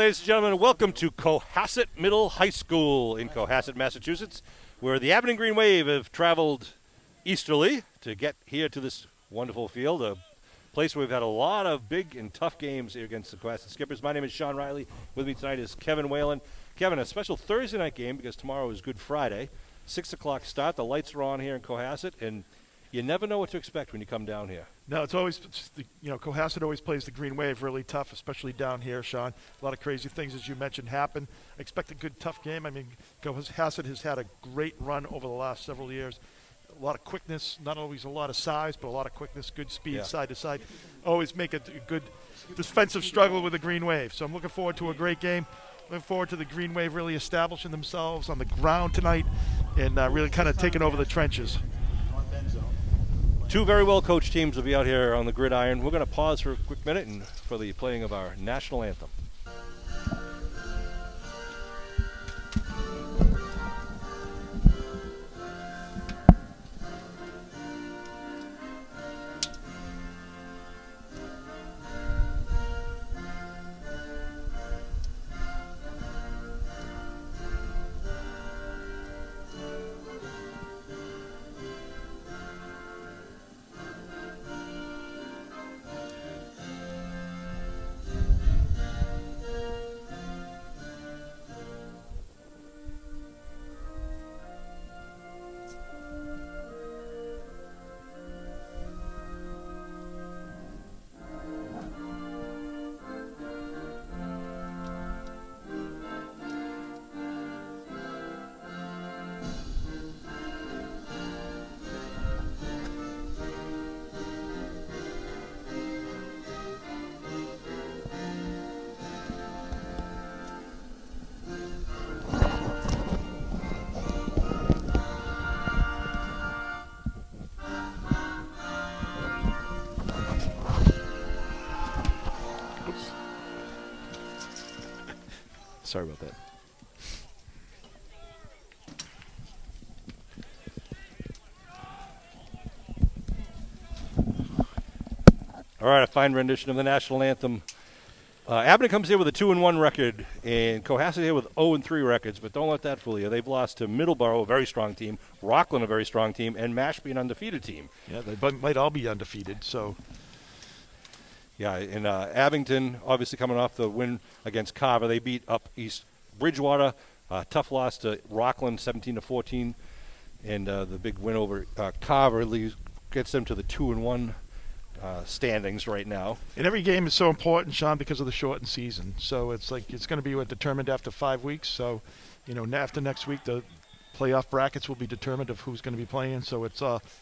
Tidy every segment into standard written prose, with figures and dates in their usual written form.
ladies and gentlemen, and welcome to Cohasset Middle High School in Cohasset, Massachusetts, where the Abington Green Wave have traveled easterly to get here to this wonderful field, a place where we've had a lot of big and tough games here against the Cohasset Skippers. My name is Sean Riley. With me tonight is Kevin Whalen. Kevin, a special Thursday night game because tomorrow is Good Friday. 6 o'clock start. The lights are on here in Cohasset, and you never know what to expect when you come down here. No, it's always, Cohasset always plays the Green Wave really tough, especially down here, Sean. A lot of crazy things, as you mentioned, happen. I expect a good, tough game. I mean, Cohasset has had a great run over the last several years. A lot of quickness, not always a lot of size, but a lot of quickness, good speed, side to side. Always make a good defensive struggle with the Green Wave. So I'm looking forward to a great game. Looking forward to the Green Wave really establishing themselves on the ground tonight and really kind of taking over the trenches. Two very well-coached teams will be out here on the gridiron. We're going to pause for a quick minute and for the playing of our national anthem. Sorry about that. All right, a fine rendition of the national anthem. Abington comes here with a 2-1 record, and Cohasset here with 0-3 records, but don't let that fool you. They've lost to Middleborough, a very strong team, Rockland, a very strong team, and Mashpee, an undefeated team. Yeah, they might all be undefeated, so... Yeah, and Abington, obviously coming off the win against Carver, they beat up East Bridgewater. Tough loss to Rockland, 17-14, and the big win over Carver gets them to the 2-1 standings right now. And every game is so important, Sean, because of the shortened season. So it's like it's going to be determined after 5 weeks. So, after next week, the playoff brackets will be determined of who's going to be playing. So it's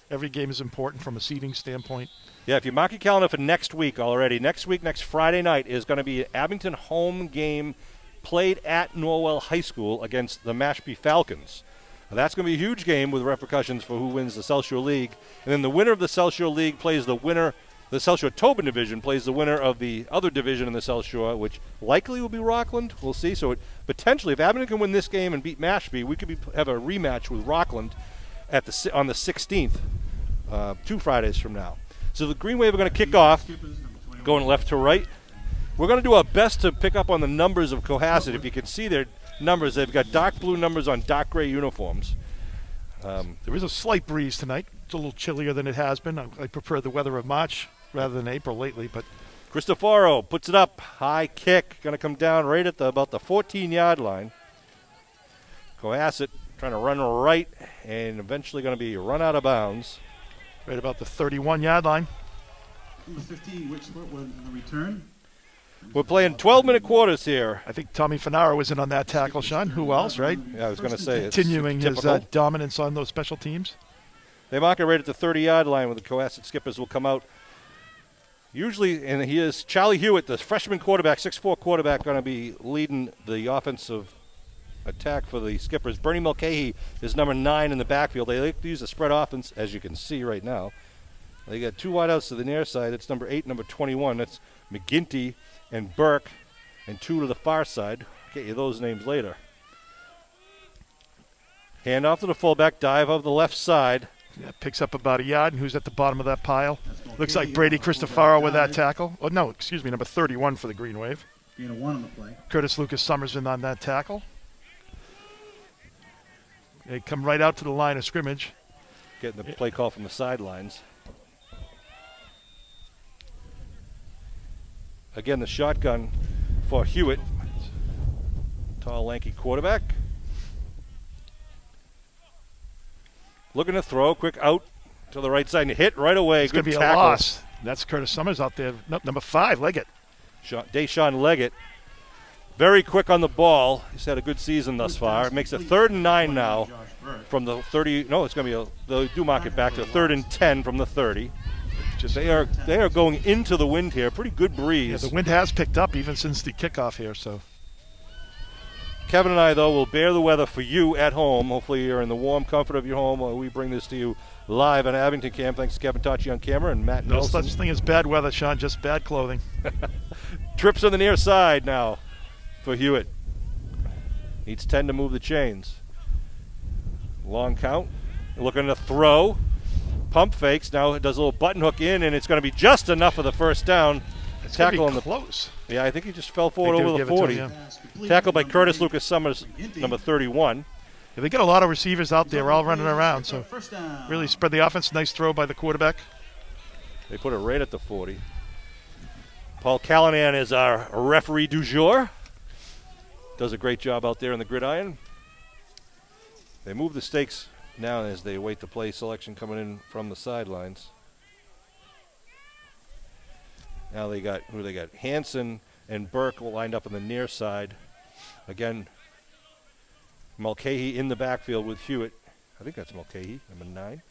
every game is important from a seeding standpoint. Yeah, if you mark your calendar for next week already, next Friday night is going to be an Abington home game played at Norwell High School against the Mashpee Falcons. Now, that's going to be a huge game with repercussions for who wins the South Shore League. And then the winner of the South Shore League plays the winner, the South Shore Tobin division plays the winner of the other division in the South Shore, which likely will be Rockland. We'll see. So potentially, if Abington can win this game and beat Mashpee, we could have a rematch with Rockland on the 16th, 2 Fridays from now. So the Green Wave are going to kick off, going left to right. We're going to do our best to pick up on the numbers of Cohasset. If you can see their numbers, they've got dark blue numbers on dark gray uniforms. There is a slight breeze tonight. It's a little chillier than it has been. I prefer the weather of March rather than April lately. But Cristoforo puts it up, high kick, going to come down right at about the 14-yard line. Cohasset trying to run right and eventually going to be run out of bounds. Right about the 31-yard line. Number 15, which sport was the return? We're playing 12-minute quarters here. I think Tommy Fanara was in on that tackle, Sean. Who else, right? Yeah, I was going to say. Continuing his dominance on those special teams. They mark it right at the 30-yard line where the Cohasset Skippers will come out. Usually, and he is Charlie Hewitt, the freshman quarterback, 6'4 quarterback, going to be leading the offensive attack for the Skippers. Bernie Mulcahy is number 9 in the backfield. They like to use the spread offense, as you can see right now. They got 2 wideouts to the near side. It's number 8, number 21. That's McGinty and Burke, and 2 to the far side. I'll get you those names later. Hand off to the fullback, dive of the left side. Yeah, picks up about a yard, and who's at the bottom of that pile? Looks like Brady Cristofaro with that tackle. Oh, no, excuse me, number 31 for the Green Wave. Gain of 1 on the play. Curtis Lucas Summers in on that tackle. They come right out to the line of scrimmage. Getting the play call from the sidelines. Again, the shotgun for Hewitt. Tall, lanky quarterback. Looking to throw, quick out to the right side and hit right away. It's going to be tackle. a loss. That's Curtis Summers out there. No, number 5, Leggett. Deshaun Leggett. Very quick on the ball. He's had a good season thus far. It makes it 3rd and 9 now from the 30. No, it's going to be they do mark it back to 3rd and 10 from the 30. They are going into the wind here. Pretty good breeze. Yeah, the wind has picked up even since the kickoff here. So Kevin and I, though, will bear the weather for you at home. Hopefully you're in the warm comfort of your home while we bring this to you live on Abington Cam. Thanks to Kevin Tachi on camera and Matt Nelson. No such thing as bad weather, Sean, just bad clothing. Trips on the near side now for Hewitt. Needs 10 to move the chains. Long count. Looking to throw. Pump fakes. Now it does a little button hook in, and it's going to be just enough for the first down. It's Tackle on the close. Yeah, I think he just fell forward over the 40. Yeah, Tackled by Curtis Lucas Summers, number 31. they got a lot of receivers out there all running around, so really spread the offense. Nice throw by the quarterback. They put it right at the 40. Paul Callanan is our referee du jour. Does a great job out there in the gridiron. They move the stakes now as they await the play selection coming in from the sidelines. Now they got Hansen and Burke lined up on the near side. Again, Mulcahy in the backfield with Hewitt. I think that's Mulcahy, number 9.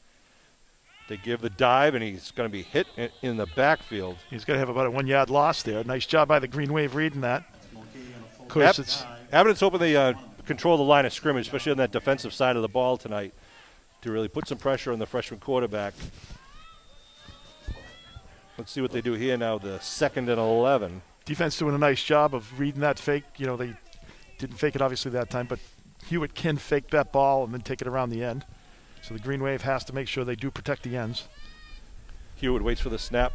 They give the dive, and he's going to be hit in the backfield. He's going to have about a 1 yard loss there. Nice job by the Green Wave reading that. Of course, it's Abington's hoping they control the line of scrimmage, especially on that defensive side of the ball tonight, to really put some pressure on the freshman quarterback. Let's see what they do here now, the 2nd and 11. Defense doing a nice job of reading that fake. You know, they didn't fake it obviously that time, but Hewitt can fake that ball and then take it around the end. So the Green Wave has to make sure they do protect the ends. Hewitt waits for the snap.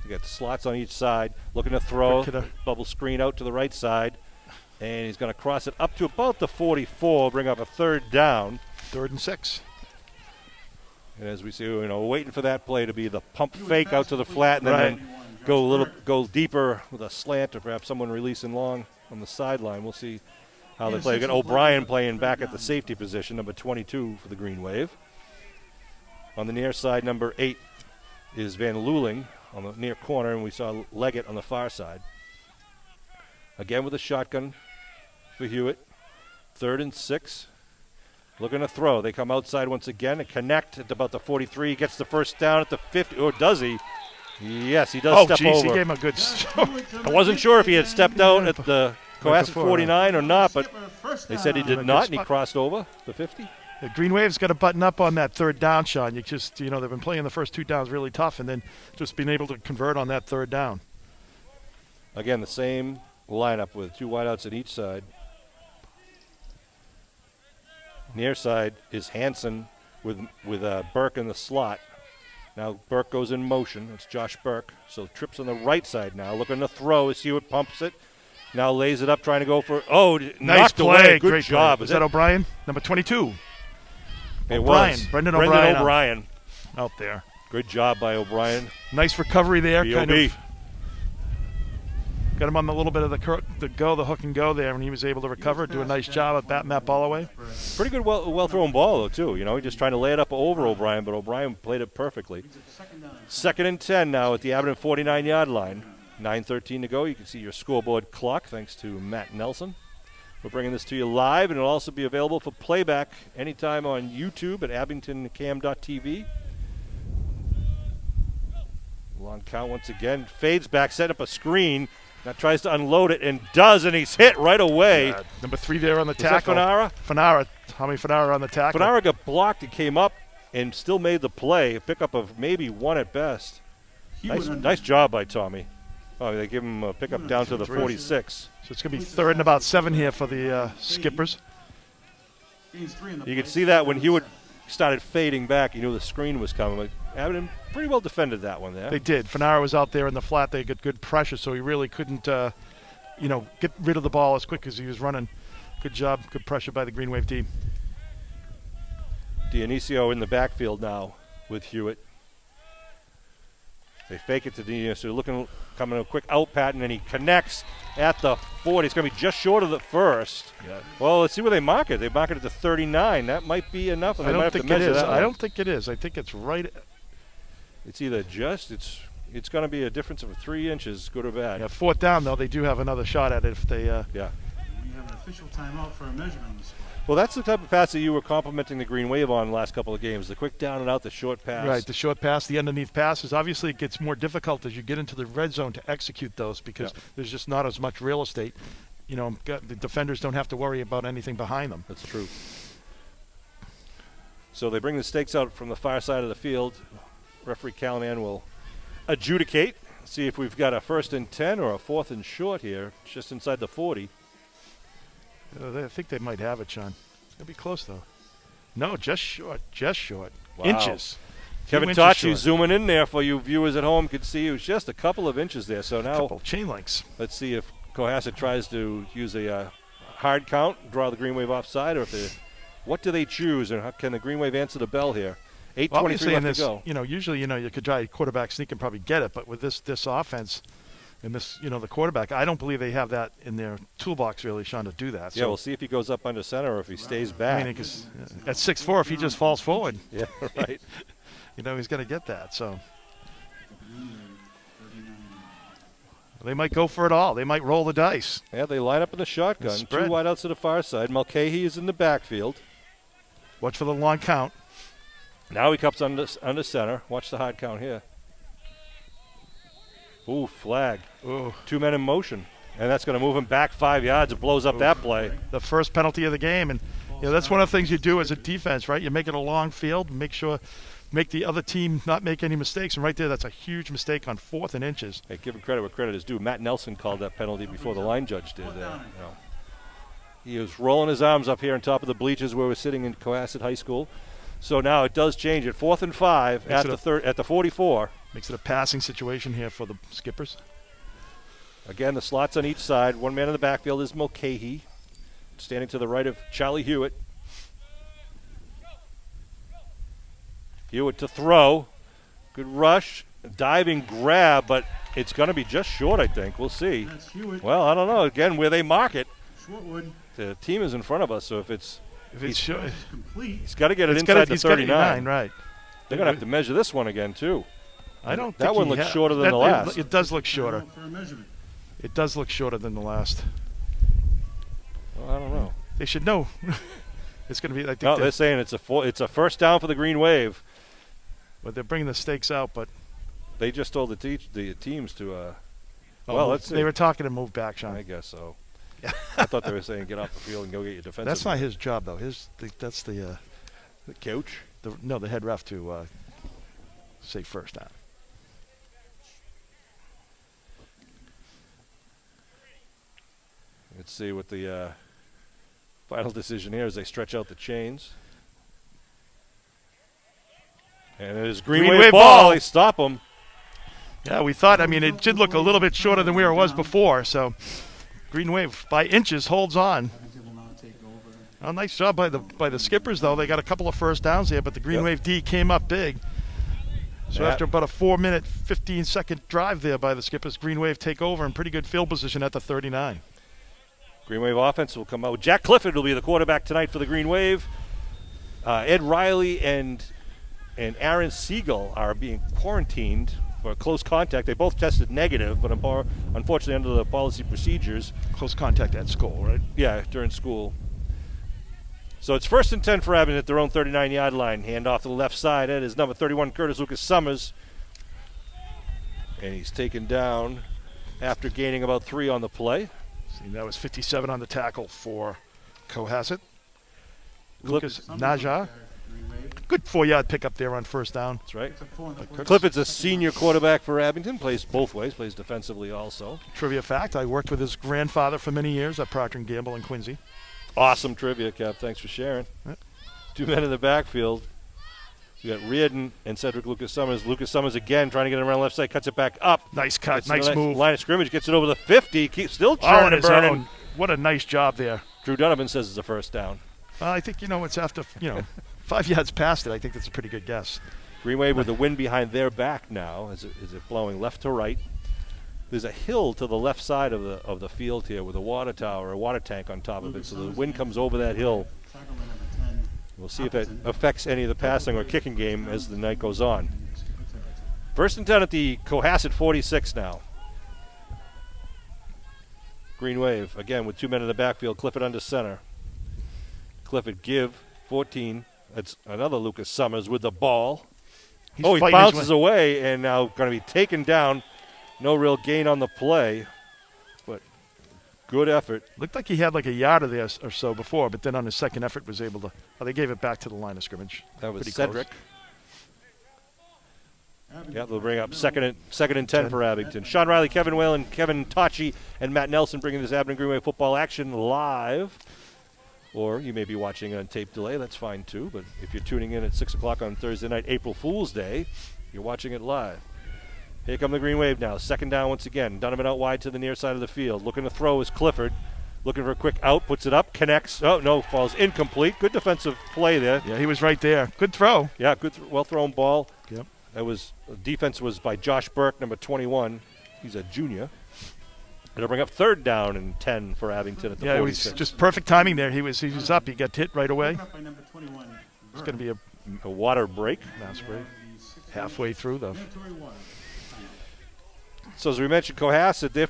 They got slots on each side, looking to throw. Bubble screen out to the right side. And he's going to cross it up to about the 44, bring up a 3rd down. 3rd and 6. And as we see, waiting for that play to be the pump fake out to the flat, and then go deeper with a slant, or perhaps someone releasing long on the sideline. We'll see how they play. We got O'Brien playing back at the safety position, number 22 for the Green Wave. On the near side, number 8 is Van Luling on the near corner, and we saw Leggett on the far side. Again with a shotgun for Hewitt. 3rd and 6. Looking to throw. They come outside once again and connect at about the 43. Gets the first down at the 50. Or does he? Yes, he does step over. He gave him a good I wasn't sure if he had stepped out at the Cohasset 49 or not, but they said he did not, and he crossed over the 50. The Green Wave's got to button up on that 3rd down, Sean. You just, they've been playing the first 2 downs really tough, and then just being able to convert on that 3rd down. Again, the same lineup with 2 wideouts at each side. Near side is Hansen with Burke in the slot. Now Burke goes in motion. It's Josh Burke. So trips on the right side now. Looking to throw as Hewitt pumps it. Now lays it up, trying to go for nice knocked play. Away. Good Great job. Play. Is that O'Brien? Number 22. It O'Brien. was. Brendan O'Brien. Out there. Good job by O'Brien. Nice recovery there. B.O.B. Kind of got him on a little bit of the hook and go there, and he was able to recover, do a nice job at batting that ball away. Pretty good, well thrown ball, though, too. He just trying to lay it up over O'Brien, but O'Brien played it perfectly. 2nd and 10 now at the Abington 49-yard line. 9:13 to go. You can see your scoreboard clock, thanks to Matt Nelson. We're bringing this to you live, and it'll also be available for playback anytime on YouTube at abingtoncam.tv. Long count once again. Fades back, setting up a screen. Now tries to unload it and does, and he's hit right away. Number 3 there on the tackle. That Fanara. Tommy Fanara on the tackle. Fanara got blocked and came up and still made the play. A pickup of maybe 1 at best. Nice job by Tommy. Oh, they give him a pickup down to the 46. So it's going to be 3rd and about 7 here for the Skippers. You could see that when Hewitt started fading back, he knew the screen was coming. But Abington pretty well defended that one there. They did. Fanara was out there in the flat. They got good pressure, so he really couldn't get rid of the ball as quick as he was running. Good job, good pressure by the Green Wave team. Dionisio in the backfield now with Hewitt. They fake it to Dionisio, coming a quick out pattern, and he connects at the 40. It's going to be just short of the first. Yeah. Well, let's see where they mark it. They mark it at the 39. That might be enough. I don't think it is. I don't think it is. I think it's right. It's either it's going to be a difference of 3 inches, good or bad. Yeah, 4th down, though, they do have another shot at it if they. Yeah. We have an official timeout for a measurement on the score. Well, that's the type of pass that you were complimenting the Green Wave on the last couple of games. The quick down and out, the short pass. Right, the short pass, the underneath passes. Obviously, it gets more difficult as you get into the red zone to execute those because there's just not as much real estate. The defenders don't have to worry about anything behind them. That's true. So they bring the stakes out from the far side of the field. Referee Callahan will adjudicate, see if we've got a 1st and 10 or a 4th and short here, just inside the 40. I think they might have it, Sean. It's going to be close, though. No, just short. Wow. Inches. Kevin Tachi zooming in there for you viewers at home could see it was just a couple of inches there. So now, couple chain links. Let's see if Cohasset tries to use a hard count, draw the Green Wave offside, or what do they choose, and how can the Green Wave answer the bell here? 8:23 left to go. Usually, you could try quarterback sneak and probably get it, but with this offense and this, the quarterback, I don't believe they have that in their toolbox really, Sean, to do that. Yeah, we'll see if he goes up under center or if he stays back. I mean, because at 6'4", if he just falls forward, yeah, right. He's going to get that. So they might go for it all. They might roll the dice. Yeah, they line up in the shotgun. 2 wideouts to the far side. Mulcahy is in the backfield. Watch for the long count. Now he comes under center. Watch the hard count here. Ooh, flag. Ooh. 2 men in motion. And that's going to move him back 5 yards. It blows up that play. The first penalty of the game. And that's one of the things you do as a defense, right? You make it a long field, make the other team not make any mistakes. And right there, that's a huge mistake on 4th and inches. Hey, give him credit where credit is due. Matt Nelson called that penalty before the line judge did. He was rolling his arms up here on top of the bleachers where we're sitting in Cohasset High School. So now it does change it. 4th and 5 at the 44. Makes it a passing situation here for the Skippers. Again, the slots on each side. 1 man in the backfield is Mulcahy, standing to the right of Charlie Hewitt. Hewitt to throw. Good rush. Diving grab, but it's going to be just short, I think. We'll see. That's Hewitt. Well, I don't know. Again, where they mark it. Shortwood. The team is in front of us, so if it's short, complete. He's got to get it inside the 39. Right. They're going to have to measure this one again, too. I don't think that one looks shorter than the last. It does look shorter. For a measurement. It does look shorter than the last. Well, I don't know. They should know. It's going to be. I think no, they're saying it's a 1st down for the Green Wave. But they're bringing the stakes out. But they just told the teams to. Let's see. They were talking to move back, Sean. I guess so. I thought they were saying get off the field and go get your defensive. That's not his job, though. That's the coach. The head ref to say 1st down. Let's see what the final decision here is. They stretch out the chains. And it is Green Wave ball. They stop them. Yeah, we thought, it did look a little bit shorter than where it was before. So Green Wave by inches holds on. Oh, nice job by the Skippers, though. They got a couple of 1st downs here, but the Green Wave D came up big. So after about a 4-minute, 15-second drive there by the Skippers, Green Wave take over in pretty good field position at the 39. Green Wave offense will come out. Jack Clifford will be the quarterback tonight for the Green Wave. Ed Riley and Aaron Siegel are being quarantined for close contact. They both tested negative, but unfortunately under the policy procedures. Close contact at school, right? Yeah, during school. So it's 1st and 10 for Abington at their own 39-yard line. Hand off to the left side. Ed is number 31, Curtis Lucas Summers. And he's taken down after gaining about 3 on the play. That was 57 on the tackle for Cohasset. Lucas Naja. Good 4-yard pickup there on 1st down. That's right. Clifford's a senior quarterback for Abington. Plays both ways. Plays defensively also. Trivia fact, I worked with his grandfather for many years at Procter & Gamble in Quincy. Awesome trivia, Cap. Thanks for sharing. 2 men in the backfield. We got Reardon and Cedric Lucas Summers. Lucas Summers again trying to get it around left side, cuts it back up. Nice cut, Gets nice move. Line of scrimmage, gets it over the 50. Keeps still Oh, and churning and burning. what a nice job there. Drew Donovan says it's a first down. I think, it's after, 5 yards past it. I think that's a pretty good guess. Green Wave with the wind behind their back now. Is it blowing left to right? There's a hill to the left side of the field here with a water tower, a water tank on top of it. So the wind comes over that hill. We'll see if it affects any of the passing or kicking game as the night goes on. First and 10 at the Cohasset 46 now. Green Wave, again, with 2 men in the backfield. Clifford under center. Clifford give, 14. That's another Lucas Summers with the ball. He bounces away and now going to be taken down. No real gain on the play, but good effort. Looked like he had like a yard of there or so before, but then on his second effort was able to. They gave it back to the line of scrimmage. That was pretty Cedric. Yeah, they'll bring up second and 10 for Abington. Sean Riley, Kevin Whalen, Kevin Tachi, and Matt Nelson bringing this Abington Greenway football action live. Or you may be watching on tape delay. That's fine, too. But if you're tuning in at 6 o'clock on Thursday night, April Fool's Day, you're watching it live. Here come the Green Wave now. Second down once again. Donovan out wide to the near side of the field. Looking to throw is Clifford. Looking for a quick out. Puts it up. Connects. Oh, no. Falls incomplete. Good defensive play there. Yeah, he was right there. Good throw. Yeah, good, well-thrown ball. Yep. Defense was by Josh Burke, number 21. He's a junior. It'll bring up third down and 10 for Abington at the 46. It was just perfect timing there. He was up. He got hit right away. It's going to be a water break. Mass break. Halfway through, though. So as we mentioned, Cohasset, their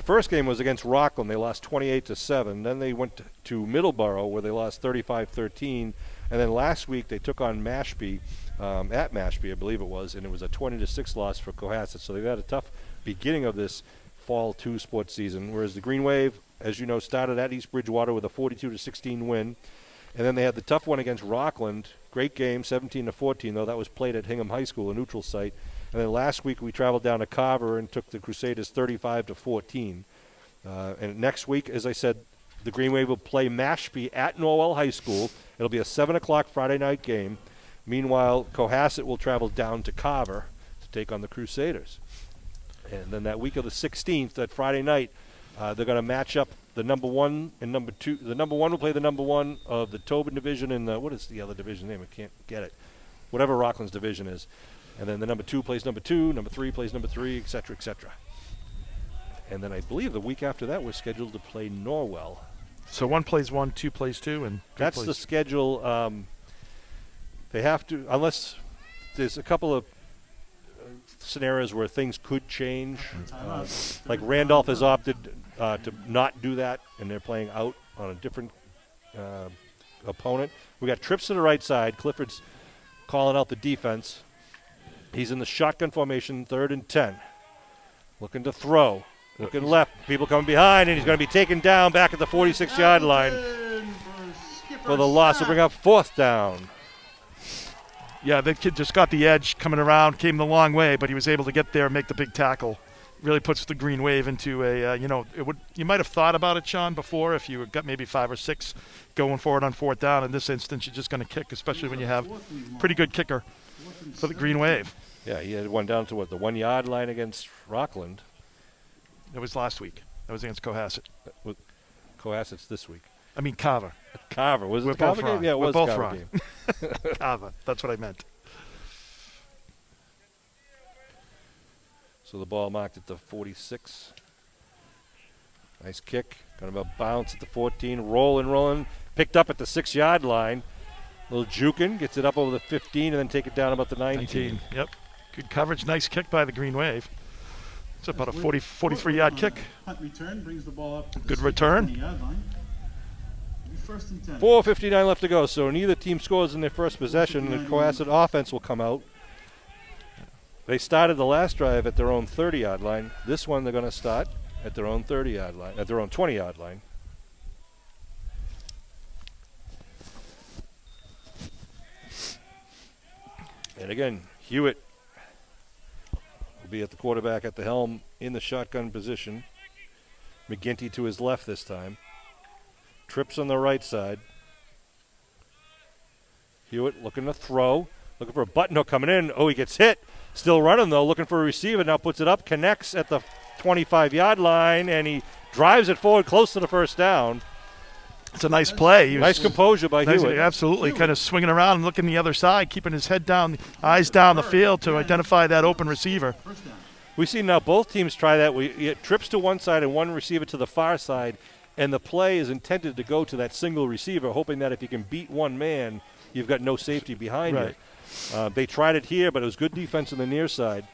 first game was against Rockland. They lost 28-7. Then they went to Middleborough where they lost 35-13. And then last week they took on Mashpee, at Mashpee, I believe it was, and it was a 20-6 loss for Cohasset. So they've had a tough beginning of this fall 2 sports season, whereas the Green Wave, as you know, started at East Bridgewater with a 42-16 win. And then they had the tough one against Rockland. Great game, 17-14, though. That was played at Hingham High School, a neutral site. And then last week we traveled down to Carver and took the Crusaders 35-14. And next week, as I said, the Green Wave will play Mashpee at Norwell High School. It'll be a 7 o'clock Friday night game. Meanwhile, Cohasset will travel down to Carver to take on the Crusaders. And then that week of the 16th, that Friday night, they're going to match up the number 1 and number 2. The number 1 will play the number 1 of the Tobin division and what is the other division name? I can't get it. Whatever Rockland's division is. And then the number 2 plays number 2, number 3 plays number 3, et cetera, et cetera. And then I believe the week after that we're scheduled to play Norwell. So 1 plays 1, 2 plays 2, and that's the schedule. They have to, unless there's a couple of scenarios where things could change. Like Randolph has opted to not do that, and they're playing out on a different opponent. We got trips to the right side. Clifford's calling out the defense. He's in the shotgun formation, 3rd and 10. Looking to throw. Looking left. People coming behind, and he's going to be taken down back at the 46-yard line for the loss. Will bring up 4th down. Yeah, the kid just got the edge coming around, came the long way, but he was able to get there and make the big tackle. Really puts the Green Wave into a, you might have thought about it, Sean, before if you got maybe 5 or 6 going for it on 4th down. In this instance, you're just going to kick, especially when you have pretty good kicker for the Green Wave. Yeah, he had one down to the 1-yard line against Rockland. It was last week. That was against Cohasset. Cohasset's this week. I mean Carver. Carver. Was it We're the Carver both game? wrong. Yeah, it We're was both Carver wrong. game. Carver. That's what I meant. So the ball marked at the 46. Nice kick. Going to bounce at the 14. Rolling. Picked up at the 6-yard line. Little juking. Gets it up over the 15 and then take it down about the 19. Yep. Good coverage. Nice kick by the Green Wave. It's about a 43-yard kick. Punt return brings the ball up to the Good return. 20-yard line. 1st and 10. 4:59 left to go, so neither team scores in their first possession. The Cohasset offense will come out. They started the last drive at their own 30-yard line. This one they're going to start at their own 30-yard line, at their own 20-yard line. And again, Hewitt will be at the quarterback at the helm in the shotgun position. McGinty to his left this time. Trips on the right side. Hewitt looking to throw. Looking for a button hook coming in. Oh, he gets hit. Still running, though. Looking for a receiver. Now puts it up. Connects at the 25-yard line, and he drives it forward close to the first down. It's a nice play. Nice composure by Hewitt. Absolutely. Kind of swinging around and looking the other side, keeping his head down, eyes down the field to identify that open receiver. We see now both teams try that. We get trips to one side and one receiver to the far side, and the play is intended to go to that single receiver, hoping that if you can beat one man, you've got no safety behind you. They tried it here, but it was good defense on the near side.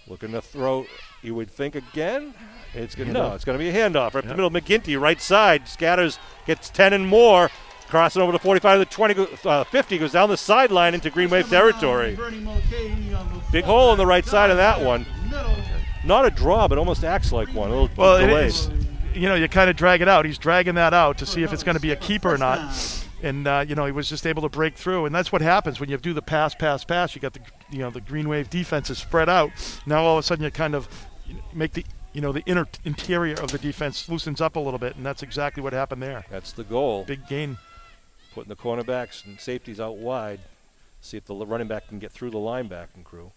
Looking to throw, you would think again. It's going to be a handoff right up the middle. McGinty, right side, scatters, gets 10 and more, crossing over to 45 to the 20, 50, goes down the sideline into Green Wave territory. Big hole on the right side of that one. Not a draw, but almost acts like one. A little delayed. You kind of drag it out. He's dragging that out to see if it's going to be a keeper or not. And, he was just able to break through. And that's what happens when you do the pass. You got the Green Wave defense is spread out. Now all of a sudden you kind of make the interior of the defense loosens up a little bit, and that's exactly what happened there. That's the goal. Big gain. Putting the cornerbacks and safeties out wide. See if the running back can get through the linebacking crew.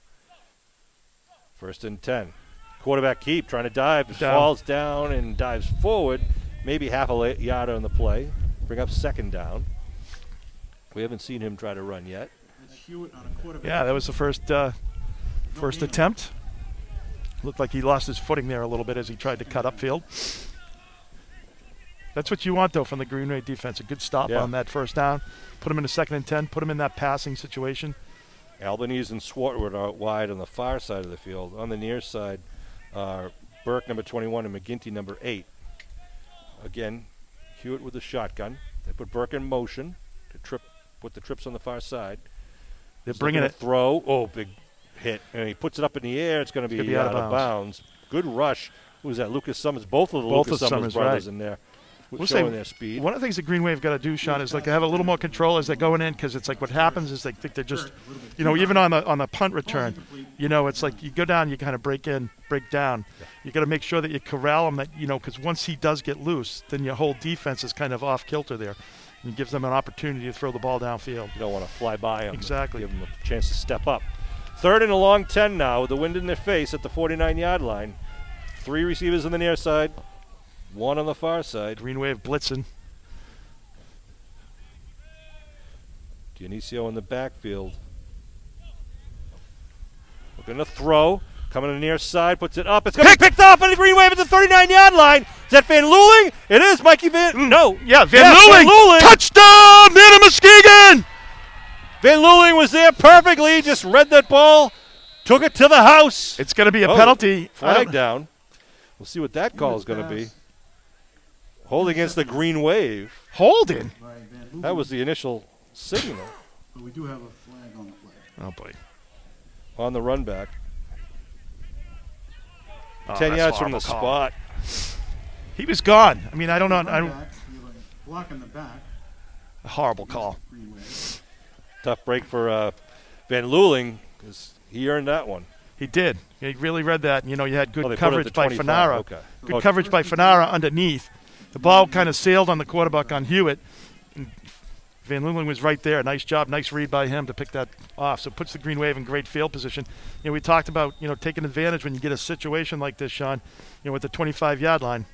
1st and 10. Quarterback keep, trying to dive, falls down and dives forward. Maybe half a yard on the play. Bring up 2nd down. We haven't seen him try to run yet. Yeah, that was the first attempt. Looked like he lost his footing there a little bit as he tried to cut upfield. That's what you want, though, from the Green Wave defense. A good stop on that 1st down. Put him in a 2nd and 10. Put him in that passing situation. Albanese and Swartwood are out wide on the far side of the field. On the near side are Burke, number 21, and McGinty, number 8. Again, Hewitt with the shotgun. They put Burke in motion to put the trips on the far side. They're bringing it. Throw. Oh, big hit. And he puts it up in the air. It's going to be out of bounds. Good rush. Who was that? Lucas Summers. Both of the Lucas Summers brothers in there. Showing their speed. One of the things the Green Wave got to do, Sean, is have a little more control as they're going in, because it's like what happens is they think they're just, even on the punt return, it's like you go down, you kind of break down. Yeah. You got to make sure that you corral him, because once he does get loose, then your whole defense is kind of off kilter there. And it gives them an opportunity to throw the ball downfield. You don't want to fly by him. Exactly. Give them a chance to step up. 3rd and a long 10 now with the wind in their face at the 49-yard line. 3 receivers on the near side. 1 on the far side. Green Wave blitzing. Dionisio in the backfield. Looking to throw. Coming to the near side. Puts it up. It's going to be picked up on the Green Wave at the 39-yard line. Is that Van Luling? It is Mikey Van. No. Yeah, Van Luling. Touchdown, Nana Muskegon. Van Luling was there perfectly. Just read that ball. Took it to the house. It's going to be a penalty. Flag down. We'll see what that call is going to be. Holding against the Green Wave. Holding? That was the initial signal. But we do have a flag on the play. Oh, boy. On the run back. 10 yards from the spot. He was gone. I mean, I don't know. Block in the back. A horrible call. Tough break for Van Luling, because he earned that one. He did. He really read that. You had good coverage by 25. Fanara. Okay. Good coverage by Fanara underneath. The ball kind of sailed on the quarterback on Hewitt. And Van Luling was right there. Nice job. Nice read by him to pick that off. So it puts the Green Wave in great field position. We talked about, taking advantage when you get a situation like this, Sean, with the 25-yard line.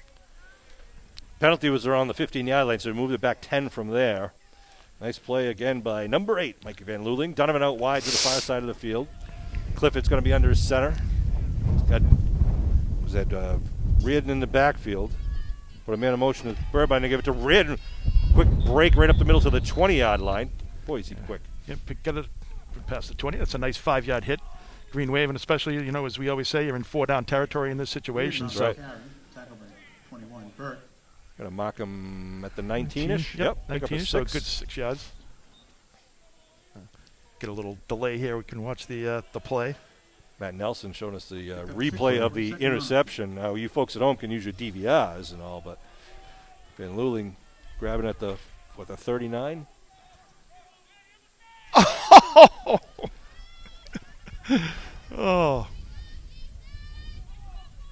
Penalty was around the 15-yard line, so we moved it back 10 from there. Nice play again by number 8, Mikey Van Luling. Donovan out wide to the far side of the field. Cliffort's going to be under his center. He's got Reardon in the backfield. Put a man in motion to Burbine to give it to Reardon. Quick break right up the middle to the 20-yard line. Boy, is he quick. Yeah, got it past the 20. That's a nice 5-yard hit. Green Wave, and especially, as we always say, you're in 4-down territory in this situation. So. Right. Tackle by 21. Burke. Going to mark him at the 19-ish. Yep, 19-ish, so a good 6 yards. Get a little delay here. We can watch the play. Matt Nelson showing us the replay of the interception. Now, you folks at home can use your DVRs and all, but Van Luling grabbing at the 39? Oh.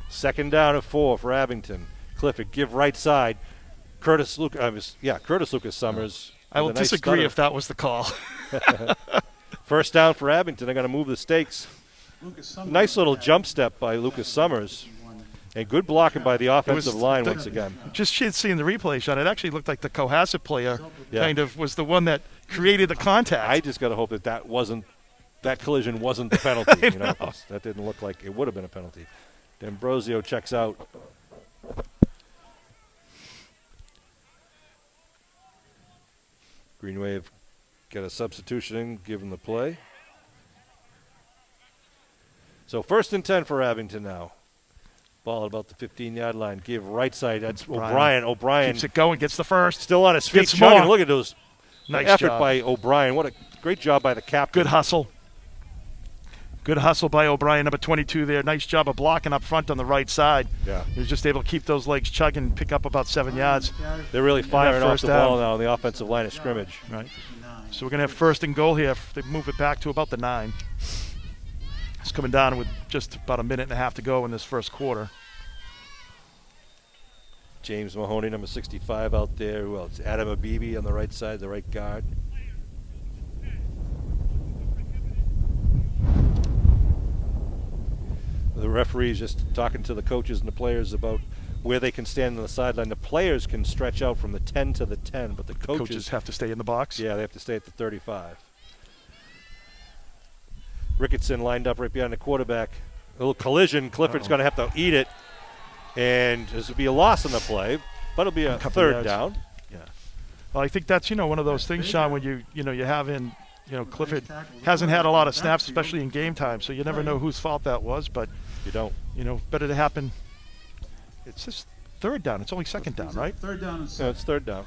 2nd down and 4 for Abington. Clifford give right side. Curtis Lucas Summers. I will with a nice disagree stutter. if that was the call. First down for Abington. They're going to move the stakes. Lucas Summers Nice little had jump step by Lucas Summers. And good blocking by the offensive line once again. Just seeing the replay shot, it actually looked like the Cohasset player Yeah. kind of was the one that created the contact. I just got to hope that collision wasn't the penalty. You know, 'cause that didn't look like it would have been a penalty. D'Ambrosio checks out. Green Wave get a substitution in, give him the play. So 1st and 10 for Abington now. Ball at about the 15-yard line. Give right side. That's O'Brien. O'Brien keeps it going, gets the first. still on his feet. Gets Chugging. more. Look at those. Nice effort job. by O'Brien. What a great job by the captain. Good hustle. Good hustle by O'Brien, number 22 there. Nice job of blocking up front on the right side. Yeah. He was just able to keep those legs chugging and pick up about 7 yards. They're really firing off first the down. ball now on the offensive line of scrimmage. Right. So we're going to have 1st and goal here. They move it back to about the 9. It's coming down with just about a minute and a half to go in this first quarter. James Mahoney, number 65 out there. Who else? Adam Abibi on the right side, the right guard. The referee's just talking to the coaches and the players about where they can stand on the sideline. The players can stretch out from the 10 to the 10, but the Coaches have to stay in the box. yeah, they have to stay at the 35. Ricketson lined up right behind the quarterback. A little collision. Clifford's going to have to eat it. And this will be a loss on the play, but it'll be a couple third yards. down. Yeah. Well, I think that's, one of those things, Sean, when you have in, Clifford hasn't had a lot of snaps, especially in game time, so you never know whose fault that was, but, You don't. better to happen. It's just third down. It's only second down, right? 3rd down and No, 7. it's third down.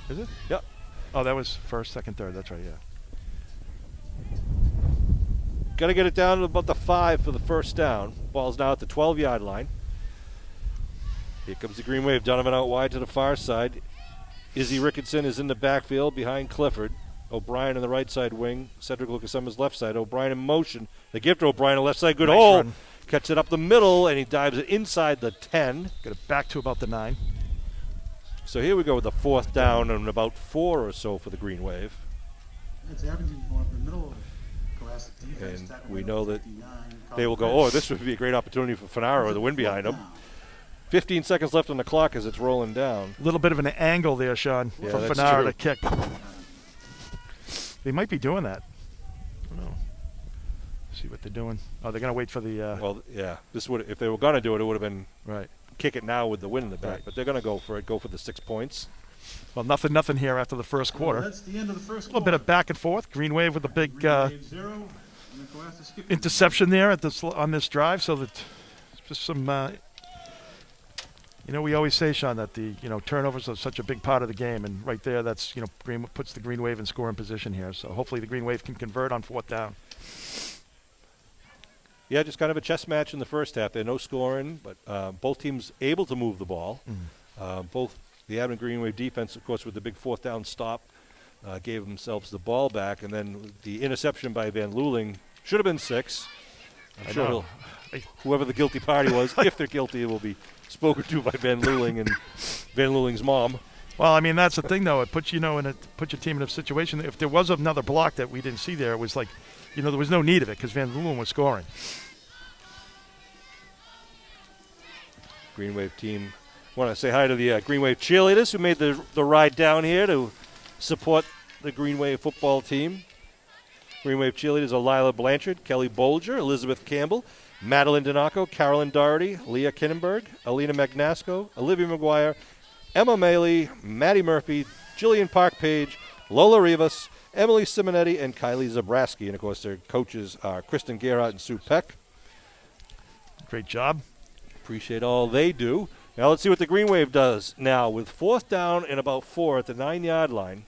Is it? Yep. Oh, that was first, second, third. That's right, yeah. Got to get it down to about the 5 for the first down. Ball's now at the 12-yard line. Here comes the Green Wave. Donovan out wide to the far side. Izzy Ricketson is in the backfield behind Clifford. O'Brien on the right side wing. Cedric Lucas on his left side. O'Brien in motion. They give to O'Brien on the left side. Good Nice hole. run. Cuts it up the middle, and he dives it inside the 10. Get it back to about the 9. So here we go with the 4th down and about 4 or so for the Green Wave. It's Abington going up the middle of Cohasset defense. And tackle we by know number that 59, They will go, Colin oh, this would be a great opportunity for Fanaro with the wind behind him. 15 seconds left on the clock as it's rolling down. A little bit of an angle there, Sean, Yeah, for that's Fanaro true. to kick. They might be doing that. I don't know. See what they're doing. Oh, they're going to wait for the Well, yeah, this would if they were going to do it, it would have been right. kick it now with the wind in the back. Right. But they're going to go for it, go for the 6 points. Well, nothing here after the first quarter. That's the end of the first A little bit of back and forth. Green Wave with a big Green Wave 0, and then Cohasset skipping. interception there on this drive, so that just some. We always say, Sean, that the turnovers are such a big part of the game, and right there, that's puts the Green Wave in scoring position here. So hopefully the Green Wave can convert on 4th down. Yeah, just kind of a chess match in the first half. There no scoring, but both teams able to move the ball. Both the Abington Green Wave defense, of course, with the big 4th down stop, gave themselves the ball back, and then the interception by Van Luling should have been 6. I'm sure whoever the guilty party was, if they're guilty, it will be spoken to by Van Luling and Van Luling's mom. Well, I mean, that's the thing, though. It puts put your team in a situation. If there was another block that we didn't see there, it was like, there was no need of it because Van Luling was scoring. Green Wave team. Want to say hi to the Green Wave cheerleaders who made the ride down here to support the Green Wave football team. Green Wave cheerleaders are Lila Blanchard, Kelly Bolger, Elizabeth Campbell, Madeline Donaco, Carolyn Doherty, Leah Kinnenberg, Alina Magnasco, Olivia McGuire, Emma Maley, Maddie Murphy, Jillian Park-Page, Lola Rivas, Emily Simonetti, and Kylie Zabrowski. And, of course, their coaches are Kristen Gerhardt and Sue Peck. Great job. Appreciate all they do. Now let's see what the Green Wave does now with 4th down and about 4 at the 9-yard line.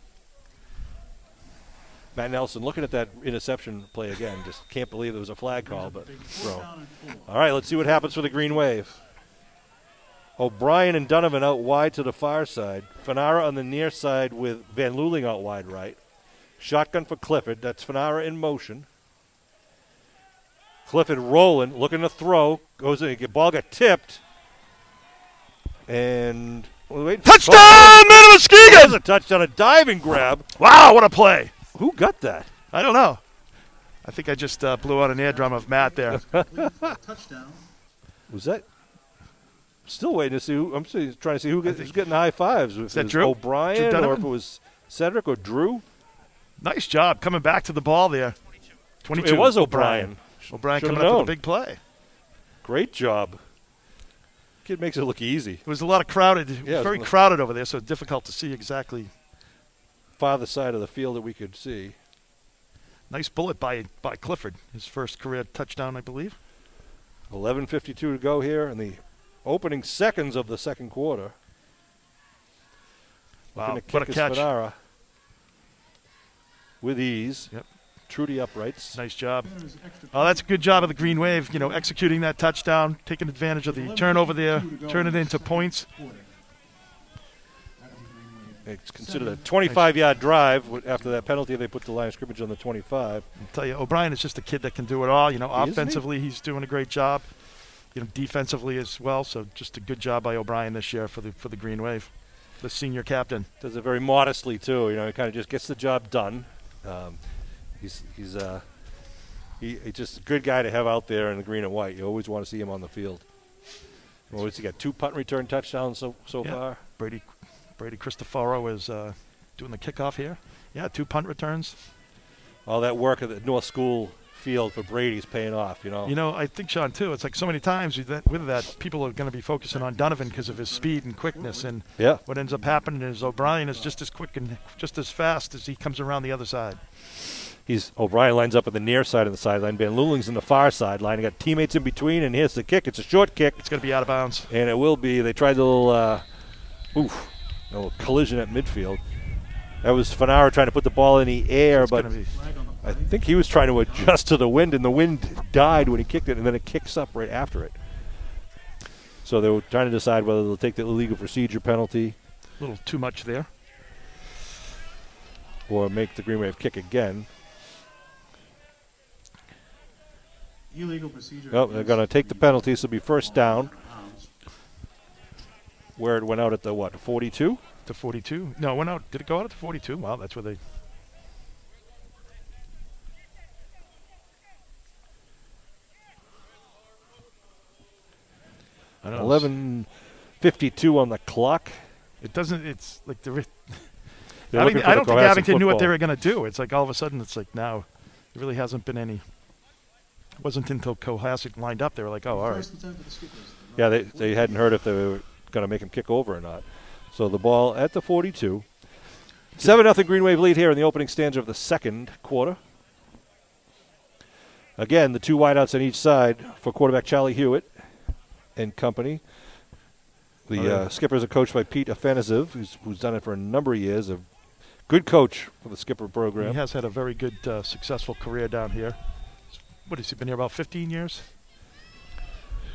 Matt Nelson looking at that interception play again. Just can't believe there was a flag call, but throw. All right, let's see what happens for the Green Wave. O'Brien and Donovan out wide to the far side. Fanara on the near side with Van Luling out wide right. Shotgun for Clifford. That's Fanara in motion. Clifford rolling, looking to throw. Goes in. The ball got tipped. And Touchdown, man of That Muskegon! was a touchdown, a diving grab. Wow, what a play. Who got that? I don't know. I think I just blew out an eardrum of Matt there. Touchdown. Was that? Still waiting to see who. I'm still trying to see who's getting the high fives. If that it was Drew? O'Brien Drew or if it was Cedric or Drew. Nice job coming back to the ball there. 22. It was O'Brien. O'Brien Should've coming up known. with a big play. Great job. Kid makes it look easy. It was a lot of crowded, Yeah, very crowded over there, so difficult to see exactly. Farther side of the field that we could see. Nice bullet by Clifford, his first career touchdown, I believe. 11:52 to go here in the opening seconds of the second quarter. Wow, Looking to what a kick is catch. Fanara with ease. Yep. True to uprights. Nice job. Oh, that's a good job of the Green Wave, executing that touchdown, taking advantage of the turnover there, turn it into points. It's considered a 25-yard drive after that penalty. They put the line of scrimmage on the 25. I'll tell you, O'Brien is just a kid that can do it all. Isn't he? Offensively, he's doing a great job. Defensively as well. So just a good job by O'Brien this year for the Green Wave, the senior captain. Does it very modestly too. He kind of just gets the job done. He's just a good guy to have out there in the green and white. You always want to see him on the field. Well, he got 2 punt return touchdowns so far. Brady Cristoforo is doing the kickoff here. Yeah, 2 punt returns. All that work at the North School field for Brady's paying off, I think, Sean, too, it's like so many times with that people are going to be focusing on Donovan because of his speed and quickness. And what ends up happening is O'Brien is just as quick and just as fast as he comes around the other side. O'Brien lines up at the near side of the sideline. Van Luling's in the far sideline. He got teammates in between, and here's the kick. It's a short kick. It's going to be out of bounds. And it will be. They tried the little collision at midfield. That was Fanara trying to put the ball in the air, but I think he was trying to adjust to the wind, and the wind died when he kicked it, and then it kicks up right after it. So they were trying to decide whether they'll take the illegal procedure penalty. A little too much there. Or make the Green Wave kick again. Illegal procedure. Oh, they're going to take the penalty, so it'll be first down. Where it went out at the, 42? To 42. No, it went out. Did it go out at the 42? Wow, that's where they... I don't know. 11:52 on the clock. It doesn't... It's like the... They're I looking for the don't think Cohasset Abington knew what football. they were going to do. It's like all of a sudden it's like now there really hasn't been any... It wasn't until Cohasset lined up they were like, oh, all right. First attempt at the Skippers. Yeah, they hadn't heard if they were going to make him kick over or not. So the ball at the 42. 7-0 Green Wave lead here in the opening stanza of the second quarter. Again, the 2 wideouts on each side for quarterback Charlie Hewitt and company. The Skippers are coached by Pete Afanasev, who's done it for a number of years. A good coach for the Skipper program. He has had a very good, successful career down here. What has he been here about 15 years?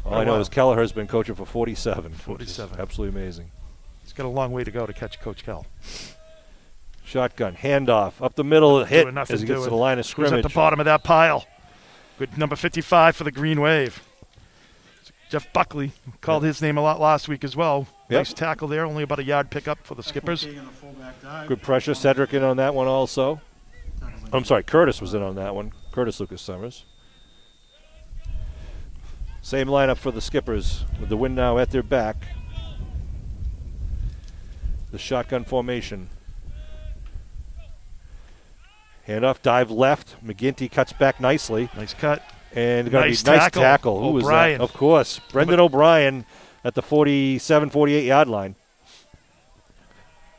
All I know is Kelleher's been coaching for 47. 47. Absolutely amazing. He's got a long way to go to catch Coach Kell. Shotgun, handoff, up the middle, hit Doing nothing as he gets to the line of Who's scrimmage. at the bottom of that pile? Good number 55 for the Green Wave. Jeff Buckley called his name a lot last week as well. Yep. Nice tackle there, only about a yard pickup for the Skippers. Good pressure. Cedric in on that one also. I'm sorry, Curtis was in on that one. Curtis Lucas Summers. Same lineup for the Skippers with the wind now at their back. The shotgun formation. Handoff, dive left. McGinty cuts back nicely. Nice cut. And going to Nice be nice tackle. tackle. Who was O'Brien. that? Of course. Brendan O'Brien at the 47, 48-yard line.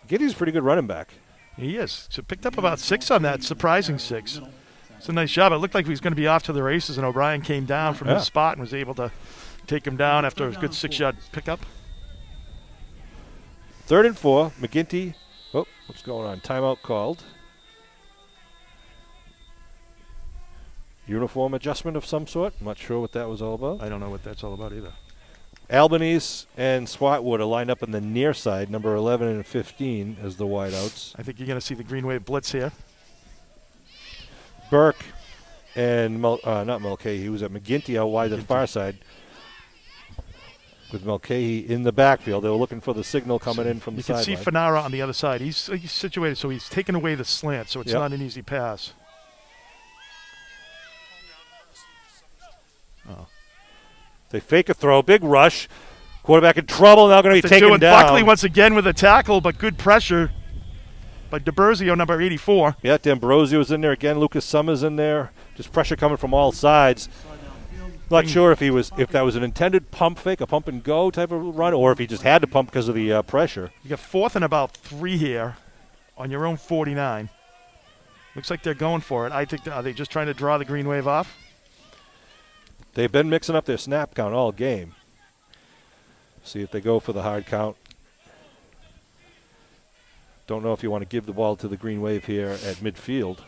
McGinty's a pretty good running back. He is. So picked up about 6 on that, surprising 6. It's a nice job. It looked like he was going to be off to the races, and O'Brien came down from his spot and was able to take him down after a good 6-yard pickup. 3rd and 4. McGinty. Oh, what's going on? Timeout called. Uniform adjustment of some sort. I'm not sure what that was all about. I don't know what that's all about either. Albanese and Swatwood are lined up on the near side, number 11 and 15 as the wideouts. I think you're going to see the Green Wave blitz here. Burke and not Mulcahy, he was at McGinty out wide to the far side. with Mulcahy in the backfield. They were looking for the signal coming in from the sideline. You can see Fanara on the other side. He's situated, so he's taken away the slant, so it's not an easy pass. Oh. They fake a throw, big rush. Quarterback in trouble, now going to be taken down. Buckley once again with a tackle, but good pressure by DeBerzio, number 84. Yeah, D'Ambrosio was in there again. Lucas Summers in there. Just pressure coming from all sides. Not sure if that was an intended pump fake, a pump and go type of run, or if he just had to pump because of the pressure. You got 4th and about 3 here on your own 49. Looks like they're going for it. I think, are they just trying to draw the Green Wave off? They've been mixing up their snap count all game. See if they go for the hard count. Don't know if you want to give the ball to the Green Wave here at midfield.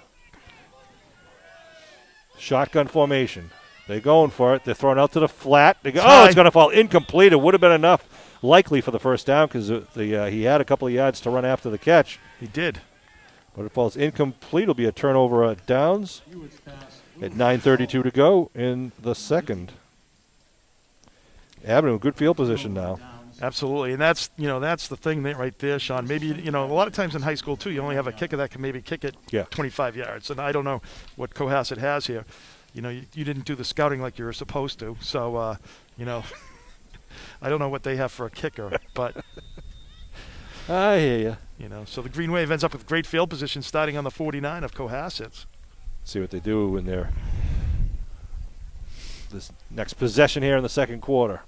Shotgun formation. They're going for it. They're throwing out to the flat. They go, it's going to fall incomplete. It would have been enough likely for the first down because he had a couple of yards to run after the catch. He did. But it falls incomplete. It'll be a turnover at downs at 9:32 to go in the second. Abington, good field position now. Absolutely, and that's the thing right there, Sean. Maybe a lot of times in high school too, you only have a kicker that can maybe kick it 25 yards, and I don't know what Cohasset has here. You didn't do the scouting like you were supposed to, so I don't know what they have for a kicker, but I hear you. So the Green Wave ends up with great field position starting on the 49 of Cohasset. See what they do when they're this next possession here in the second quarter.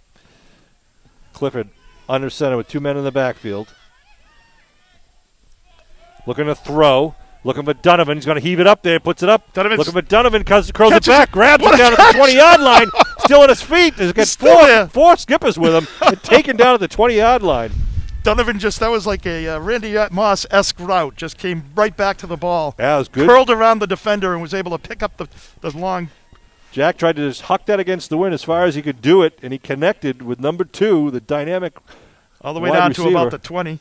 Clifford under center with 2 men in the backfield. Looking to throw. Looking for Donovan. He's going to heave it up there. Puts it up. Looking for Donovan. Curls it back. Grabs it down at the 20-yard line. Still on his feet. He's got four skippers with him. And taken down at the 20-yard line. Donovan that was like a Randy Moss-esque route. Just came right back to the ball. Yeah, it was good. Curled around the defender and was able to pick up the long. Jack tried to just huck that against the wind as far as he could do it, and he connected with number 2, the dynamic all the way down receiver. To about the 20.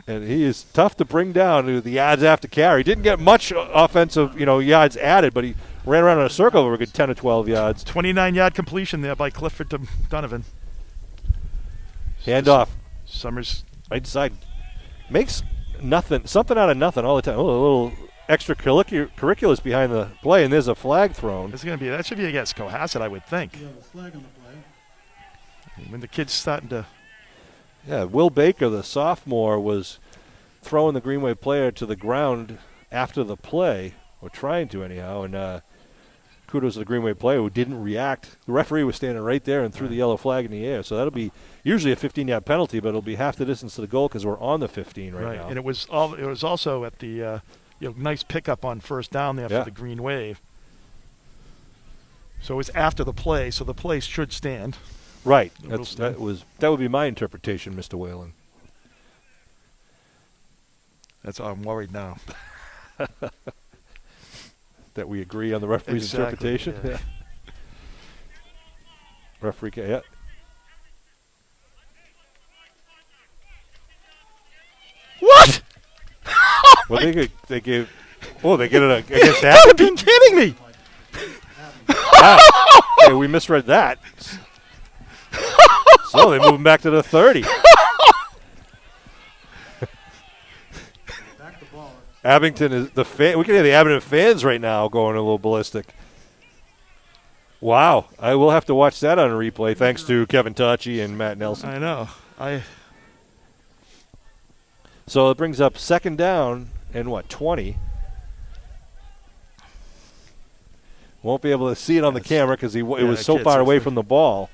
And he is tough to bring down to the yards after carry. Didn't get much offensive, yards added, but he ran around in a circle over a good 10 or 12 yards. 29-yard completion there by Clifford to Donovan. Hand off. Summers. Right side. Makes something out of nothing all the time. A little extracurriculars behind the play, and there's a flag thrown. That should be against Cohasset, I would think. Yeah, the flag on the play. When the kid's starting to. Yeah, Will Baker, the sophomore, was throwing the Green Wave player to the ground after the play, or trying to anyhow, and kudos to the Green Wave player who didn't react. The referee was standing right there and threw the yellow flag in the air, so that'll be usually a 15-yard penalty, but it'll be half the distance to the goal because we're on the 15 right now. And it was also at the nice pickup on first down there for the Green Wave. So it was after the play, so the play should stand. Right. That would be my interpretation, Mr. Whalen. That's I'm worried now. That we agree on the referee's interpretation. Yeah. Referee, yeah. What? Well, they get it against You gotta be kidding me! Wow. Okay, we misread that. So they move him back to the 30. Abington is the fan. We can hear the Abington fans right now going a little ballistic. Wow. I will have to watch that on a replay thanks to Kevin Tachi and Matt Nelson. I know. So it brings up second down and 20. Won't be able to see it on the camera because it was so far away from the ball.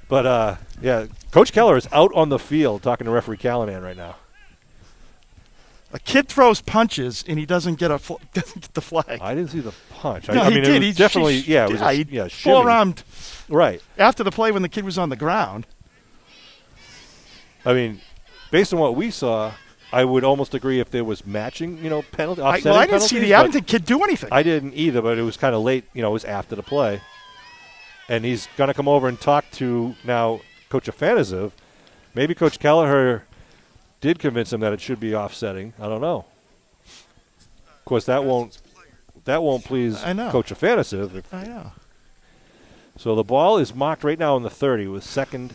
But, Coach Keller is out on the field talking to referee Callanan right now. A kid throws punches and he doesn't get the flag. I didn't see the punch. No, he did. He definitely, it was he forearmed right after the play when the kid was on the ground. I mean, based on what we saw, I would almost agree if there was matching, penalty. I didn't see the Abington kid do anything. I didn't either, but it was kind of late. It was after the play. And he's going to come over and talk to now Coach Afanasev. Maybe Coach Kelleher did convince him that it should be offsetting. I don't know. Of course, that won't please Coach Afanasev. I know. So the ball is marked right now on the 30 with 2nd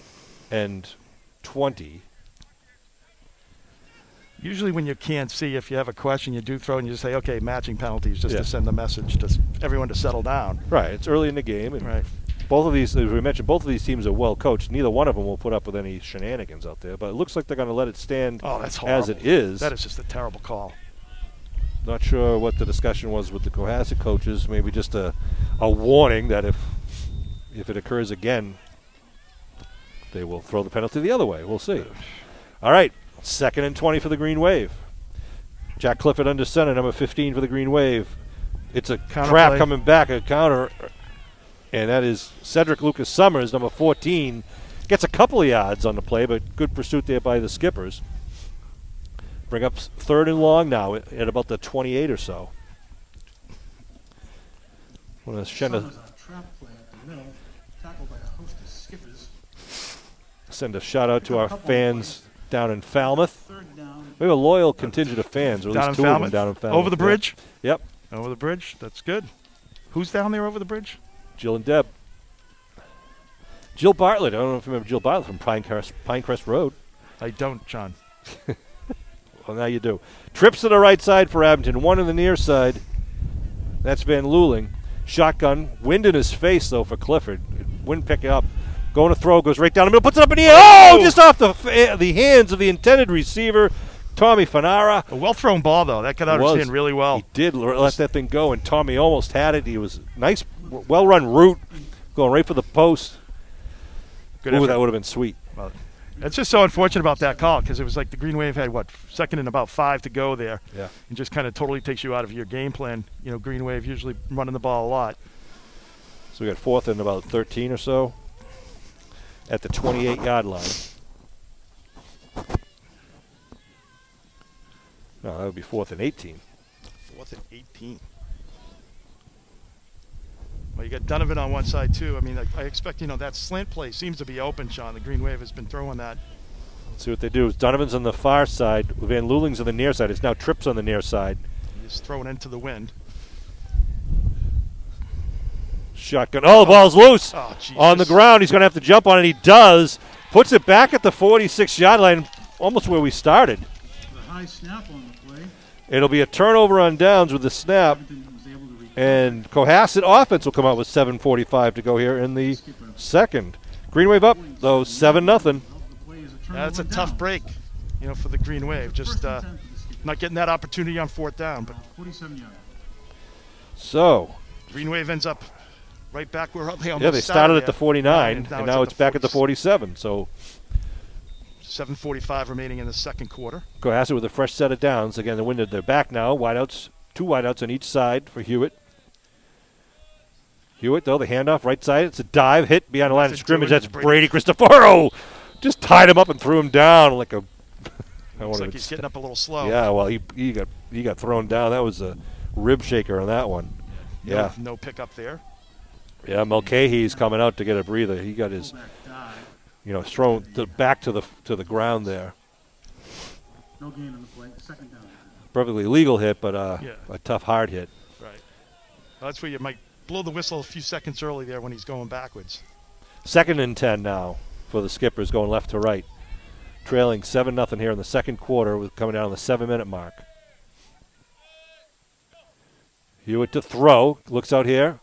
and 20. Usually when you can't see, if you have a question, you do throw and you just say, okay, matching penalties, just Yeah. to send the message to everyone to settle down. Right. It's early in the game. And Right. both of these, as we mentioned, both of these teams are well coached. Neither one of them will put up with any shenanigans out there. But it looks like they're going to let it stand Oh, that's horrible. as it is. That is just a terrible call. Not sure what the discussion was with the Cohasset coaches. Maybe just a warning that if it occurs again, they will throw the penalty the other way. We'll see. All right. 2nd and 20 for the Green Wave. Jack Clifford under center, number 15 for the Green Wave. It's a Counter trap play. coming back, a counter, and that is Cedric Lucas Summers, number 14. Gets a couple of yards on the play, but good pursuit there by the Skippers. Bring up 3rd and long now at about the 28 or so. Want to Summers on a trap play at the middle, tackled by a host of skippers. send a shout out to our Couple of fans down in Falmouth. 3rd down. We have a loyal contingent of fans, or at Down least in 2 of them Falmouth? down in Falmouth. Over the bridge? Yep. Over the bridge? That's good. Who's down there over the bridge? Jill and Deb. Jill Bartlett. I don't know if you remember Jill Bartlett from Pinecrest Road. I don't, John. Well, now you do. Trips to the right side for Abington. One on the near side. That's Van Luling. Shotgun. Wind in his face, though, for Clifford. Wind picking up. Going to throw. Goes right down the middle. Puts it up in the air. Oh! Just off the hands of the intended receiver, Tommy Fanara. A well-thrown ball, though. That got out of his hand really well. He did let that thing go, and Tommy almost had it. He was nice, well-run route, going right for the post. Good Ooh, effort. that would have been sweet. Well, it's just so unfortunate about that call because it was like the Green Wave had, 2nd and about 5 to go there. Yeah. And just kind of totally takes you out of your game plan. You know, Green Wave usually running the ball a lot. So we got 4th and about 13 or so at the 28-yard line. No, that would be 4th and 18. 4th and 18. Well, you got Donovan on one side, too. I mean, I expect, that slant play seems to be open, Sean. The Green Wave has been throwing that. Let's see what they do. Donovan's on the far side. Van Luling's on the near side. It's now Trips on the near side. Just throwing into the wind. Shotgun. Oh, the ball's loose. Oh, Jesus. On the ground. He's going to have to jump on it. He does. Puts it back at the 46-yard line, almost where we started. The high snap on the play. It'll be a turnover on downs with the snap. Abington was able to recover. And Cohasset offense will come out with 7:45 to go here in the second. Green Wave up, though, 7-0. The play is a turnover That's a down. tough break, for the Green Wave. Just First and 10 for the Skippers. not getting that opportunity on 4th down. But 47 yards. So, Green Wave ends up right back where they almost yeah, they started at there. the 49, And and now it's back at the 47. So, 7:45 remaining in the second quarter. Cohasset with a fresh set of downs. Again, they're back now. Wideouts, 2 wideouts on each side for Hewitt. Hewitt, though, the handoff right side. It's a dive hit beyond the line of Nothing scrimmage. doing. That's Brady Cristoforo. Just tied him up and threw him down like a. Looks like he's getting up a little slow. Yeah, well, he got thrown down. That was a rib shaker on that one. Yeah, No pickup there. yeah. Mulcahy's coming out to get a breather. He got his, Fullback dive. thrown back to the ground there. No gain on the play. 2nd down. Perfectly legal hit, but Yeah. a tough hard hit. Right. Well, that's where you might blow the whistle a few seconds early there when he's going backwards. 2nd and 10 now for the Skippers going left to right. Trailing 7-0 here in the second quarter with coming down on the 7-minute mark. Hewitt to throw. Looks out here.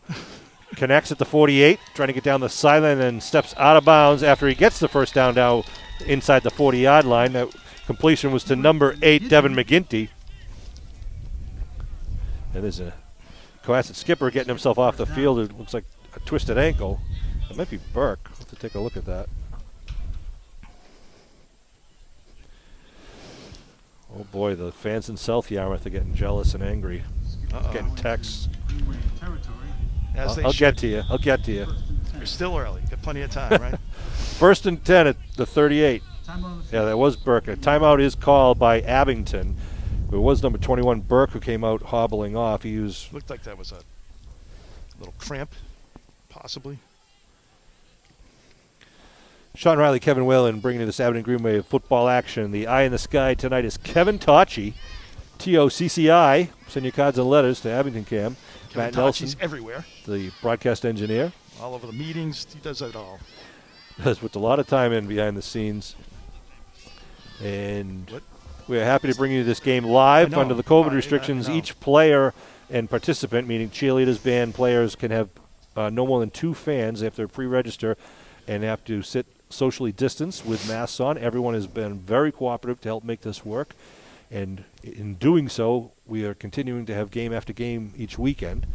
Connects at the 48. Trying to get down the sideline and steps out of bounds after he gets the first down now inside the 40-yard line. That completion was to number 8, Devin McGinty. And there's a Cohasset skipper getting himself off the field. It looks like a twisted ankle. That might be Burke. I'll have to take a look at that. Oh boy, the fans in South Yarmouth are getting jealous and angry. Getting texts. Green Wave territory. As they I'll should. get to you. I'll get to you. 1st and 10. You're still early. Got plenty of time, right? 1st and 10 at the 38. Time on the field. Yeah, that was Burke. A timeout is called by Abington. It was number 21, Burke, who came out hobbling off. He was Looked like that was a little cramp, possibly. Sean Riley, Kevin Whalen bringing you this Abington Green Wave football action. The eye in the sky tonight is Kevin Tocci, Tocci. Send your cards and letters to Abington Cam. Kevin Matt Nelson, Tocci's everywhere. the broadcast engineer. all over the meetings. He does it all. Has put a lot of time in behind the scenes. And we're happy to bring you this game live under the COVID restrictions. Each player and participant, meaning cheerleaders, band players, can have no more than 2 fans. They have to pre-register and have to sit socially distanced with masks on. Everyone has been very cooperative to help make this work. And in doing so, we are continuing to have game after game each weekend.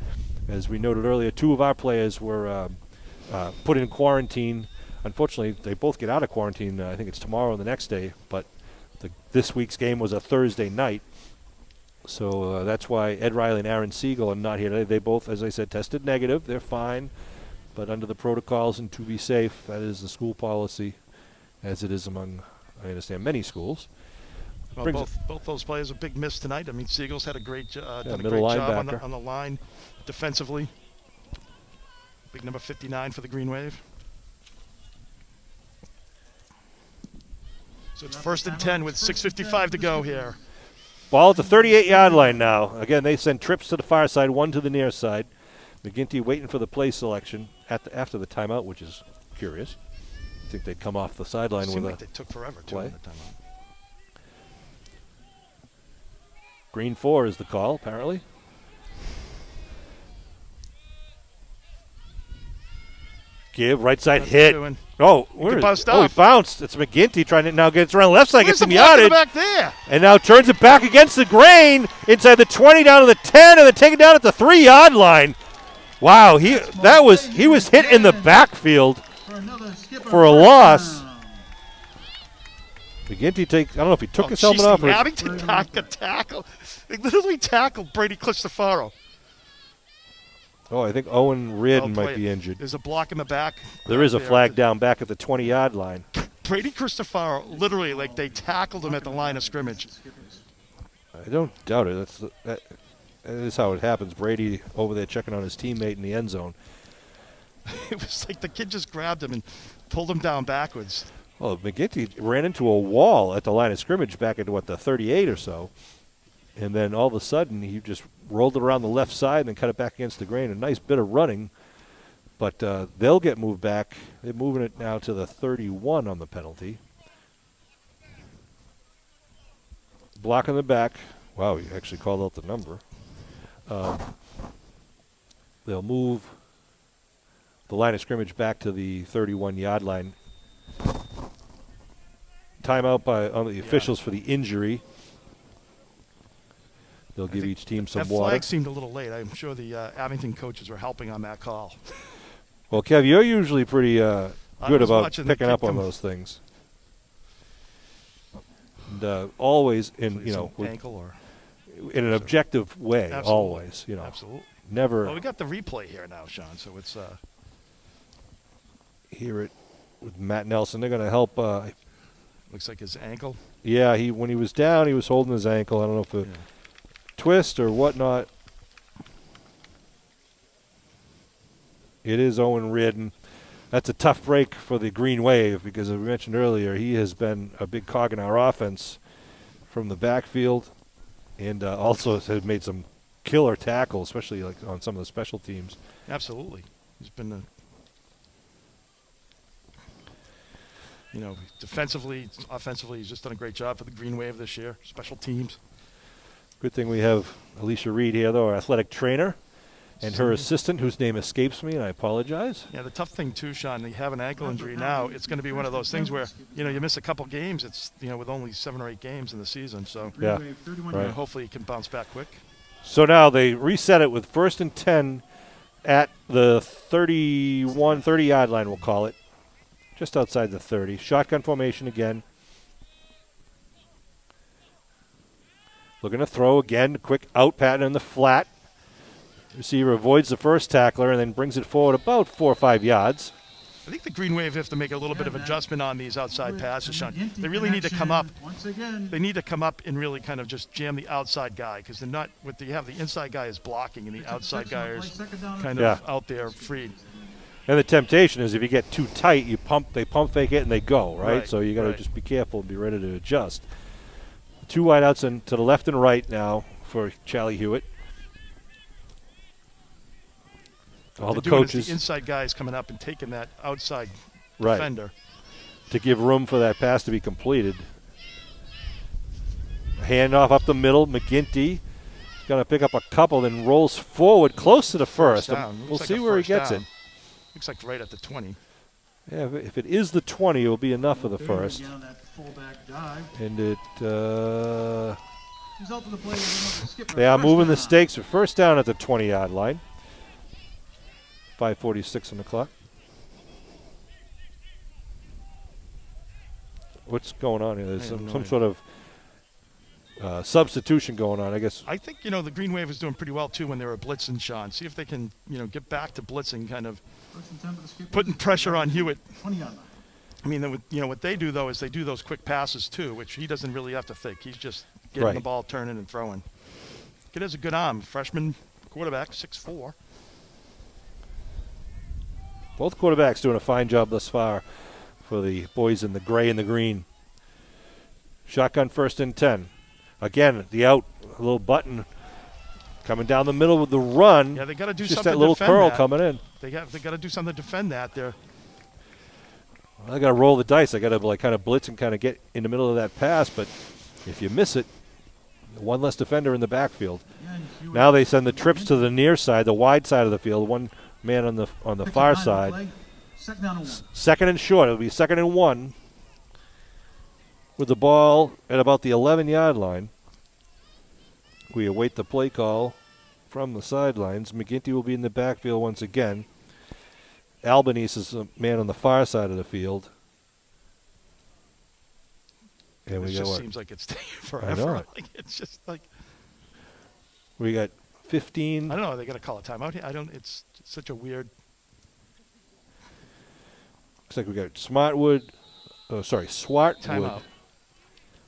As we noted earlier, 2 of our players were put in quarantine. Unfortunately, they both get out of quarantine. I think it's tomorrow and the next day, but this week's game was a Thursday night. So that's why Ed Riley and Aaron Siegel are not here today. They both, as I said, tested negative. They're fine, but under the protocols and to be safe, that is the school policy, as it is among, I understand, many schools. Well, both those players a big miss tonight. I mean, Siegel's had a great, done a middle great job linebacker on the line defensively. Big number 59 for the Green Wave. So it's 1st and 10 with 6:55 to go here. Ball at the 38-yard line now. Again, they send trips to the far side, 1 to the near side. McGinty waiting for the play selection after the timeout, which is curious. I think they'd come off the sideline with like they took forever to the timeout. Green 4 is the call, apparently. Give, right side hit. Oh, where is it? Oh, he bounced. It's McGinty trying to now get it around the left side, gets some yardage. Back there? And now turns it back against the grain inside the 20 down to the 10, and then take it down at the 3-yard line. Wow, he was hit in the backfield for a loss. McGinty takes, I don't know if he took his helmet off. Abington got a tackle. They literally tackled Brady Cristofaro. Oh, I think Owen Reardon might be injured. There's a block in the back. There is a flag down back at the 20-yard line. Brady Cristofaro, literally, like they tackled him at the line of scrimmage. I don't doubt it. That is how it happens. Brady over there checking on his teammate in the end zone. It was like the kid just grabbed him and pulled him down backwards. Well, McGinty ran into a wall at the line of scrimmage back into, the 38 or so. And then all of a sudden, he just rolled it around the left side and then cut it back against the grain. A nice bit of running. But they'll get moved back. They're moving it now to the 31 on the penalty. Block in the back. Wow, he actually called out the number. They'll move the line of scrimmage back to the 31-yard line. Timeout on the officials for the injury. They'll give each team some water. That flag seemed a little late. I'm sure the Abington coaches were helping on that call. Well, Kev, you're usually pretty good about picking up on those things. And always in ankle or in an objective way. Absolutely. Always, Absolutely. Never. Well, we got the replay here now, Sean. So it's hear it with Matt Nelson. They're going to help. Looks like his ankle. Yeah, when he was down, he was holding his ankle. I don't know if a twist or whatnot. It is Owen Reardon. That's a tough break for the Green Wave because, as we mentioned earlier, he has been a big cog in our offense from the backfield, and also has made some killer tackles, especially like on some of the special teams. Absolutely, he's been defensively, offensively, he's just done a great job for the Green Wave this year. Special teams. Good thing we have Alicia Reed here, though, our athletic trainer, and her assistant, whose name escapes me, and I apologize. Yeah, the tough thing, too, Sean, you have an ankle injury now. It's going to be one of those things where, you miss a couple games. It's, with only 7 or 8 games in the season. So yeah, right. Hopefully you can bounce back quick. So now they reset it with 1st and 10 at the 30-yard line, we'll call it. Just outside the 30. Shotgun formation again. Looking to throw again. Quick out pattern in the flat. Receiver avoids the first tackler and then brings it forward about 4 or 5 yards. I think the Green Wave have to make a little bit of adjustment on these outside passes, Sean. They really need to come up. They need to come up and really kind of just jam the outside guy because they're not. What they have, the inside guy is blocking and the outside guy is kind of out there free. And the temptation is if you get too tight, they pump fake it and they go, right? So you got to just be careful and be ready to adjust. 2 wideouts to the left and right now for Charlie Hewitt. All the They're doing is coaches. the inside guys coming up and taking that outside Right. defender. To give room for that pass to be completed. Handoff up the middle. McGinty going to pick up a couple, then rolls forward close to the first. Down. We'll Looks like see a where he first gets down. it. Looks like right at the 20. Yeah, if it is the 20, it will be enough for the There you go, first. down that fullback dive. And it, Result of the play is another skip. they are First moving the down. stakes for first down at the 20-yard line. 5:46 on the clock. What's going on here? There's I have some no sort of substitution going on, I guess. I think, the Green Wave is doing pretty well, too, when they were blitzing, Sean. See if they can, get back to blitzing, kind of First and 10 for the skip. putting pressure on Hewitt. 20-yard line. I mean, what they do, though, is they do those quick passes, too, which he doesn't really have to think. He's just getting Right. the ball, turning and throwing. Kid has a good arm. Freshman quarterback, 6'4". Both quarterbacks doing a fine job thus far for the boys in the gray and the green. Shotgun first and 10. Again, the out, a little button coming down the middle with the run. Yeah, they got to do Just something that to little defend curl that. coming in. They got to do something to defend that. I got to roll the dice. I got to kind of blitz and kind of get in the middle of that pass. But if you miss it, one less defender in the backfield. Yeah, and Hewitt Now they send the trips to the near side, the wide side of the field. One man on the picks far up behind the side. play. Second down and 1. Second and short. It'll be second and 1 with the ball at about the 11-yard line. We await the play call from the sidelines. McGinty will be in the backfield once again. Albanese is a man on the far side of the field. And It we just got seems like it's taking forever. know. Like, it's just like, we got 15. I don't know. They got to call a timeout here. It's such a weird. Looks like we got Swartwood. Timeout.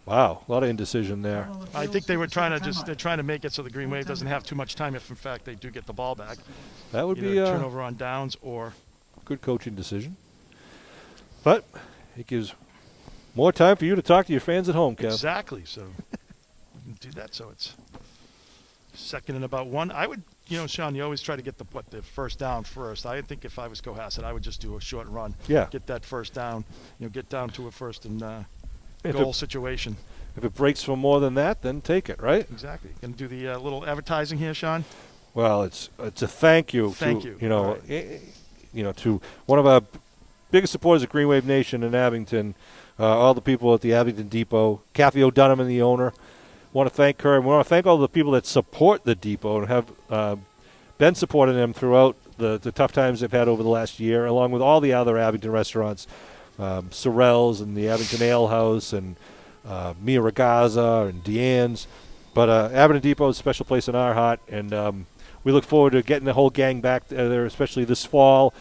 Wow, a lot of indecision there. Well, the I field think they were skip trying to second just, timeout. they're trying to make it so the Green Wave doesn't have too much time if, in fact, they do get the ball back. That would Either be a turnover on downs or. good coaching decision. But it gives more time for you to talk to your fans at home, Kev. Exactly. So we can do that. So it's second and about 1. I would, Sean, you always try to get the first down first. I think if I was Cohasset, I would just do a short run. Yeah. Get that first down. Get down to a first and If goal it- situation. If it breaks for more than that, then take it, right? Exactly. Going to do the little advertising here, Sean. Well, it's a thank you. Thank to, you. All to one of our biggest supporters of Green Wave Nation in Abington, all the people at the Abington Depot, Kathy O'Donovan, the owner. Want to thank her, and we want to thank all the people that support the depot and have been supporting them throughout the tough times they've had over the last year, along with all the other Abington restaurants, Sorrell's and the Abington Ale House and Mia Ragazza and Deanne's. But Abington Depot is a special place in our heart, and we look forward to getting the whole gang back there, especially this fall.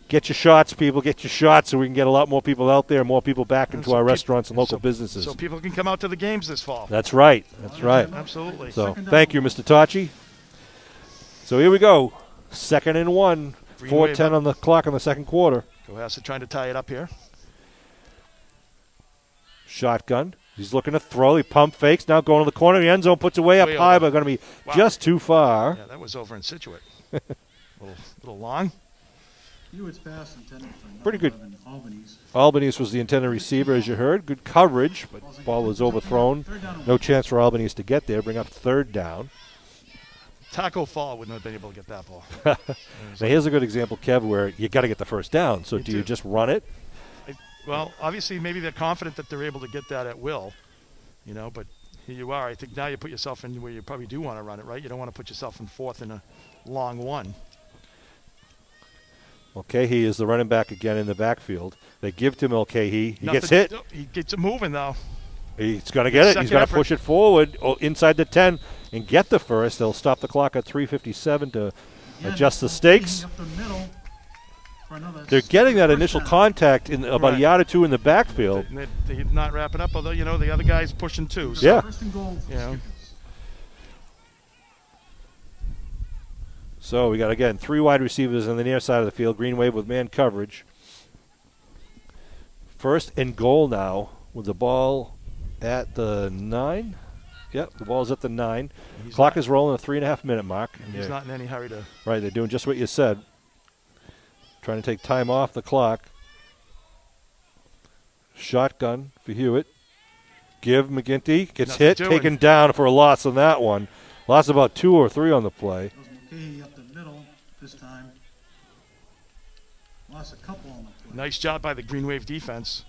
Get your shots, people. Get your shots so we can get a lot more people out there, more people back into our restaurants and local businesses. So people can come out to the games this fall. That's right. That's right. Absolutely. So Second down. thank you, Mr. Tachi. So here we go. Second and 1. Green Wave 4:10 up. on the clock in the second quarter. Cohasset trying to tie it up here. Shotgun. He's looking to throw. He pump fakes. Now going to the corner. The end zone puts it way up Way high, over. but going to be Wow. just too far. Yeah, that was over in Situate. little long. Hewitt's pass intended for number Pretty good. 11, Albany's. Albanese was the intended receiver, as you heard. Good coverage, but ball was overthrown. Third down and No 1. chance for Albanese to get there. Bring up third down. Taco Fall wouldn't have been able to get that ball. Now here's a good example, Kev, where you got to get the first down. So You do you do. just run it? Well, obviously, maybe they're confident that they're able to get that at will, but here you are. I think now you put yourself in where you probably do want to run it, right? You don't want to put yourself in fourth in a long one. Mulcahy is the running back again in the backfield. They give to Mulcahy. He gets Nothing- hit. He gets it moving, though. He's going to get it. He's Second going to effort. push it forward inside the 10 and get the first. They'll stop the clock at 3:57 to Again, adjust the Mulcahy stakes. Up the middle for another They're getting that first initial down. contact in about a Right. yard or two in the backfield. They're not wrapping up, although, the other guy's pushing too. So Yeah. First and goal for Yeah. Skippers. So we got, again, 3 wide receivers on the near side of the field. Green Wave with man coverage. First and goal now with the ball at the 9. Yep, the ball's at the 9. He's Clock not- is rolling a 3.5 minute mark. He's not in any hurry to. Right, they're doing just what you said. trying to take time off the clock. Shotgun for Hewitt. Give McGinty. Gets Nothing hit, doing. taken down for a loss on that one. Lost about 2 or 3 on the play. That was McKay up the middle this time. Lost a couple on the play. Nice job by the Green Wave defense.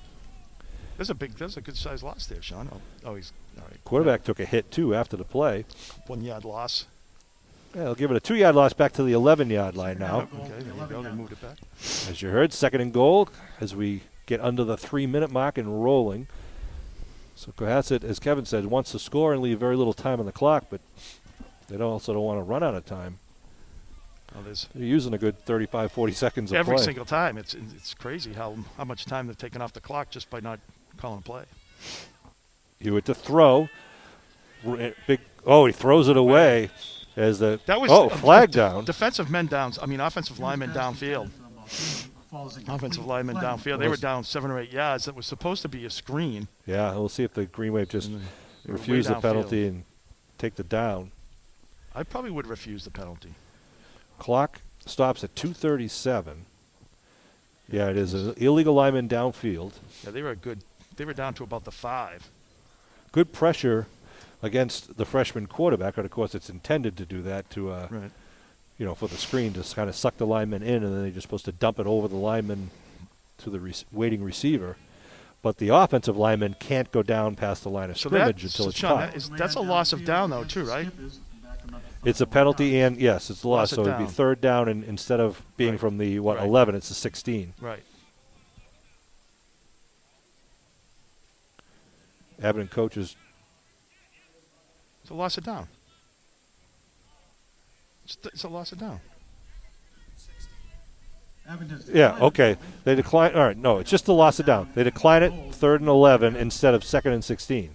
That's a good size loss there, Sean. Oh, he's all right. Quarterback took a hit, too, after the play. 1 yard loss. Yeah, they'll give it a 2-yard loss back to the 11-yard line now. Okay, there you go. They moved it back. As you heard, 2nd and goal as we get under the 3-minute mark and rolling. So Cohasset, as Kevin said, wants to score and leave very little time on the clock, but they also don't want to run out of time. Well, They're using a good 35, 40 seconds of every play. single time. It's crazy how much time they've taken off the clock just by not calling a play. Hewitt to throw. He throws it away as the flag down. Defensive men down. Offensive linemen downfield. Offensive linemen downfield. They were down 7 or 8 yards. That was supposed to be a screen. Yeah, we'll see if the Green Wave just They were refuse way the penalty and take the down. I probably would refuse the penalty. Clock stops at 2:37. Yeah, it is an illegal lineman downfield. Yeah, they were down to about the 5. Good pressure against the freshman quarterback, and of course it's intended to do that to, Right. For the screen to kind of suck the lineman in, and then they're just supposed to dump it over the lineman to the waiting receiver. But the offensive lineman can't go down past the line of scrimmage until it's Sean, caught. that's a loss of down, though, too, right? It's a penalty, and yes, it's a loss. So it'd be down. 3rd down, and instead of being Right. from the Right. 11, it's the 16. Right. Abington coaches. It's a loss of down. It's a loss of down. Yeah, okay. They decline. All right, no, it's just the loss of down. They decline it 3rd and 11 instead of 2nd and 16.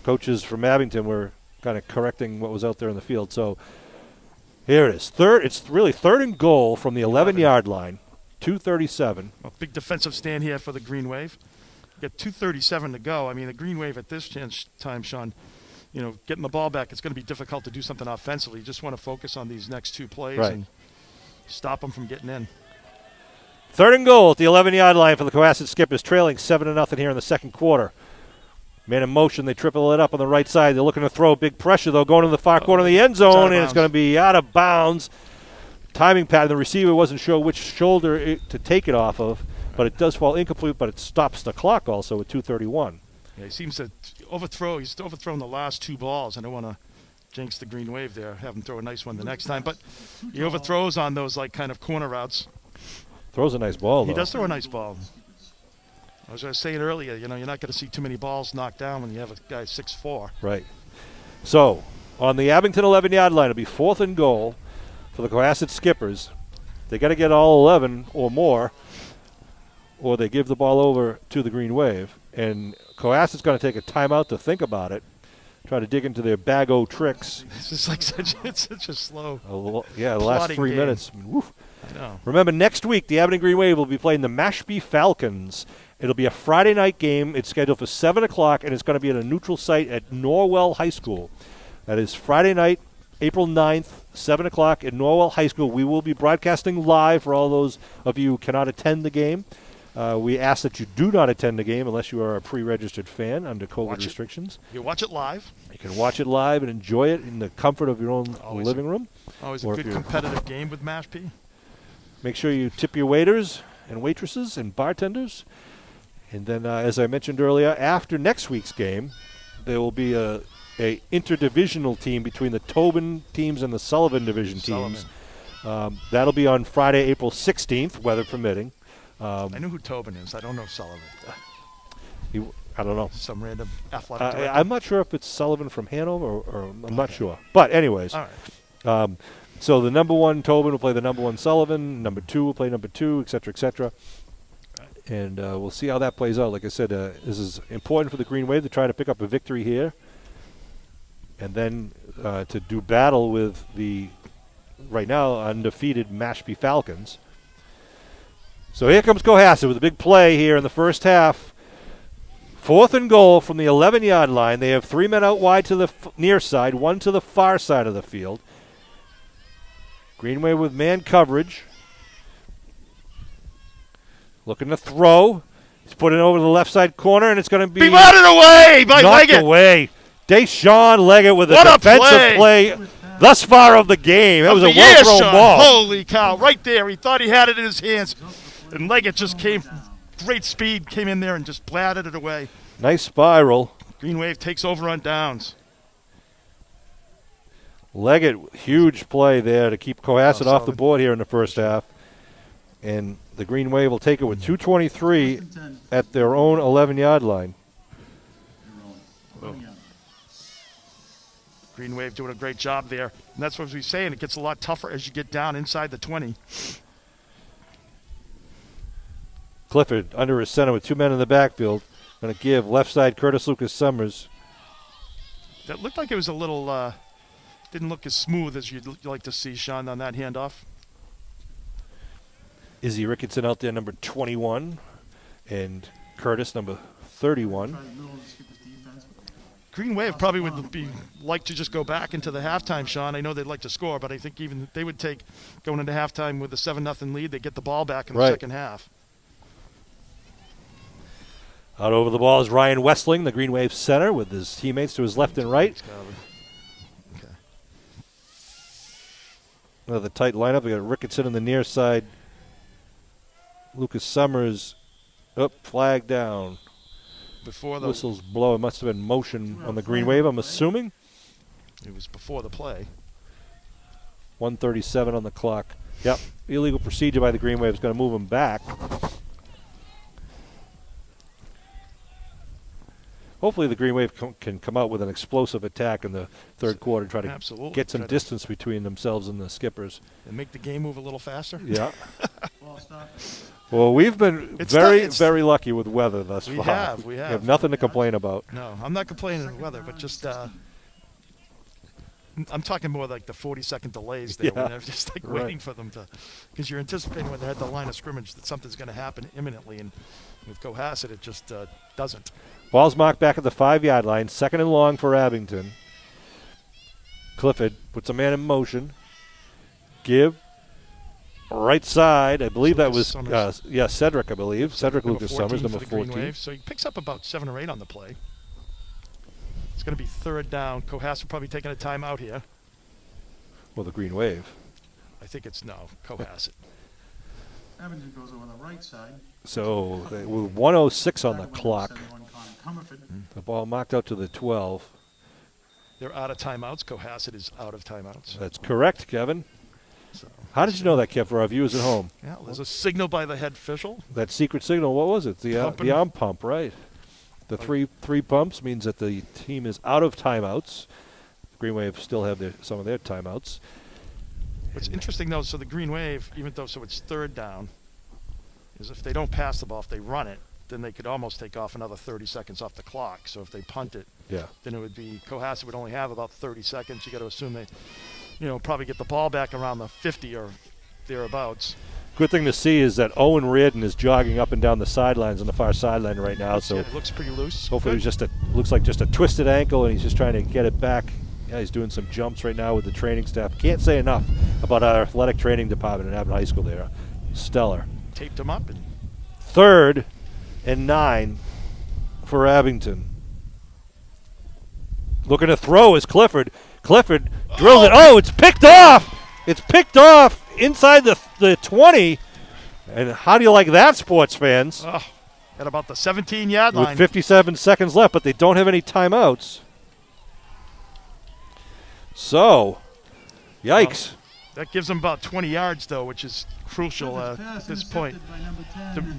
Coaches from Abington were kind of correcting what was out there in the field. So here it is. It's really 3rd and goal from the 11-yard line, 2:37. A big defensive stand here for the Green Wave. You got 2:37 to go. The Green Wave at this time, Sean, getting the ball back, it's going to be difficult to do something offensively. You just want to focus on these next 2 plays Right. and stop them from getting in. 3rd and goal at the 11-yard line for the Cohasset Skippers, trailing 7-0 here in the second quarter. Man in motion, they triple it up on the right side. They're looking to throw big pressure, though, going to the far corner of the end zone, and it's going to be out of bounds. Timing pattern, the receiver wasn't sure which shoulder to take it off of, but it does fall incomplete, but it stops the clock also at 2:31. Yeah, he seems to overthrow. He's overthrown the last 2 balls. I don't want to jinx the Green Wave there, have him throw a nice one the next time, but he overthrows on those kind of corner routes. Throws a nice ball, though. He does throw a nice ball. I was saying earlier, you're not going to see too many balls knocked down when you have a guy 6'4". Right. So, on the Abington 11-yard line, it'll be 4th and goal for the Cohasset Skippers. They got to get all 11 or more, or they give the ball over to the Green Wave. And Cohasset's going to take a timeout to think about it, try to dig into their bag-o tricks. It's just it's such a slow. The last Plotting 3 game. minutes. Woof. I know. Remember, next week, the Abington Green Wave will be playing the Mashpee Falcons. It'll be a Friday night game. It's scheduled for 7 o'clock, and it's going to be at a neutral site at Norwell High School. That is Friday night, April 9th, 7 o'clock at Norwell High School. We will be broadcasting live for all those of you who cannot attend the game. We ask that you do not attend the game unless you are a pre-registered fan under COVID restrictions. You watch it live. You can watch it live and enjoy it in the comfort of your own living room. Always Or a if good you're- competitive game with Mashpee. Make sure you tip your waiters and waitresses and bartenders. And then, as I mentioned earlier, after next week's game, there will be a interdivisional team between the Tobin teams and the Sullivan division teams. That'll be on Friday, April 16th, weather permitting. I know who Tobin is. I don't know Sullivan. I don't know. Some random athletic director. I'm not sure if it's Sullivan from Hanover or I'm not sure. But anyways, All right. so the number 1 Tobin will play the number 1 Sullivan. Number 2 will play number 2, et cetera, et cetera. And we'll see how that plays out. Like I said, this is important for the Green Wave to try to pick up a victory here. And then to do battle with the, right now, undefeated Mashpee Falcons. So here comes Cohasset with a big play here in the first half. 4th and goal from the 11-yard line. They have 3 men out wide to the near side, 1 to the far side of the field. Green Wave with man coverage. Looking to throw. He's putting it over the left side corner, and it's going to be Batted away by knocked Leggett. away. Deshaun Leggett with a What a defensive play thus far of the game. That was a well-thrown ball. Holy cow. Right there. He thought he had it in his hands. And Leggett just came, great speed, came in there and just blatted it away. Nice spiral. Green Wave takes over on downs. Leggett, huge play there to keep Cohasset off the board here in the first half. And the Green Wave will take it with 2:23 at their own 11-yard line. Green Wave doing a great job there. And that's what we're saying. It gets a lot tougher as you get down inside the 20. Clifford under his center with 2 men in the backfield. Going to give left side Curtis Lucas Summers. That looked like it was a little, didn't look as smooth as you'd like to see, Sean, on that handoff. Izzy Ricketson out there, number 21. And Curtis, number 31. Green Wave probably would like to just go back into the halftime, Sean. I know they'd like to score, but I think even they would take going into halftime with a 7-0 lead. They get the ball back in the second half. Out over the ball is Ryan Westling, the Green Wave center, with his teammates to his left and right. Okay. Another tight lineup. We got Ricketson on the near side. Lucas Summers up, flag down. Before the whistles blow. It must have been motion on the Green Wave, I'm assuming. It was before the play. 1:37 on the clock. Yep. Illegal procedure by the Green Wave is going to move him back. Hopefully the Green Wave can come out with an explosive attack in the third quarter and try to get some distance between themselves and the Skippers. And make the game move a little faster? Yeah. Well, we've been very lucky with weather thus far. We have. We have nothing to complain about. No, I'm not complaining of the weather, but just I'm talking more like the 40-second delays there when they're just like waiting for them to – because you're anticipating when they're at the line of scrimmage that something's going to happen imminently, and with Cohasset it just doesn't. Ball's marked back at the 5-yard line, second and long for Abington. Clifford puts a man in motion. Give. Right side. I believe that was Cedric, I believe. Cedric Lucas Summers, number 14. So he picks up about 7 or 8 on the play. It's going to be third down. Cohasset probably taking a timeout here. Well, the Green Wave. I think it's Cohasset. Abington goes over the right side. So with 1:06 on the clock. The ball marked out to the 12. They're out of timeouts. Cohasset is out of timeouts. That's correct, Kevin. So, how did you know that, Kev, for our viewers at home? Yeah, there's a signal by the head official. That secret signal, what was it? The arm pump, right? The three pumps means that the team is out of timeouts. Green Wave still have some of their timeouts. What's interesting, though, so the Green Wave, even though it's third down, is if they don't pass the ball, if they run it, then they could almost take off another 30 seconds off the clock. So if they punt it, then it would be Cohasset would only have about 30 seconds. You got to assume they, probably get the ball back around the 50 or thereabouts. Good thing to see is that Owen Reardon is jogging up and down the sidelines on the far sideline right now. So it looks pretty loose. Hopefully it was looks like just a twisted ankle, and he's just trying to get it back. Yeah, he's doing some jumps right now with the training staff. Can't say enough about our athletic training department at Abington High School there. Stellar. Taped him up. 3rd and 9 for Abington. Looking to throw is Clifford. Clifford drills it. Oh, it's picked off. It's picked off inside the 20. And how do you like that, sports fans? At about the 17-yard line. With 57 seconds left, but they don't have any timeouts. So, yikes. That gives them about 20 yards, though, which is crucial at this point.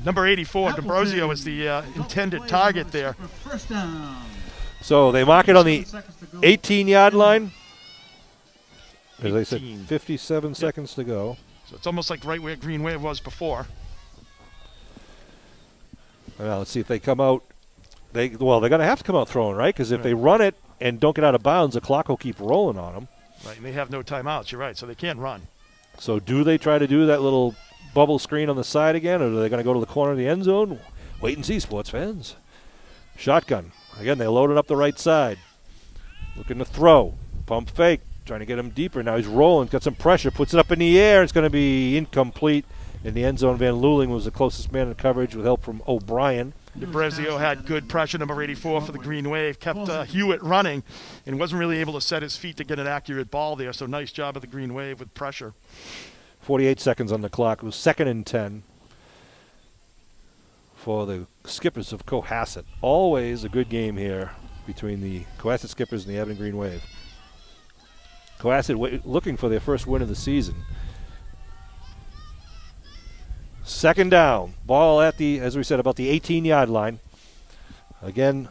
Number 84, D'Ambrosio, is the intended target there. So they mark it on the 18-yard line. As I said, 57 seconds to go. So it's almost like right where Green Wave was before. Now let's see if they come out. They're going to have to come out throwing, right? Because if they run it and don't get out of bounds, the clock will keep rolling on them. Right, and they have no timeouts. You're right, so they can't run. So do they try to do that little bubble screen on the side again, or are they going to go to the corner of the end zone? Wait and see, sports fans. Shotgun. Again, they loaded up the right side. Looking to throw. Pump fake. Trying to get him deeper. Now he's rolling. Got some pressure. Puts it up in the air. It's going to be incomplete. In the end zone, Van Luling was the closest man in coverage with help from O'Brien. DeBrezio had good pressure, number 84 for the Green Wave, kept Hewitt running and wasn't really able to set his feet to get an accurate ball there, so nice job of the Green Wave with pressure. 48 seconds on the clock. It was 2nd and 10 for the Skippers of Cohasset. Always a good game here between the Cohasset Skippers and the Abington Green Wave. Cohasset looking for their first win of the season. 2nd down. Ball at the, as we said, about the 18-yard line. Again,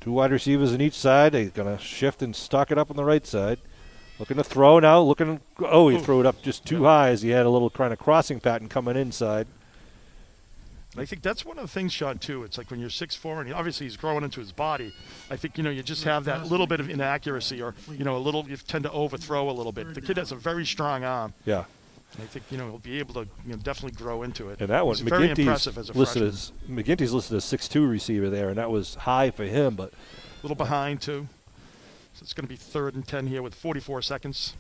2 wide receivers on each side. They're going to shift and stock it up on the right side. Looking to throw now. He threw it up just too high as he had a little kind of crossing pattern coming inside. I think that's one of the things, Sean, too. It's like when you're 6'4", and obviously he's growing into his body. I think, you just have that little bit of inaccuracy or, you tend to overthrow a little bit. The kid has a very strong arm. Yeah. And I think, he'll be able to definitely grow into it. And that one, He's very impressive as a freshman. McGinty's listed as 6'2" receiver there, and that was high for him. But a little behind, too. So it's going to be 3rd and 10 here with 44 seconds.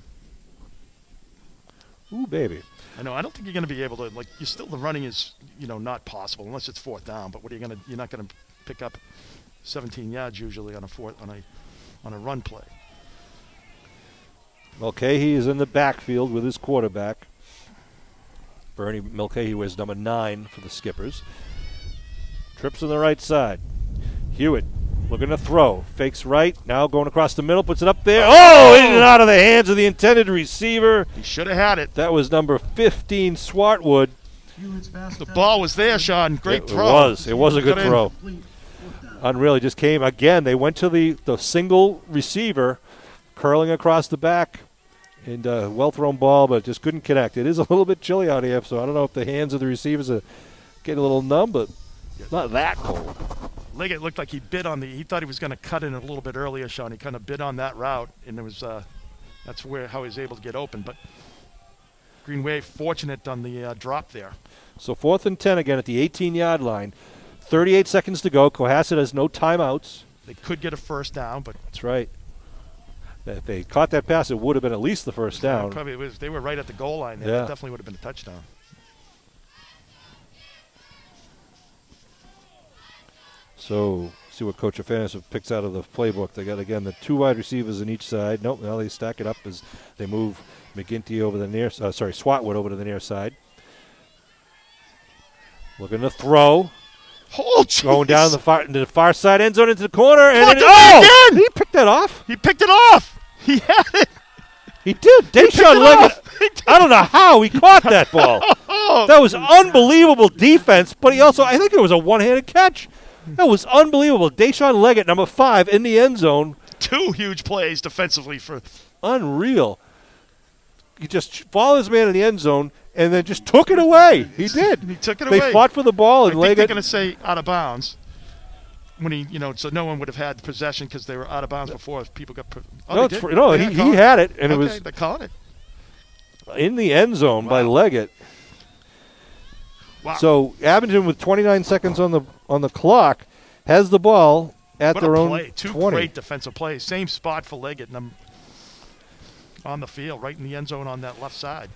Ooh, baby. I know. I don't think you're going to be able to, the running is, not possible unless it's 4th down. But you're not going to pick up 17 yards usually on a run play. Mulcahy is in the backfield with his quarterback. Bernie Mulcahy wears number 9 for the Skippers. Trips on the right side. Hewitt looking to throw. Fakes right. Now going across the middle. Puts it up there. Oh! In and out of the hands of the intended receiver. He should have had it. That was number 15, Swartwood. The ball was there, Sean. Great throw. It was a good throw. Unreal. He just came. Again, they went to the single receiver, curling across the back. And well-thrown ball, but just couldn't connect. It is a little bit chilly out here, so I don't know if the hands of the receivers are getting a little numb, but it's not that cold. Liggett looked like he bit on he thought he was going to cut in a little bit earlier, Sean. He kind of bit on that route, and it was that's how he was able to get open. But Green Wave fortunate on the drop there. So 4th and 10 again at the 18-yard line. 38 seconds to go. Cohasset has no timeouts. They could get a 1st down, but that's right. If they caught that pass, it would have been at least the 1st down. Probably was. They were right at the goal line there. Yeah. That definitely would have been a touchdown. So see what Coach Afanis picks out of the playbook. They got, again, the 2 wide receivers on each side. Nope, now they stack it up as they move McGinty over the near Swartwood over to the near side. Looking to throw. Oh, geez. Going down into the far side end zone into the corner. Again! He picked that off. He picked it off. He had it. He did. Deshaun Leggett. I don't know how he caught that ball. That was unbelievable defense, but I think it was a one-handed catch. That was unbelievable. Deshaun Leggett, number 5, in the end zone. 2 huge plays defensively for. Unreal. He just followed his man in the end zone and then just took it away. He did. He took it away. They fought for the ball, and I think they're Leggett. going to say out of bounds. When so no one would have had possession because they were out of bounds before people got. He had it, and it was. They caught it in the end zone by Leggett. Wow. So Abington, with 29 seconds on the clock, has the ball at what their a own play. 2 20. great defensive plays. Same spot for Leggett on the field, right in the end zone on that left side.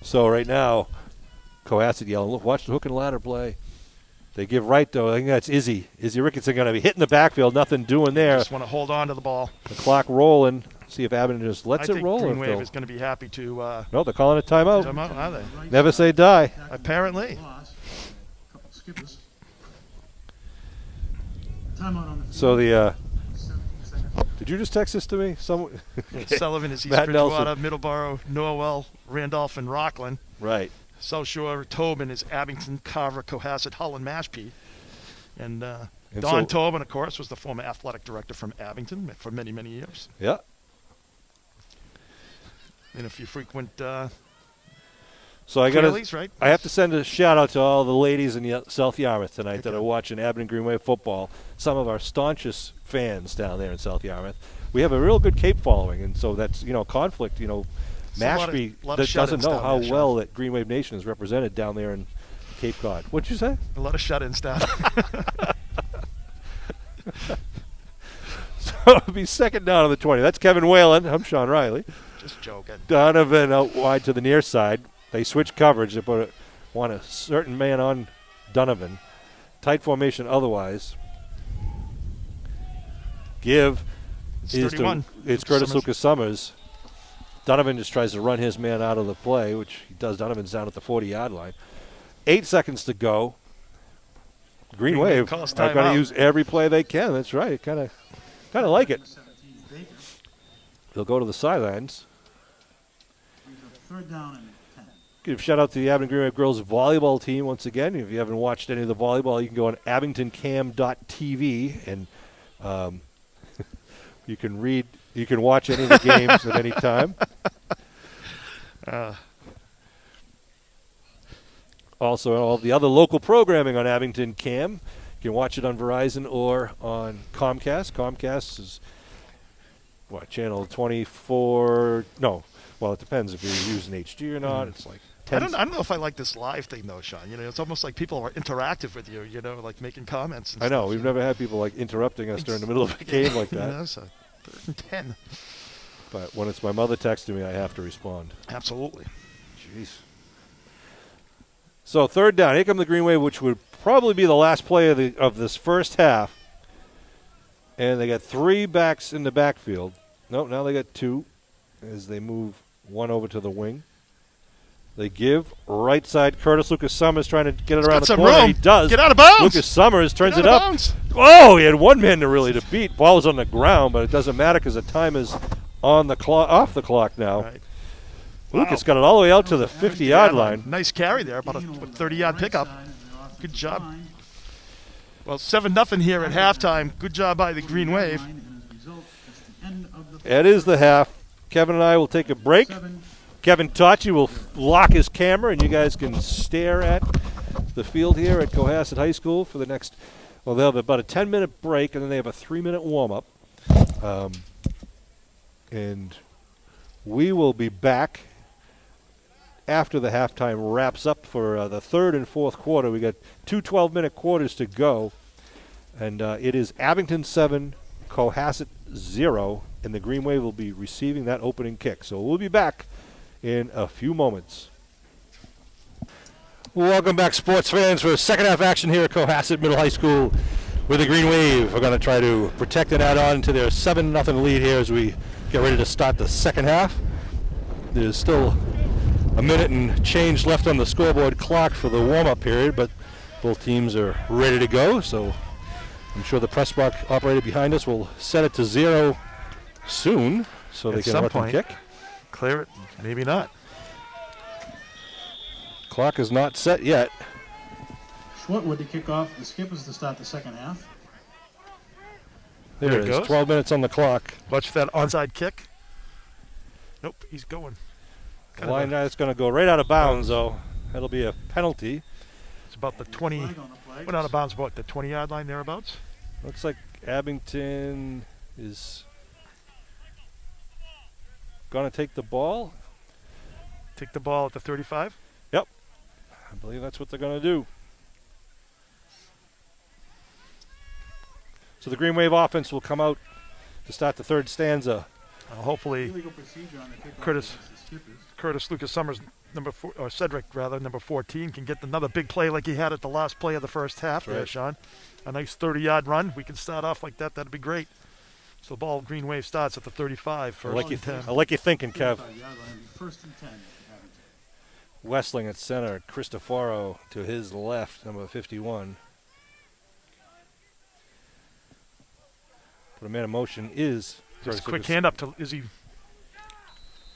So right now, Cohasset yelling, "Look, watch the hook and ladder play." They give right, though. I think that's Izzy. Izzy Ricketson going to be hitting the backfield. Nothing doing there. Just want to hold on to the ball. The clock rolling. See if Abington just lets it roll. I think Green Wave is going to be happy to. No, they're calling a timeout. Timeout, are they? Never say die. Apparently. Couple skippers. Timeout on the field. So the. 17 seconds. Did you just text this to me? Someone. Sullivan is East Matt Bridgewater, Nelson. Middleborough, Norwell, Randolph, and Rockland. Right. South Shore, Tobin is Abington, Carver, Cohasset, Hull, and Mashpee. And Don Tobin, of course, was the former athletic director from Abington for many, many years. Yeah. And if you frequent So I Clearly's, right? I have to send a shout out to all the ladies in South Yarmouth tonight that are watching Abington Green Wave football. Some of our staunchest fans down there in South Yarmouth. We have a real good Cape following, and so that's conflict. Mashpee doesn't know how well that Green Wave Nation is represented down there in Cape Cod. What'd you say? A lot of shut-ins down. it'll be second down on the 20. That's Kevin Whalen. I'm Sean Riley. Just joking. Donovan out wide to the near side. They switch coverage. They want a certain man on Donovan. Tight formation otherwise. Give. It's 31. It's Curtis Lucas Summers. Donovan just tries to run his man out of the play, which he does. Donovan's down at the 40-yard line. 8 seconds to go. Green Wave are going to use every play they can. That's right. Kind of like it. They'll go to the sidelines. Third down and 10. Give a shout out to the Abington Green Wave girls volleyball team once again. If you haven't watched any of the volleyball, you can go on abingtoncam.tv and you can watch any of the games at any time. Also, all the other local programming on Abington Cam. You can watch it on Verizon or on Comcast. Comcast is, channel 24? No. Well, it depends if you're using HD or not. It's like 10. I don't know if I like this live thing, though, Sean. It's almost like people are interactive with you, like making comments and I know. stuff, We've never had people, like, interrupting us during the middle of a game like that. So 10. But when it's my mother texting me, I have to respond. Absolutely. Jeez. So third down. Here come the Green Wave, which would probably be the last play of this first half. And they got 3 backs in the backfield. No, now they got 2 as they move one over to the wing. They give right side. Curtis Lucas Summers trying to get it around the corner. Room. He does. Get out of bounds. Lucas Summers turns it out up. of bounds. Oh, he had one man to beat. Ball was on the ground, but it doesn't matter because the time is on the clock, off the clock now. Right. Lucas got it all the way out to the 50-yard line. Nice carry there, about a 30-yard pickup. Good job. Well, 7-0 here at halftime. Good job by the Green Wave. It is the half. Kevin and I will take a break. Kevin Tocci will lock his camera, and you guys can stare at the field here at Cohasset High School for the next, they'll have about a 10-minute break, and then they have a 3-minute warm-up. And we will be back after the halftime wraps up for the third and fourth quarter. We got 2 12-minute quarters to go, and it is Abington 7, Cohasset 0, and the Green Wave will be receiving that opening kick. So we'll be back in a few moments. Welcome back, sports fans, for second half action here at Cohasset Middle High School with the Green Wave. We're going to try to protect and add on to their 7-0 lead here as we get ready to start the second half. There's still a minute and change left on the scoreboard clock for the warm-up period, but both teams are ready to go, so I'm sure the press box operator behind us will set it to 0 soon so they can let them kick. Clear it, maybe not. Clock is not set yet. Schwartwood to kick off the Skippers to start the second half. There it is, 12 minutes on the clock. Watch for that onside kick. Nope, he's going. The line that's going to go right out of bounds, though. That'll be a penalty. It's about the 20. Went out of bounds about the 20-yard line thereabouts. Looks like Abington is going to take the ball. Take the ball at the 35? Yep. I believe that's what they're going to do. So the Green Wave offense will come out to start the third stanza. Hopefully, Curtis Lucas Summers, Cedric, number 14, can get another big play like he had at the last play of the first half. That's right, Sean. A nice 30-yard run. We can start off like that. That'd be great. So the ball, Green Wave starts at the 35. I like you thinking, Kev. First and 10. Westling at center. Cristoforo to his left, number 51. Put a man in motion is... Just a quick hand up to Izzy.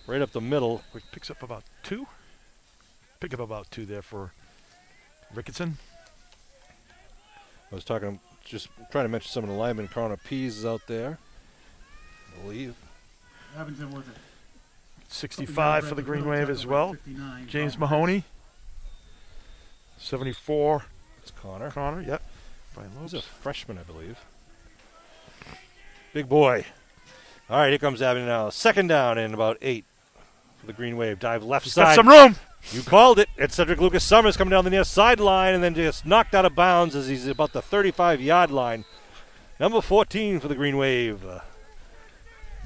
Right up the middle. Picks up about 2. Pick up about 2 there for Ricketson. I was trying to mention some of the linemen. Connor Pease is out there, I believe. Abington with it. 65 for the Green Wave as well. James Mahoney. 74. It's Connor. Connor, yep. Brian Lopes. He's a freshman, I believe. Big boy. All right, here comes Abington now. Second down and about 8 for the Green Wave. Dive left side. Got some room. You called it. It's Cedric Lucas Summers coming down the near sideline and then just knocked out of bounds as he's about the 35-yard line. Number 14 for the Green Wave.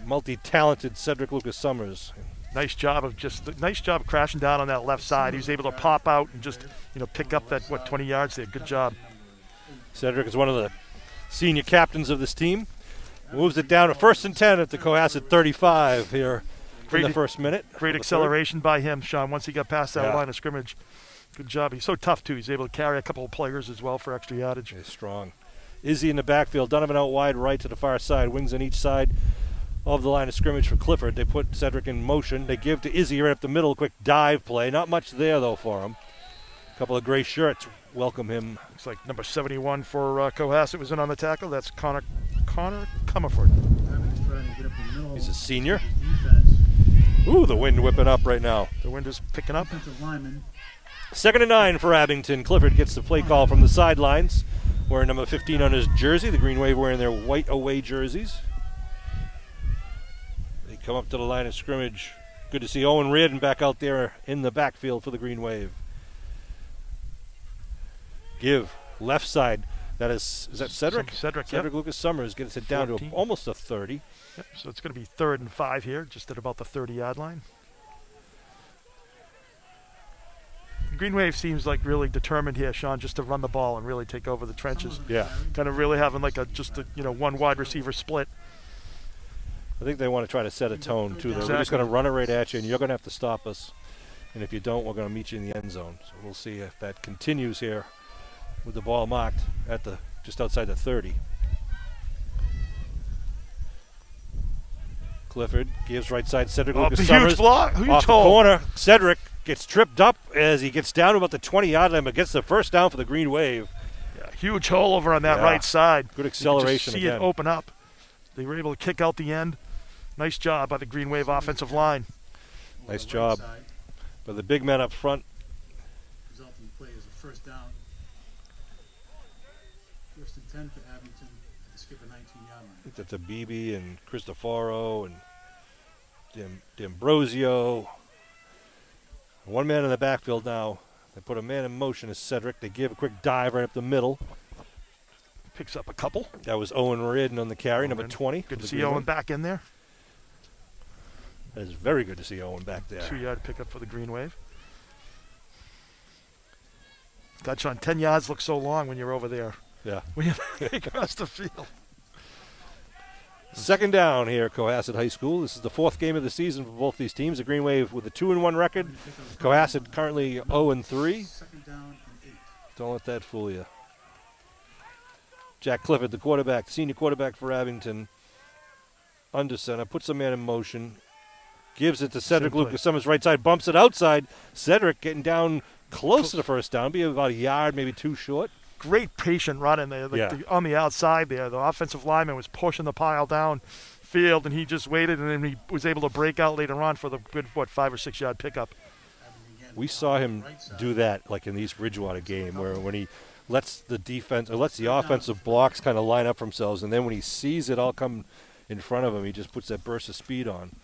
multi-talented Cedric Lucas Summers. Nice job of crashing down on that left side. He was able to pop out and just pick up that 20 yards there. Good job. Cedric is one of the senior captains of this team. Moves it down to 1st and 10 at the Cohasset 35 here in the first minute. Great acceleration by him, Sean, once he got past that line of scrimmage. Good job. He's so tough, too. He's able to carry a couple of players as well for extra yardage. He's strong. Izzy in the backfield. Donovan out wide right to the far side. Wings on each side of the line of scrimmage for Clifford. They put Cedric in motion. They give to Izzy right up the middle. Quick dive play. Not much there, though, for him. A couple of gray shirts welcome him. Looks like number 71 for Cohasset was in on the tackle. That's Connor Comerford. He's a senior. Ooh, the wind whipping up right now. The wind is picking up. 2nd and 9 for Abington. Clifford gets the play call from the sidelines, wearing number 15 on his jersey. The Green Wave wearing their white away jerseys. They come up to the line of scrimmage. Good to see Owen Reardon back out there in the backfield for the Green Wave. Give left side. Is that Cedric? Cedric Lucas Summers gets it down to almost a 30. Yep, so it's going to be 3rd and 5 here, just at about the 30-yard line. Green Wave seems like really determined here, Sean, just to run the ball and really take over the trenches. Yeah. Kind of really having like one wide receiver split. I think they want to try to set a tone, too. Exactly. We're just going to run it right at you, and you're going to have to stop us. And if you don't, we're going to meet you in the end zone. So we'll see if that continues here with the ball marked at just outside the 30. Clifford gives right side Cedric Lucas Summers. Huge block. Off the corner. Cedric gets tripped up as he gets down to about the 20-yard line, but gets the first down for the Green Wave. Yeah, huge hole over on that right side. Good acceleration again. See it open up. They were able to kick out the end. Nice job by the Green Wave offensive line. Nice job by the big men up front. Resulting play is a first down. 1st and 10 for Abington. Skip a 19-yard line. I think that's a Beebe and Cristoforo and D'Ambrosio. One man in the backfield now. They put a man in motion as Cedric. They give a quick dive right up the middle. Picks up a couple. That was Owen Reardon on the carry, number 20. Good to see Owen back in there. That is very good to see Owen back there. 2-yard pickup for the Green Wave. God, Sean, 10 yards looks so long when you're over there. Yeah. When you're across the field. 2nd down here at Cohasset High School. This is the 4th game of the season for both these teams. The Green Wave with a 2-1 record. Cohasset currently 0-3. 2nd down and 8. Don't let that fool you. Jack Clifford, the quarterback, senior quarterback for Abington, under center, puts the man in motion, gives it to Cedric Lucas Summers right side, bumps it outside. Cedric getting down close to the first down, be about a yard, maybe 2 short. Great patient run in there. On the outside there, the offensive lineman was pushing the pile down field, and he just waited, and then he was able to break out later on for the good, 5 or 6 yard pickup. We saw him do that like in the East Bridgewater game, where when he lets the defense or lets the offensive blocks kind of line up for themselves, and then when he sees it all come in front of him, he just puts that burst of speed on.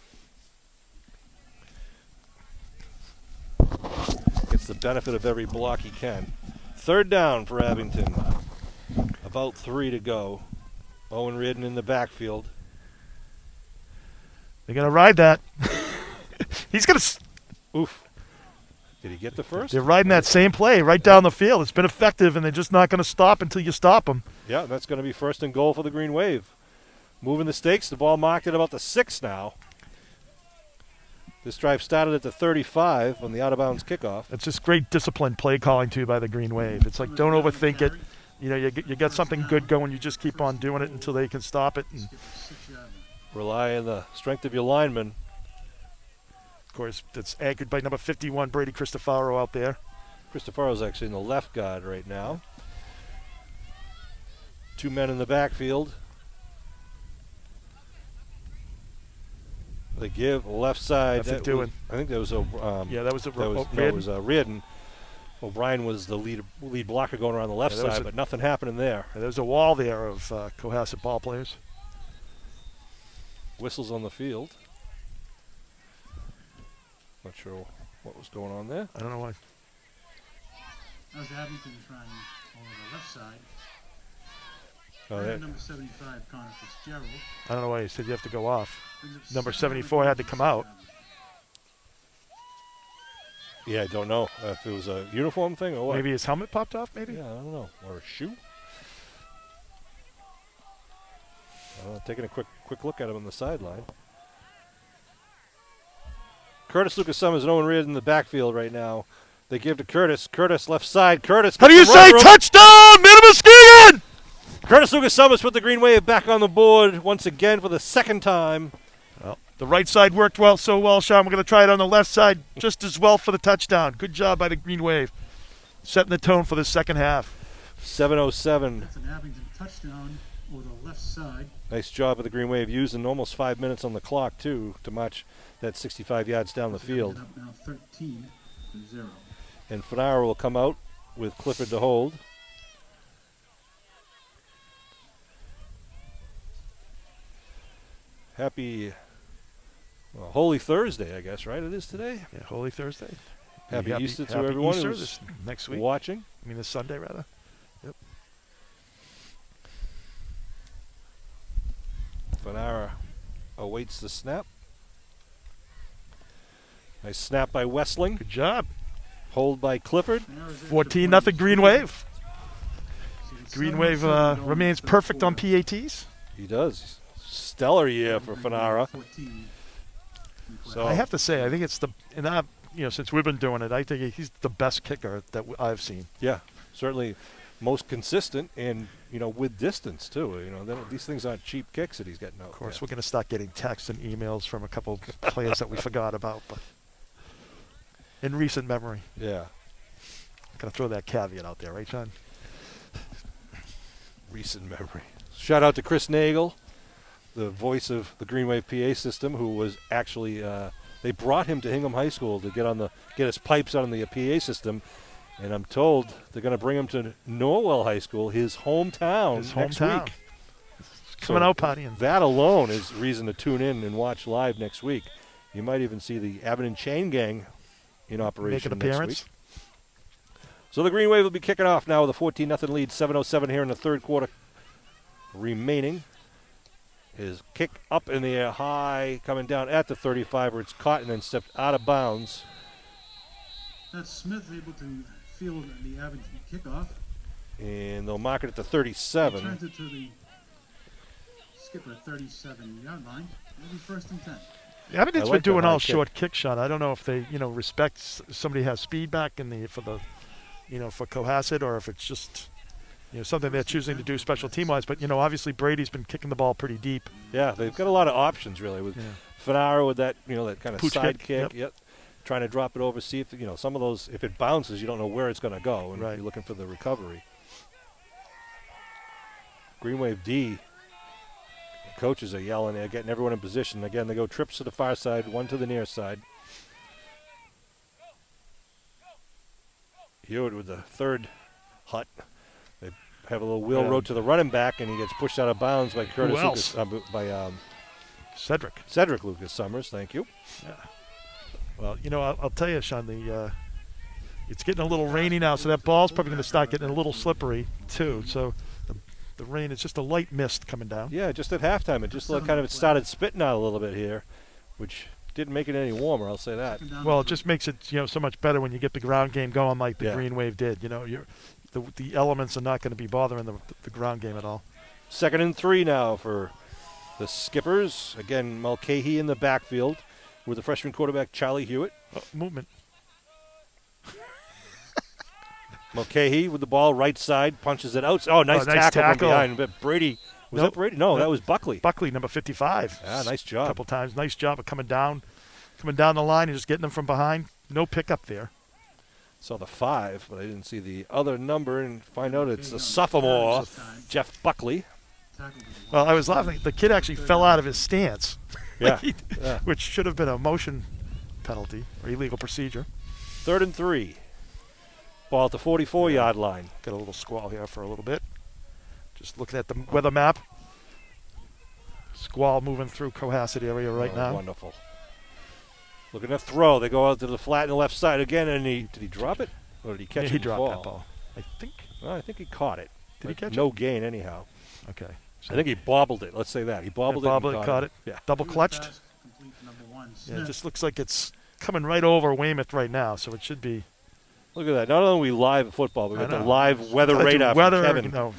Gets the benefit of every block he can. 3rd down for Abington. About 3 to go. Owen Reardon in the backfield. They're going to ride that. He's going to... Oof. Did he get the first? They're riding that same play right down the field. It's been effective, and they're just not going to stop until you stop them. Yeah, that's going to be 1st and goal for the Green Wave. Moving the stakes. The ball marked at about the 6 now. This drive started at the 35 on the out-of-bounds kickoff. It's just great disciplined play calling, too, by the Green Wave. It's like, don't overthink it. You got something good going. You just keep on doing it until they can stop it. And rely on the strength of your linemen. Of course, that's anchored by number 51, Brady Cristofaro out there. Cristofaro's actually in the left guard right now. 2 men in the backfield. They give left side. That's doing. I think that was a. That was a. It was Reardon. O'Brien was the lead blocker going around the left side, but nothing happening there. There was a wall there of Cohasset ball players. Whistles on the field. Not sure what was going on there. I don't know why. That was Abington trying over the left side. Oh, And there. number 75, Connor Fitzgerald. I don't know why he said you have to go off. Brings up Number 7 74 had to come out. Yeah, I don't know if it was a uniform thing or what. Maybe his helmet popped off, maybe? Yeah, I don't know. Or a shoe. Taking a quick look at him on the sideline. Curtis Lucas Summers and Owen Reardon in the backfield right now. They give to Curtis. Curtis left side. Curtis. How do you gets the say run room. touchdown, Muskegon? Curtis Lucas Summers put the Green Wave back on the board once again for the second time. Well, the right side worked so well, Sean. We're going to try it on the left side just as well for the touchdown. Good job by the Green Wave. Setting the tone for the second half. 7:07. That's an Abington touchdown over the left side. Nice job of the Green Wave using almost 5 minutes on the clock, too, to march that 65 yards down the field. Up now 13-0. And Fanara will come out with Clifford to hold. Happy Holy Thursday, I guess, right? It is today. Yeah, Holy Thursday. Happy Easter to happy everyone Easter who's this next week. watching. I mean, this Sunday, rather. Yep. Fanara awaits the snap. Nice snap by Wessling. Good job. Hold by Clifford. 14-0 Green Wave. Green 7-7 Wave going remains to perfect on quarter. PATs. He does. Stellar year for Fanara. 14. So I have to say, I think it's since we've been doing it, I think he's the best kicker that I've seen. yeah, certainly most consistent and, with distance, too. These things aren't cheap kicks that he's getting out. Of course, we're going to start getting texts and emails from a couple players that we forgot about, but in recent memory. Yeah. Got to throw that caveat out there, right, John? Recent memory. Shout out to Chris Nagel, the voice of the Green Wave PA system, who was actually they brought him to Hingham High School to get his pipes on the PA system, and I'm told they're going to bring him to Norwell High School, his hometown, next week. Coming out partying. That alone is reason to tune in and watch live next week. You might even see the Abington Chain Gang in operation Make an next appearance. week. So the Green Wave will be kicking off now with a 14-0 lead, 7:07 here in the third quarter remaining. His kick up in the air high, coming down at the 35 where it's caught and then stepped out of bounds. That's Smith able to field the Abington kickoff. And they'll mark it at the Turns 37. it to the skipper at 37-yard line. It'll be 1st and 10. Yeah, Abington's I been like the doing high all kick. short kicks, Sean. I don't know if they, respect somebody has speed back for Cohasset, or if it's just, something they're choosing to do special team-wise. But, obviously Brady's been kicking the ball pretty deep. Yeah, they've got a lot of options, really, with Fanara with that, that kind of Pooch side kick, kick. Yep. Trying to drop it over, see if, some of those, if it bounces, you don't know where it's going to go, and Right. you're looking for the recovery. Green Wave D. The coaches are yelling. They're getting everyone in position. Again, they go trips to the far side, one to the near side. Hewitt with the third hut. They have a little wheel Yeah. road to the running back, and he gets pushed out of bounds by Curtis else? Lucas, Cedric. Cedric Lucas Summers. Thank you. Well, I'll tell you, Sean, it's getting a little rainy now, so that ball's probably going to start getting a little slippery, too. So the rain is just a light mist coming down. Yeah, just at halftime, it just kind of started spitting out a little bit here, which didn't make it any warmer. I'll say that. Well, it just makes it, so much better when you get the ground game going like the Yeah. Green Wave did. The elements are not going to be bothering the ground game at all. 2nd and 3 now for the Skippers. Again, Mulcahy in the backfield with the freshman quarterback Charlie Hewitt. Movement. Mulcahy with the ball right side, punches it out. Oh, nice nice tackle from tackle. behind. But Brady, was Nope. that Brady? No, that was Buckley. Buckley, number 55. Yeah, nice A job. couple times. Nice job of coming down the line and just getting them from behind. No pickup there. Saw the 5, but I didn't see the other number and find out it's the sophomore, Jeff Buckley. Well, I was laughing. The kid actually fell out of his stance, Yeah. Yeah. which should have been a motion penalty or illegal procedure. 3rd and 3. Ball at the 44-yard line. Got a little squall here for a little bit. Just looking at the weather map. Squall moving through Cohasset area right now. Wonderful. Looking to throw. They go out to the flat on the left side again, and did he drop it? Or did he catch Yeah, it he and dropped fall? that ball. I think. Well, I think he caught it. Did he catch no gain anyhow. it? Okay. I think he bobbled it. Let's say that. He bobbled it. Bobbled and it, caught it. Yeah. Double clutched. Pass, complete to number 1. Yeah, Smith. it just looks like it's coming right over Weymouth right now, so it should be. Look at that. Not only are we live football, we've I got the know. live weather Gotta do radar weather, from Kevin. you know,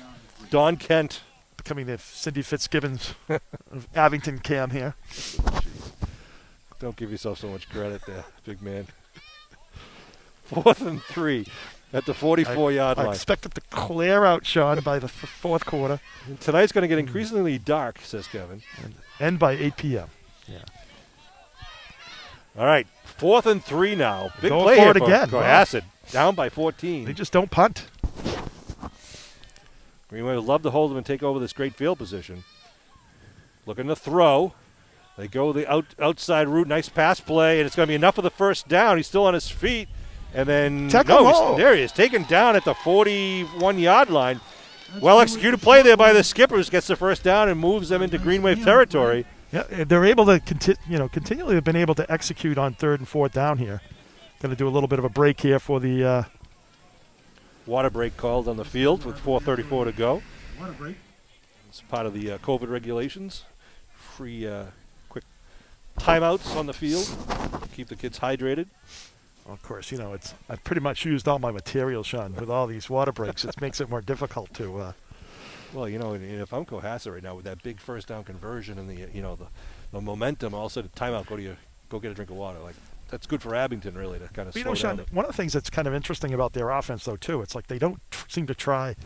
Don Kent. becoming the Cindy Fitzgibbons of Abington Cam here. Don't give yourself so much credit there, big man. 4th and 3 at the 44-yard I line. expect it to clear out, Sean, by the fourth quarter. And tonight's going to get increasingly dark, says Kevin. And end by 8 p.m. Yeah. All right, 4th and 3 now. Big Going play for here it for again. Cohasset. Down by 14. They just don't punt. Greenway would love to hold them and take over this great field position. Looking to throw. They go the outside route. Nice pass play, and it's going to be enough for the first down. He's still on his feet. And then, there he is, taken down at the 41-yard line. Well executed play there by the Skippers. Gets the first down and moves them into Green Wave territory. Yeah, they're able to continually have been able to execute on 3rd and 4th down here. Going to do a little bit of a break here for the Water break called on the field with 4:34 to go. What a break. It's part of the COVID regulations. Free quick timeouts on the field. Keep the kids hydrated. Well, of course, you know, I've pretty much used all my material, Sean, with all these water breaks. It makes it more difficult to. Well, you know, and if I'm Cohasset right now with that big first down conversion and the momentum, all of a sudden timeout, go get a drink of water. Like that's good for Abington really to kind of. You know, Sean, one of the things that's kind of interesting about their offense, though, too, it's like they don't seem to try,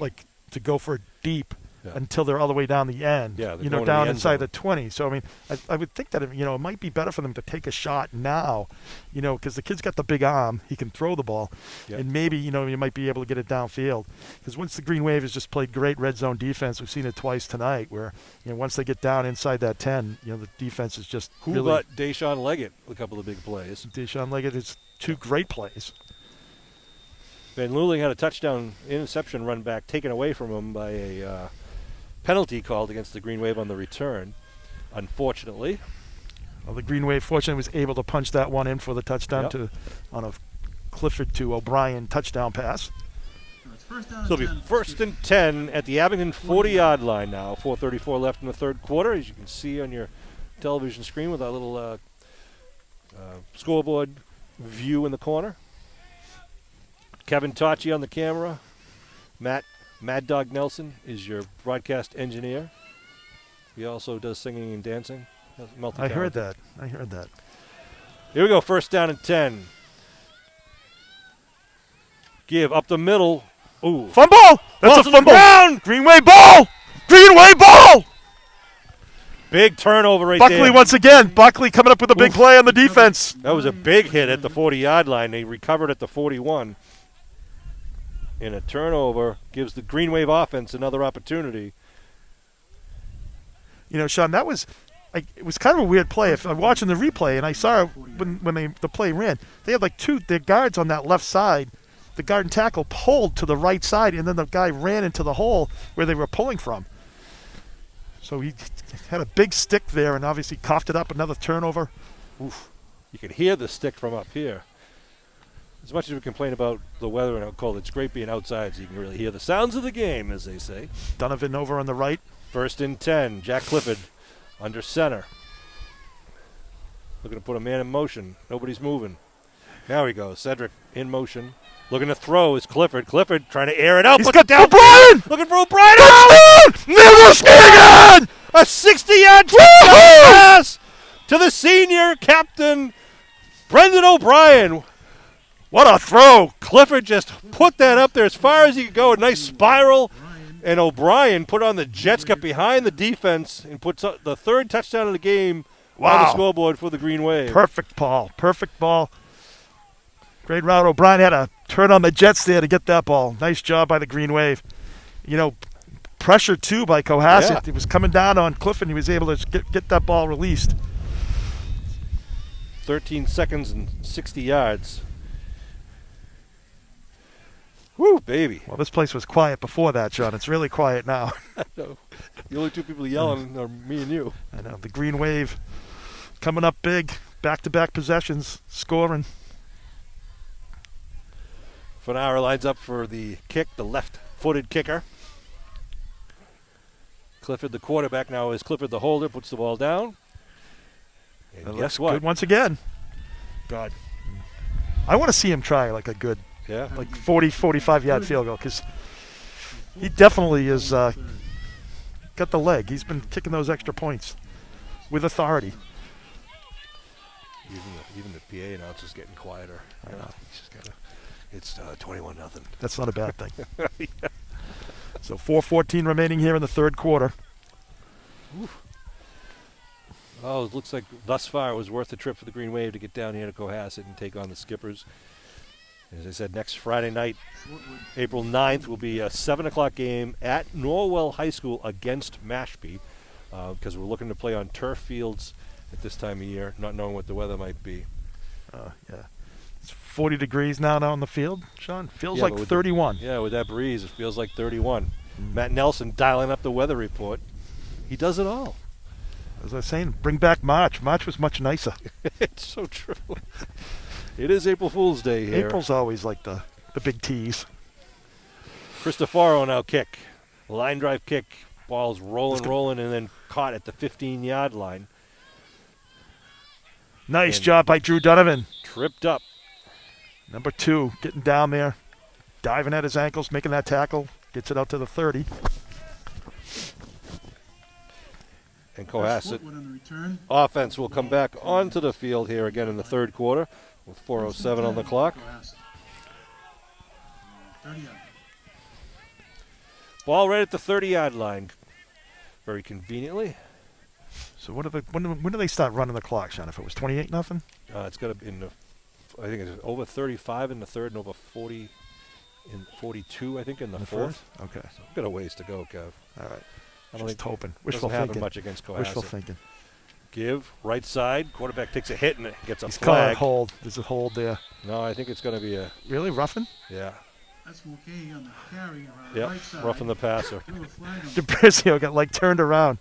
like, to go for it deep. Yeah. Until they're all the way down the end, Yeah, they're you know, going to down the end inside zone. the 20. So, I mean, I would think that, you know, it might be better for them to take a shot now, you know, because the kid's got the big arm. He can throw the ball. Yep. And maybe, you know, you might be able to get it downfield. Because once the Green Wave has just played great red zone defense, we've seen it twice tonight where, you know, once they get down inside that 10, you know, the defense is just Who really. but Deshaun Leggett with a couple of big plays. Deshaun Leggett is 2 great plays. Van Luling had a touchdown interception run back taken away from him by a penalty called against the Green Wave on the return, unfortunately. Well, the Green Wave fortunately was able to punch that one in for the touchdown Yep. on a Clifford to O'Brien touchdown pass. So it's first down So it'll be 1st and 10 at the Abington 40-yard line now. 4:34 left in the third quarter, as you can see on your television screen with our little scoreboard view in the corner. Kevin Tocci on the camera. Mad Dog Nelson is your broadcast engineer. He also does singing and dancing. I heard that. Here we go, 1st down and 10. Give up the middle. Ooh. Fumble! That's Balls a to the fumble! ground! Greenway ball! Greenway ball! Big turnover right Buckley there. once again. Buckley coming up with a big play on the defense. That was a big hit at the 40-yard line. They recovered at the 41. And a turnover gives the Green Wave offense another opportunity. You know, Sean, that was it was kind of a weird play. If I'm watching the replay and I saw when the play ran, they had like their guards on that left side. The guard and tackle pulled to the right side, and then the guy ran into the hole where they were pulling from. So he had a big stick there and obviously coughed it up. Another turnover. Oof. You can hear the stick from up here. As much as we complain about the weather and how cold, it's great being outside so you can really hear the sounds of the game, as they say. Donovan over on the right. 1st and 10. Jack Clifford under center. Looking to put a man in motion. Nobody's moving. Now he goes. Cedric in motion. Looking to throw is Clifford. Clifford trying to air it out. He's Puts got it down. O'Brien! Looking for O'Brien. Touchdown! Never again! A 60-yard pass to the senior captain, Brendan O'Brien. What a throw. Clifford just put that up there as far as he could go. A nice spiral. And O'Brien put on the Jets, got behind the defense, and puts up the 3rd touchdown of the game on the scoreboard for the Green Wave. Perfect ball. Great route. O'Brien had a turn on the Jets there to get that ball. Nice job by the Green Wave. You know, pressure, too, by Cohasset. Yeah. It was coming down on Cliff, and he was able to get that ball released. 13 seconds and 60 yards. Woo, baby. Well, this place was quiet before that, John. It's really quiet now. No. The only two people yelling are me and you. I know. The Green Wave coming up big. Back-to-back possessions. Scoring. Fanara lines up for the kick, the left left-footed kicker. Clifford, the quarterback, now is Clifford the holder, puts the ball down. And That guess looks what? good once again. God. I want to see him try like a good, Yeah. like 40, 45-yard field goal because he definitely is got the leg. He's been kicking those extra points with authority. Even the PA announcer's getting quieter. I know. He's just gotta, it's 21-0. That's not a bad thing. Yeah. So 4:14 remaining here in the third quarter. Oof. Oh, it looks like thus far it was worth the trip for the Green Wave to get down here to Cohasset and take on the Skippers. As I said, next Friday night, April 9th, will be a 7 o'clock game at Norwell High School against Mashpee because we're looking to play on turf fields at this time of year, not knowing what the weather might be. Yeah. It's 40 degrees now on the field, Sean. Feels Yeah, like but with 31. Yeah, with that breeze, it feels like 31. Matt Nelson dialing up the weather report. He does it all. As I was saying, bring back March. March was much nicer. It's so true. It is April Fool's Day here. April's always like the big tease. Cristoforo now kick. Line drive kick. Ball's rolling, and then caught at the 15-yard line. Nice And job by Drew Donovan. Tripped up. Number 2, getting down there, diving at his ankles, making that tackle, gets it out to the 30. And Cohasset Footwood on the return. offense will come back onto the field here again in the third quarter with 4:07 on the clock. Cohasset. 30 yards. Ball right at the 30-yard line. Very conveniently. So when do they start running the clock, Sean? If it was 28-0? It's got to be in the, I think it's over 35 in the third and over 40 in 42, I think, in the fourth. Okay. So we've got a ways to go, Kev. All right. I don't Just think hoping. doesn't Wishful happen thinking. much against Wishful Cohasset. thinking. Give, right side. Quarterback takes a hit and gets a He's calling flag. hold. There's a hold there. No, I think it's going to be a, Really? Roughing? yeah. That's Mulcahy on the carry around the Yep, right side. roughing the passer. Threw a flag on DeBrizio got like turned around.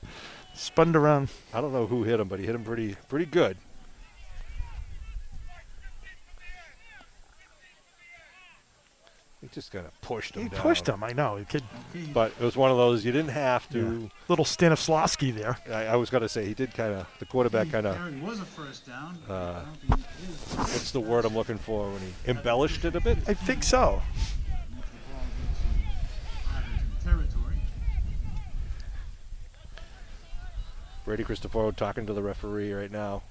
Spun around. I don't know who hit him, but he hit him pretty good. He just kind of pushed him He down. pushed him, I know. The kid, Mulcahy. But it was one of those you didn't have to. little Stanislavski there. I was going to say he did kind of, the quarterback kind of, Carry was a first down. uh, I don't think it is. what's the word I'm looking for when he embellished it a bit? I think so. Makes the ball into Abington territory. Brady Cristoforo talking to the referee right now.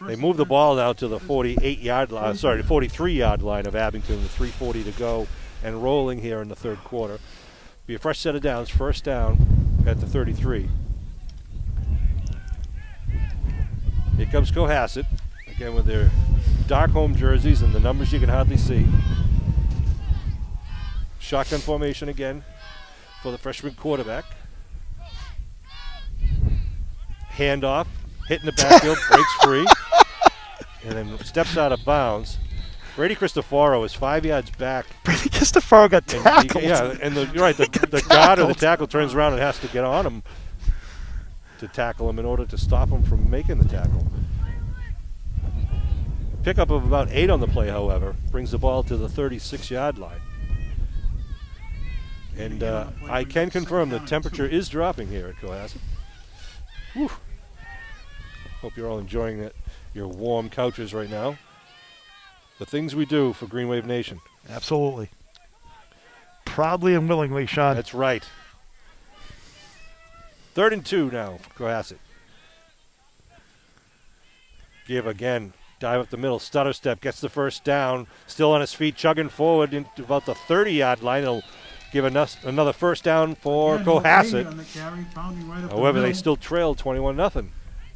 They First moved the and ball now to the 48-yard line, sorry, the 43-yard line of Abington with 3:40 to go and rolling here in the third quarter. Be a fresh set of downs, first down at the 33. Here comes Cohasset, again with their dark home jerseys and the numbers you can hardly see. Shotgun formation again for the freshman quarterback. Handoff, hitting the backfield, breaks free, and then steps out of bounds. Brady Cristoforo is 5 yards back. Brady Cristoforo got And tackled. you're right. The guard or the tackle turns around and has to get on him to tackle him in order to stop him from making the tackle. Pickup of about 8 on the play, however, brings the ball to the 36-yard line. And I can confirm the temperature is dropping here at Cohasset. Whew. Hope you're all enjoying it, your warm couches right now. The things we do for Green Wave Nation. Absolutely. Proudly and willingly, Sean. That's right. 3rd and 2 now for Cohasset. Give again. Dive up the middle. Stutter step. Gets the first down. Still on his feet. Chugging forward into about the 30-yard line. He'll give another first down for Again, Mulcahy Cohasset. on the carry, pounding right up the However, they middle. still trail 21-0.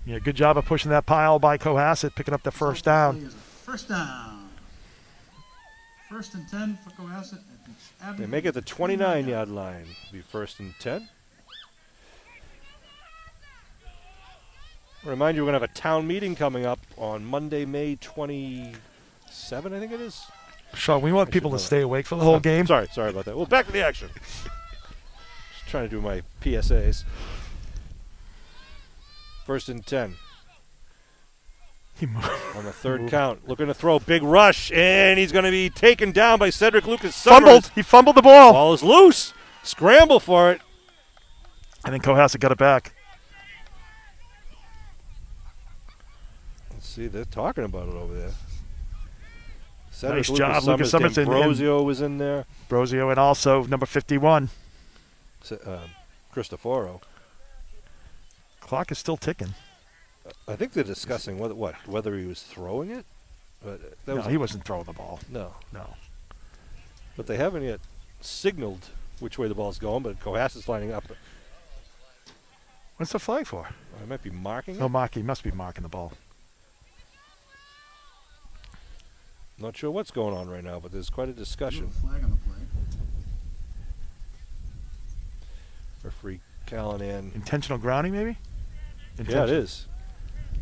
Yeah, good job of pushing that pile by Cohasset, picking up the first down. Is a first down. 1st and 10 for Cohasset. They make it the 29-yard line. Be 1st and 10. Remind you, we're going to have a town meeting coming up on Monday, May 27, I think it is. Sean, we want I people should to know stay awake for the whole game. Sorry about that. Well, back to the action. Just trying to do my PSAs. 1st and 10 He moved. on the third count. Looking to throw, big rush, and he's going to be taken down by Cedric Lucas Fumbled. Summers. He fumbled the ball. Ball is loose. Scramble for it. And then Cohasset got it back. Let's see, they're talking about it over there. Nice Lucas job, Lucas Summers. Brosio was in there. Brosio and also number 51. Cristoforo. Clock is still ticking. I think they're discussing whether he was throwing it. But No, he wasn't throwing the ball. No. No. But they haven't yet signaled which way the ball's going, but Cohasset's lining up. What's the flag for? I might be marking it. Oh, he must be marking the ball. Not sure what's going on right now, but there's quite a discussion. Flag on the play. Referee Callanan. Intentional grounding, maybe? Yeah, it is.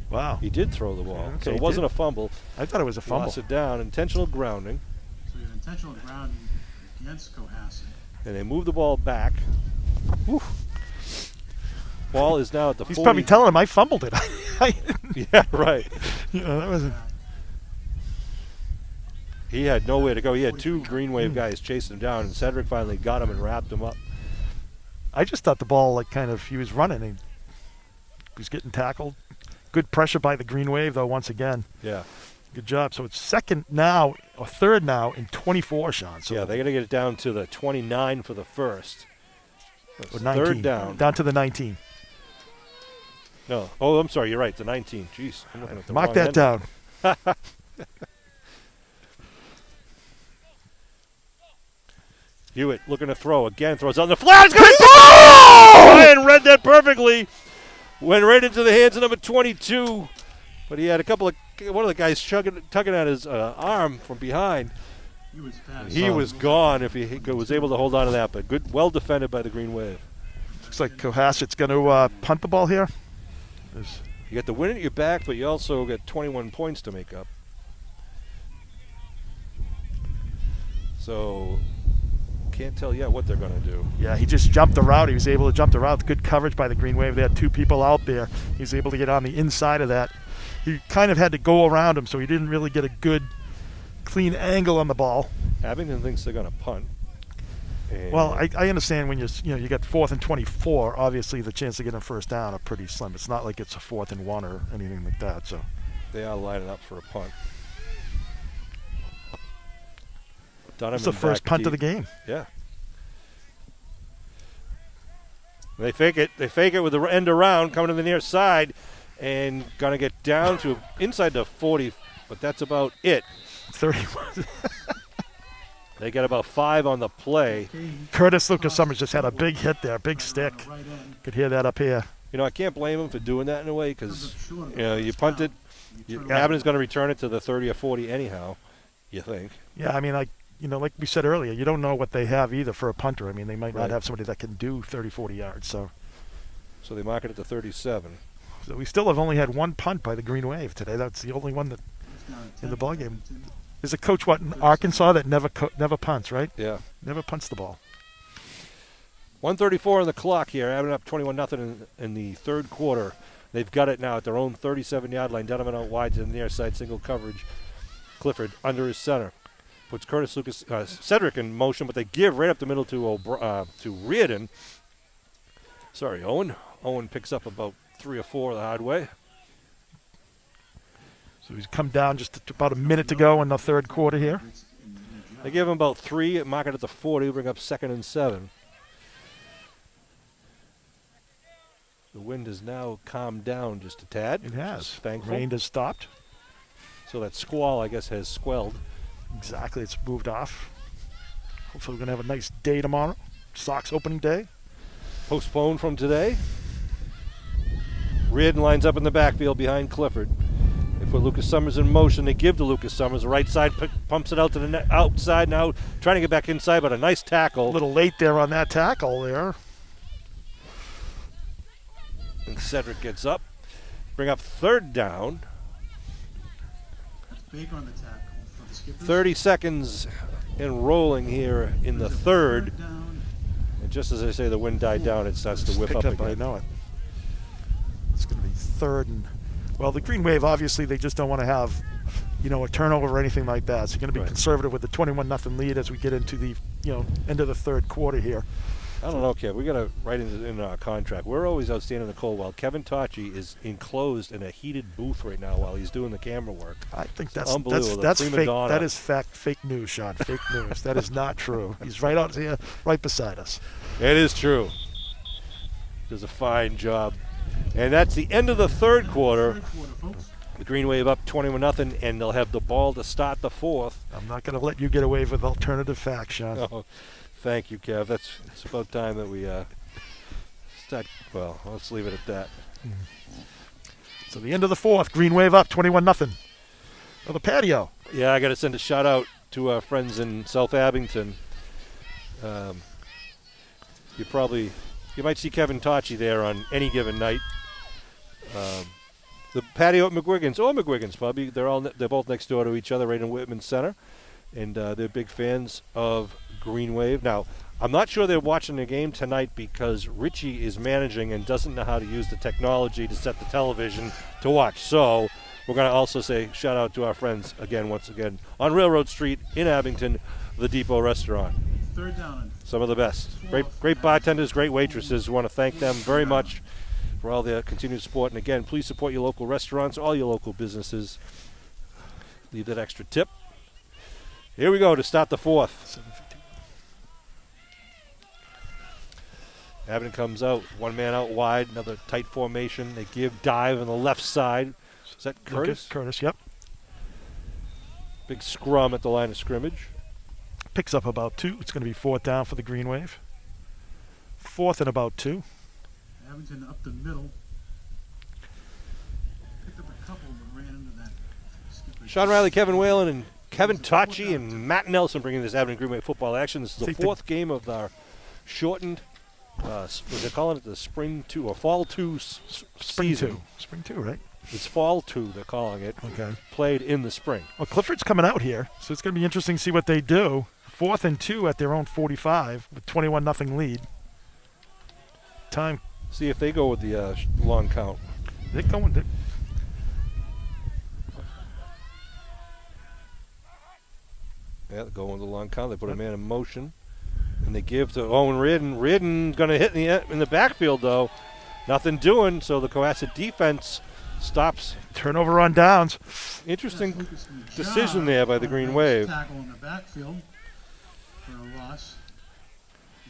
Wow. He did throw the ball, Okay, so it he wasn't did. a fumble. I thought it was a fumble. Lost it down. Intentional grounding. So you have intentional grounding against Cohasset. And they move the ball back. Whew. Ball is now at the He's 40. probably telling him I fumbled it. Yeah, right. That wasn't. He had nowhere to go. He had two Green Wave guys chasing him down, and Cedric finally got him and wrapped him up. I just thought the ball, he was running. He was getting tackled. Good pressure by the Green Wave, though, once again. Yeah. Good job. So it's third now in 24, Sean. So Yeah, they got to get it down to the 29 for the first. That's or 19. third down. Down to the 19. No. Oh, I'm sorry. You're right. The 19. Jeez. I'm looking at the Mark wrong that end. down. Hewitt looking to throw again. Throws on the flat. It's going to go! Ryan read that perfectly. Went right into the hands of number 22. But he had one of the guys tugging at his arm from behind. He was fast. He was gone if he was able to hold on to that. But well defended by the Green Wave. Looks like Cohasset's going to punt the ball here. You got the win at your back, but you also got 21 points to make up. So can't tell yet what they're going to do. Yeah, he just jumped the route. He was able to jump the route. Good coverage by the Green Wave. They had two people out there. He was able to get on the inside of that. He kind of had to go around him, so he didn't really get a good, clean angle on the ball. Abington thinks they're going to punt. And Well, I understand when you got 4th and 24. Obviously, the chance to get a first down are pretty slim. It's not like it's a 4th and 1 or anything like that. So they are lining up for a punt. it's the first punt of the game. Yeah. They fake it. They fake it with the end around, coming to the near side, and gonna get down to inside the 40. But that's about it. 31. They get about 5 on the play. Curtis Lucas Summers just had a big hit there, big stick. Right end. Could hear that up here. You know, I can't blame him for doing that in a way because you punt it. Abington's going to return it to the 30 or 40 anyhow. You think? Yeah, I mean, like we said earlier, you don't know what they have either for a punter. I mean, they might Right. not have somebody that can do 30, 40 yards. So they mark it at the 37. we still have only had one punt by the Green Wave today. That's the only one that in the ballgame. There's a coach in Arkansas that never punts, right? Yeah. Never punts the ball. 1:34 on the clock here. Abington up 21-0 in the third quarter. They've got it now at their own 37-yard line. Donovan out wide to the near side, single coverage. Clifford under his center. Puts Cedric in motion, but they give right up the middle to Reardon. Sorry, Owen. Owen picks up about 3 or 4 the hard way. So he's come down just about a minute to go in the third quarter here. They give him about 3, mark it at the 40, bring up 2nd and 7. The wind has now calmed down just a tad. It has. Just thankful. Rain has stopped. So that squall, I guess, has squelled. Exactly. It's moved off. Hopefully we're going to have a nice day tomorrow. Sox opening day. Postponed from today. Reardon lines up in the backfield behind Clifford. They put Lucas Summers in motion. They give to Lucas Summers. The right side pumps it out to the outside now, trying to get back inside, but a nice tackle. A little late there on that tackle there. And Cedric gets up. Bring up 3rd down. That's big on the tackle for the Skippers. 30 seconds and rolling here in the third. Down. And just as I say, the wind died down. It starts to whip Picked up I again. know it. It's going to be 3rd and... Well, the Green Wave, obviously, they just don't want to have, a turnover or anything like that. So you're going to be Right. conservative with the 21-0 lead as we get into the, end of the third quarter here. I don't know, Kev. We got to write in our contract. We're always outstanding in the cold while Kevin Tachi is enclosed in a heated booth right now while he's doing the camera work. I think It's unbelievable. that's The prima fake. donna. That is fake news, Sean. Fake news. That is not true. He's right out here, right beside us. It is true. Does a fine job. And that's the end of the third quarter. Third quarter, folks. The Green Wave up 21-0, and they'll have the ball to start the fourth. I'm not going to let you get away with alternative facts, Sean. Oh, thank you, Kev. It's about time that we start. Well, let's leave it at that. So the end of the fourth, Green Wave up 21-0. Oh, the patio. Yeah, I got to send a shout out to our friends in South Abington. You might see Kevin Tachi there on any given night. The patio at McGuigan's probably. They're both next door to each other, right in Whitman Center, and they're big fans of Green Wave. Now, I'm not sure they're watching the game tonight because Richie is managing and doesn't know how to use the technology to set the television to watch. So we're going to also say shout out to our friends once again on Railroad Street in Abington, the Depot Restaurant. Third down and Some of the best. Great bartenders, great waitresses. We want to thank them very much for all their continued support. And again, please support your local restaurants, all your local businesses. Leave that extra tip. Here we go to start the fourth. Abington comes out, one man out wide, another tight formation. They give dive on the left side. Is that Curtis? Curtis, yep. Big scrum at the line of scrimmage. Picks up about 2. It's going to be fourth down for the Green Wave. Fourth and about 2. Abington up the middle. Picked up a couple but ran into that skipper. Sean Riley, Kevin Whalen, and Kevin Tachi and Matt Nelson bringing this Abington Green Wave football action. This is the Think fourth game of our shortened, what they're calling it, the Spring 2 or Fall 2 Spring season. 2. Spring 2, right? It's Fall 2, they're calling it. Okay. Played in the spring. Well, Clifford's coming out here, so it's going to be interesting to see what they do. Fourth and 2 at their own 45 with 21-0 lead. Time. See if they go with the long count. They're going. Yeah, they're going with the long count. They put a man in motion. And they give to Owen Reardon. Reardon going to hit in the backfield, though. Nothing doing, so the Cohasset defense stops. Turnover on downs. Interesting decision there by the Green Wave. Tackle in the backfield for a loss.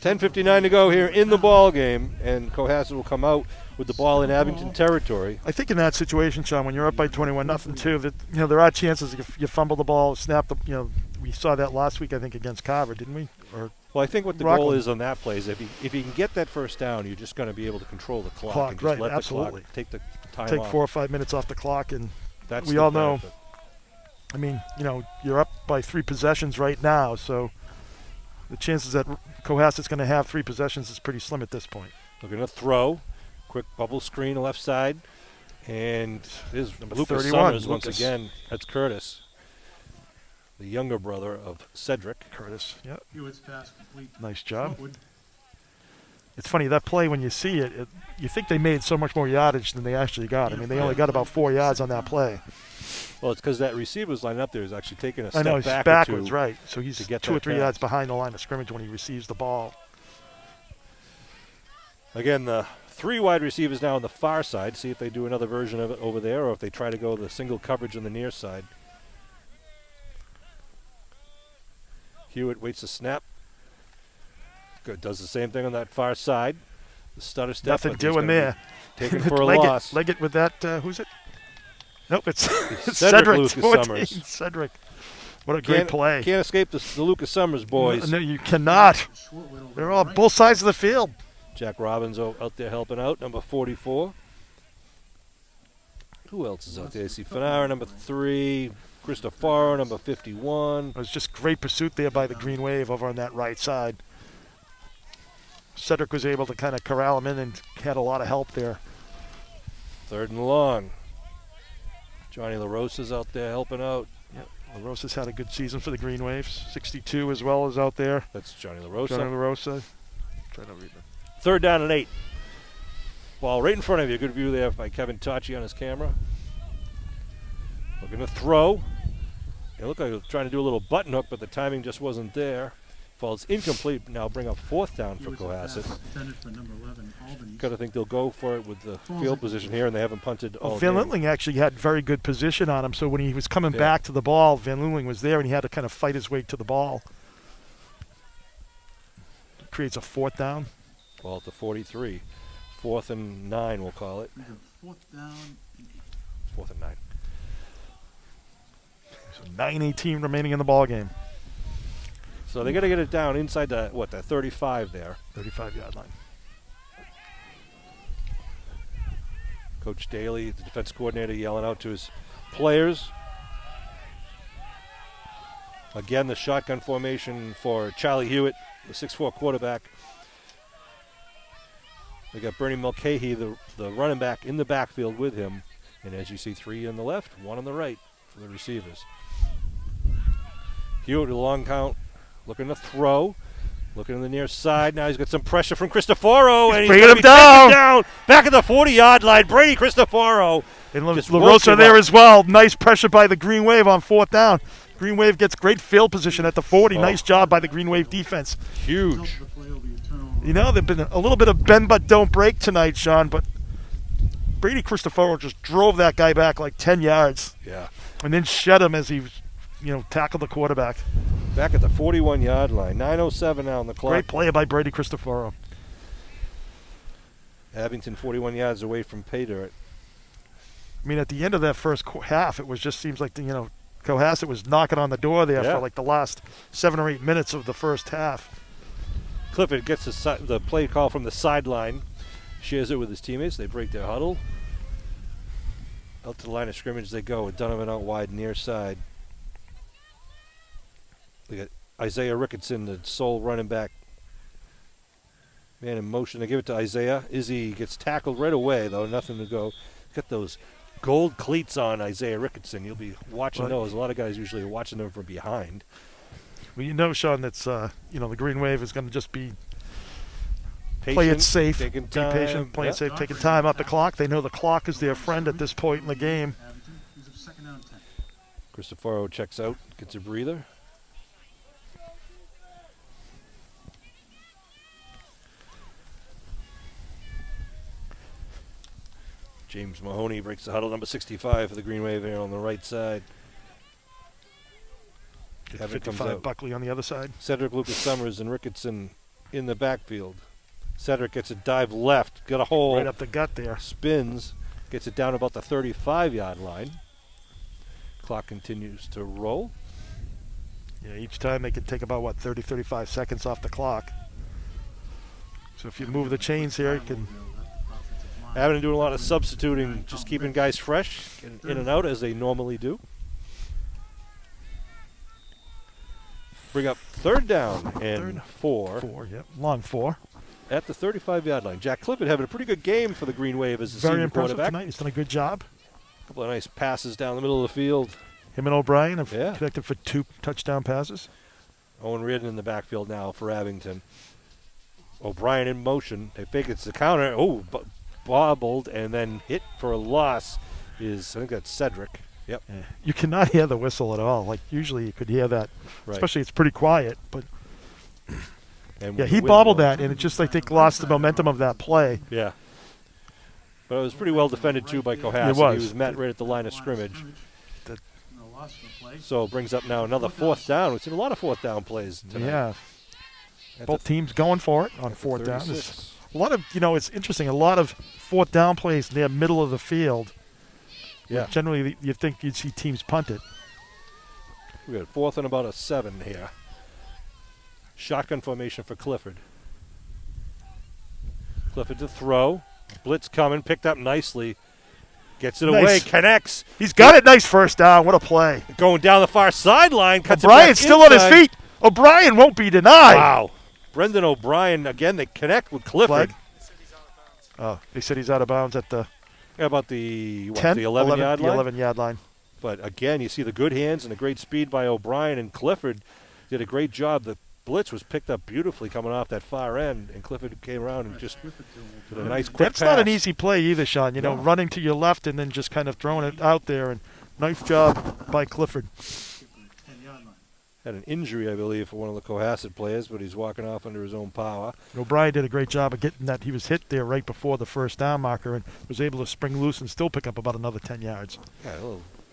10:59 to go here in the ball game, and Cohasset will come out with the ball in Abington territory. I think in that situation, Sean, when you're up by 21-0 too, that there are chances if you fumble the ball, snap the. We saw that last week, I think, against Carver, didn't we? Or Well, I think what the goal is on that play is if you can get that first down, you're just going to be able to control the clock and just right, let absolutely. the clock take the time take off. 4 or 5 minutes off the clock, and That's we the all know. benefit. I mean, you're up by 3 possessions right now, so the chances that Cohasset's going to have 3 possessions is pretty slim at this point. They're going to throw. Quick bubble screen left side. And there's Number Lucas 31, Summers once Lucas. again. That's Curtis, the younger brother of Cedric. Curtis, yep, Hewitt's pass complete. nice job. Upward. It's funny, that play, when you see it, you think they made so much more yardage than they actually got. I mean, they only got about 4 yards on that play. Well, it's because that receiver's line up there is actually taking a I step know, he's back backwards, or two. right. So he's to get 2 or that 3 pass. yards behind the line of scrimmage when he receives the ball. Again, the 3 wide receivers now on the far side. See if they do another version of it over there or if they try to go the single coverage on the near side. Hewitt waits the snap. Good, does the same thing on that far side. The stutter step. Nothing but he's doing gonna there. be Taken for a Leggett, loss. Leggett with that, who's it? Nope, it's Cedric Lucas 14, Summers. Cedric. What a great play. Can't escape the Lucas Summers boys. No, you cannot. Short width over They're the all right. both sides of the field. Jack Robbins out there helping out, number 44. Who else is out there? I see Fanara, number 3. Christopher, number 51. It was just great pursuit there by the Green Wave over on that right side. Cedric was able to kind of corral him in and had a lot of help there. 3rd and long. Johnny LaRosa's out there helping out. LaRosa's had a good season for the Green Waves. 62 as well as out there. That's Johnny LaRosa. Johnny LaRosa. Try to read it. 3rd down and 8. Ball right in front of you. Good view there by Kevin Tachi on his camera. We're going to throw. It looked like he was trying to do a little button hook, but the timing just wasn't there. falls incomplete. Now bring up 4th down He for was a Cohasset. pass intended for number 11, Albany. Got to think they'll go for it with the field position here, and they haven't punted all Van game. Lindling actually had very good position on him, so when he was coming Yeah. back to the ball, Van Lindling was there, and he had to kind of fight his way to the ball. Creates a 4th down. Ball at the 43. 4th and 9, we'll call it. 4th down. 4th and 9. So 9:18 remaining in the ball game. So they got to get it down inside the 35 there. 35-yard line. Coach Daly, the defense coordinator, yelling out to his players. Again, the shotgun formation for Charlie Hewitt, the 6'4" quarterback. They got Bernie Mulcahy, the running back, in the backfield with him. And as you see, 3 on the left, 1 on the right for the receivers. Hewitt with a long count, looking to throw. Looking in the near side. Now he's got some pressure from Cristoforo. And he's bringing gonna him be down. taken down. Back at the 40-yard line. Brady Cristoforo. And Just woke LaRosa him there up. as well. Nice pressure by the Green Wave on 4th down. Green Wave gets great field position at the 40. Oh. Nice job by the Green Wave defense. Huge. The play will be a turnover. You know, there's been a little bit of bend but don't break tonight, Sean, but Brady Cristoforo just drove that guy back like 10 yards Yeah. and then shed him as he, tackled the quarterback. Back at the 41-yard line. 9:07 now on the clock. Great play by Brady Cristoforo. Abington 41 yards away from pay dirt. I mean, at the end of that first half, it just seems like, Cohasset was knocking on the door there Yeah. for like the last 7 or 8 minutes of the first half. Clifford gets the play call from the sideline. Shares it with his teammates. They break their huddle. Out to the line of scrimmage they go with Donovan out wide near side. They got Isaiah Ricketson, the sole running back. Man in motion. They give it to Isaiah. Izzy gets tackled right away, though. Nothing to go. Got those gold cleats on Isaiah Ricketson. You'll be watching Right. those. A lot of guys usually are watching them from behind. Well, Sean, that's, the Green Wave is going to just be play Patient, it safe, taking be time. patient, play Yeah. it safe, taking time up the clock. They know the clock is their friend at this point in the game. Abington. He's a 2nd down 10. Cristoforo checks out, gets a breather. James Mahoney breaks the huddle, number 65 for the Green Wave here on the right side. Evan comes 55 out. Buckley on the other side. Cedric Lucas Summers and Ricketson in the backfield. Cedric gets a dive left, got a hole, Right up the gut there. spins, gets it down about the 35-yard line. Clock continues to roll. Yeah, each time they can take about, 30, 35 seconds off the clock. So if you move the chains here, you can. Abington doing a lot of substituting, just keeping guys fresh, getting in and out as they normally do. Bring up 3rd down and 4 Long 4. at the 35-yard line. Jack Clifford having a pretty good game for the Green Wave as the Very senior impressive quarterback. tonight. He's done a good job. A couple of nice passes down the middle of the field. Him and O'Brien have Yeah. connected for 2 touchdown passes. Owen Reardon in the backfield now for Abington. O'Brien in motion. They fake it's the counter. Oh, bobbled and then hit for a loss is, I think that's Cedric. Yep. Yeah. You cannot hear the whistle at all. Like usually you could hear that, Right. especially it's pretty quiet. But And yeah, with he the wind bobbled blowing. that, and it just I think lost the momentum of that play. Yeah. But it was pretty well defended, too, by Cohasset. It was. He was met right at the line of scrimmage. That- No loss for the play. So it brings up now another 4th down. We've seen a lot of 4th down plays tonight. Yeah, At both the teams going for it on at the 4th down. 36. There's a lot of, it's interesting. A lot of 4th down plays near middle of the field. Yeah. Generally, you think you'd see teams punt it. We got 4th and about a 7 here. Shotgun formation for Clifford. Clifford to throw. Blitz coming, picked up nicely. Gets it away, Nice. connects. He's got it. Nice first down. What a play. Going down the far sideline. Cuts it O'Brien's back still on his inside. feet. O'Brien won't be denied. Wow. Brendan O'Brien, again, they connect with Clifford. Flag. Oh, they said he's out of bounds at the How about the 10, the 11-yard line? 11-yard line. But again, you see the good hands and the great speed by O'Brien, and Clifford did a great job. The blitz was picked up beautifully coming off that far end, and Clifford came around and just did a nice quick That's not an pass. easy play either, Sean. No. Running to your left and then just kind of throwing it out there. And nice job by Clifford. 10-yard line. Had an injury, I believe, for one of the Cohasset players, but he's walking off under his own power. O'Brien did a great job of getting that. He was hit there right before the first down marker and was able to spring loose and still pick up about another 10 yards. Yeah,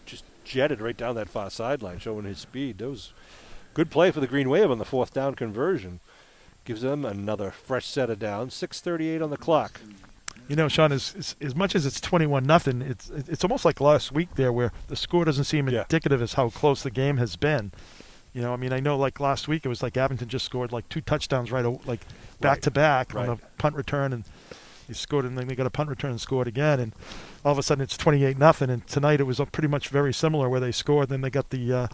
just jetted right down that far sideline, showing his speed. That was good play for the Green Wave on the fourth down conversion. Gives them another fresh set of downs. 6:38 on the clock. You know, Sean, as much as it's 21-0, it's almost like last week there where the score doesn't seem indicative as how close the game has been. You know, I mean, I know like last week it was like Abington just scored like 2 touchdowns back to back on a punt return, and he scored, and then they got a punt return and scored again, and all of a sudden it's 28-0. And tonight it was pretty much very similar where they scored, then they got the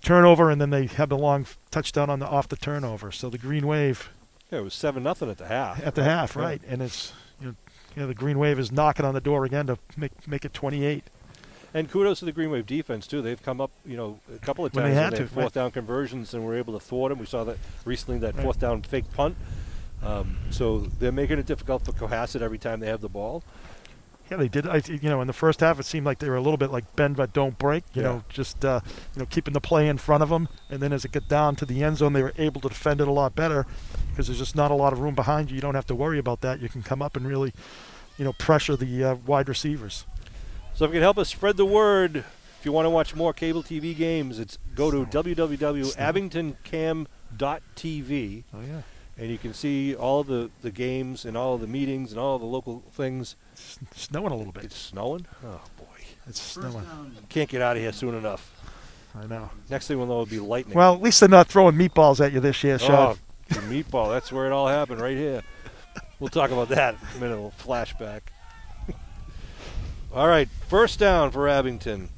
turnover, and then they had the long touchdown off the turnover. So the Green Wave. Yeah, it was 7-0 at the half. At the half, right? And it's you know the Green Wave is knocking on the door again to make it 28. And kudos to the Green Wave defense, too. They've come up, a couple of times when they had fourth down conversions and were able to thwart them. We saw that recently, that fourth down fake punt. So they're making it difficult for Cohasset every time they have the ball. Yeah, they did. In the first half, it seemed like they were a little bit like bend but don't break. Just keeping the play in front of them, and then as it got down to the end zone, they were able to defend it a lot better because there's just not a lot of room behind you. You don't have to worry about that. You can come up and really, pressure the wide receivers. So if you can help us spread the word, if you want to watch more cable TV games, go to www.abingtoncam.tv. Oh yeah. And you can see all the games and all the meetings and all the local things. It's snowing a little bit. It's snowing? Oh, boy. It's snowing. Can't get out of here soon enough. I know. Next thing we'll know, it'll be lightning. Well, at least they're not throwing meatballs at you this year, Sean. Oh, the meatball. That's where it all happened, right here. We'll talk about that in a minute. A little flashback. All right, first down for Abington.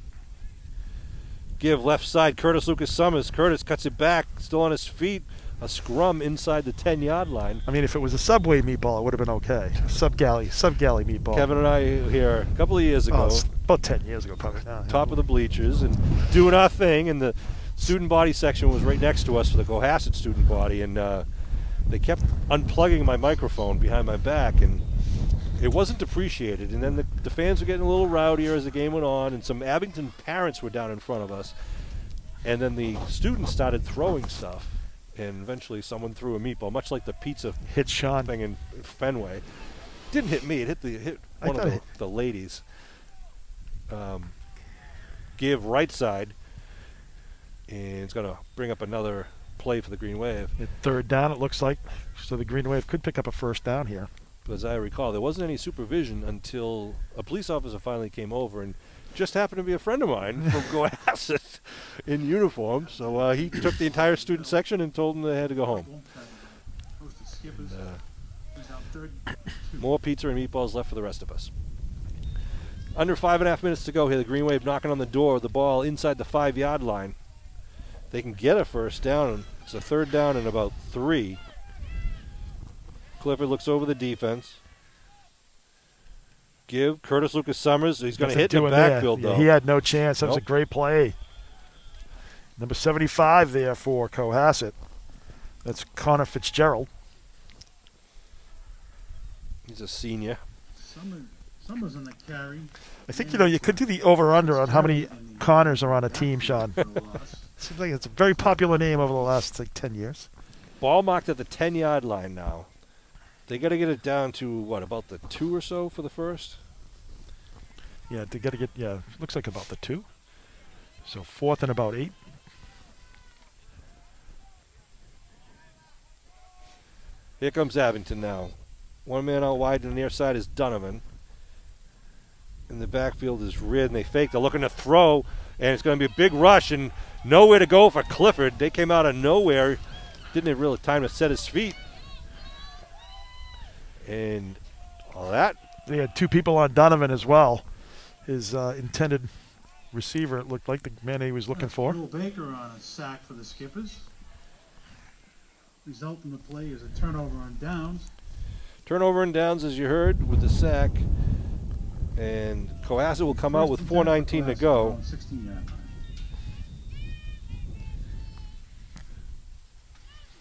Give left side, Curtis Lucas Summers. Curtis cuts it back, still on his feet. A scrum inside the 10-yard line. I mean, if it was a Subway meatball, it would have been okay. Sub-galley meatball. Kevin and I here a couple of years ago. About 10 years ago, probably. Top of the bleachers and doing our thing, and the student body section was right next to us for the Cohasset student body, and they kept unplugging my microphone behind my back, and it wasn't appreciated. And then the fans were getting a little rowdier as the game went on, and some Abington parents were down in front of us, and then the students started throwing stuff. And eventually someone threw a meatball, much like the pizza hit Sean thing in Fenway. Didn't hit me. It hit one of the ladies. Give right side, and it's going to bring up another play for the Green Wave. At third down, it looks like. So the Green Wave could pick up a first down here. But as I recall, there wasn't any supervision until a police officer finally came over, and just happened to be a friend of mine from Cohasset in uniform. So he took the entire student section and told them they had to go home. More pizza and meatballs left for the rest of us. Under 5.5 minutes to go here. The Green Wave knocking on the door with the ball inside the 5-yard line. They can get a first down. It's a third down and about 3. Clifford looks over the defense. Give Curtis Lucas Summers. He's going to hit in the backfield, though. He had no chance. That was a great play. Number 75 there for Cohasset. That's Connor Fitzgerald. He's a senior. Summers in the carry. I think, you could do the over-under on how many Connors are on a team, Sean. Seems like it's a very popular name over the last 10 years. Ball marked at the 10-yard line now. They got to get it down to, about the 2 or so for the first? Yeah, they got to get, looks like about the 2. So 4th and about 8. Here comes Abington now. One man out wide to the near side is Donovan. In the backfield is Rid, and they fake. They're looking to throw, and it's going to be a big rush, and nowhere to go for Clifford. They came out of nowhere. Didn't have really time to set his feet. And all that. They had 2 people on Donovan as well. His intended receiver, it looked like the man he was looking for. Will Baker on a sack for the Skippers. Result in the play is a turnover on downs. Turnover and downs, as you heard, with the sack. And Cohasset will come out with 4:19 to go. 16-yard line.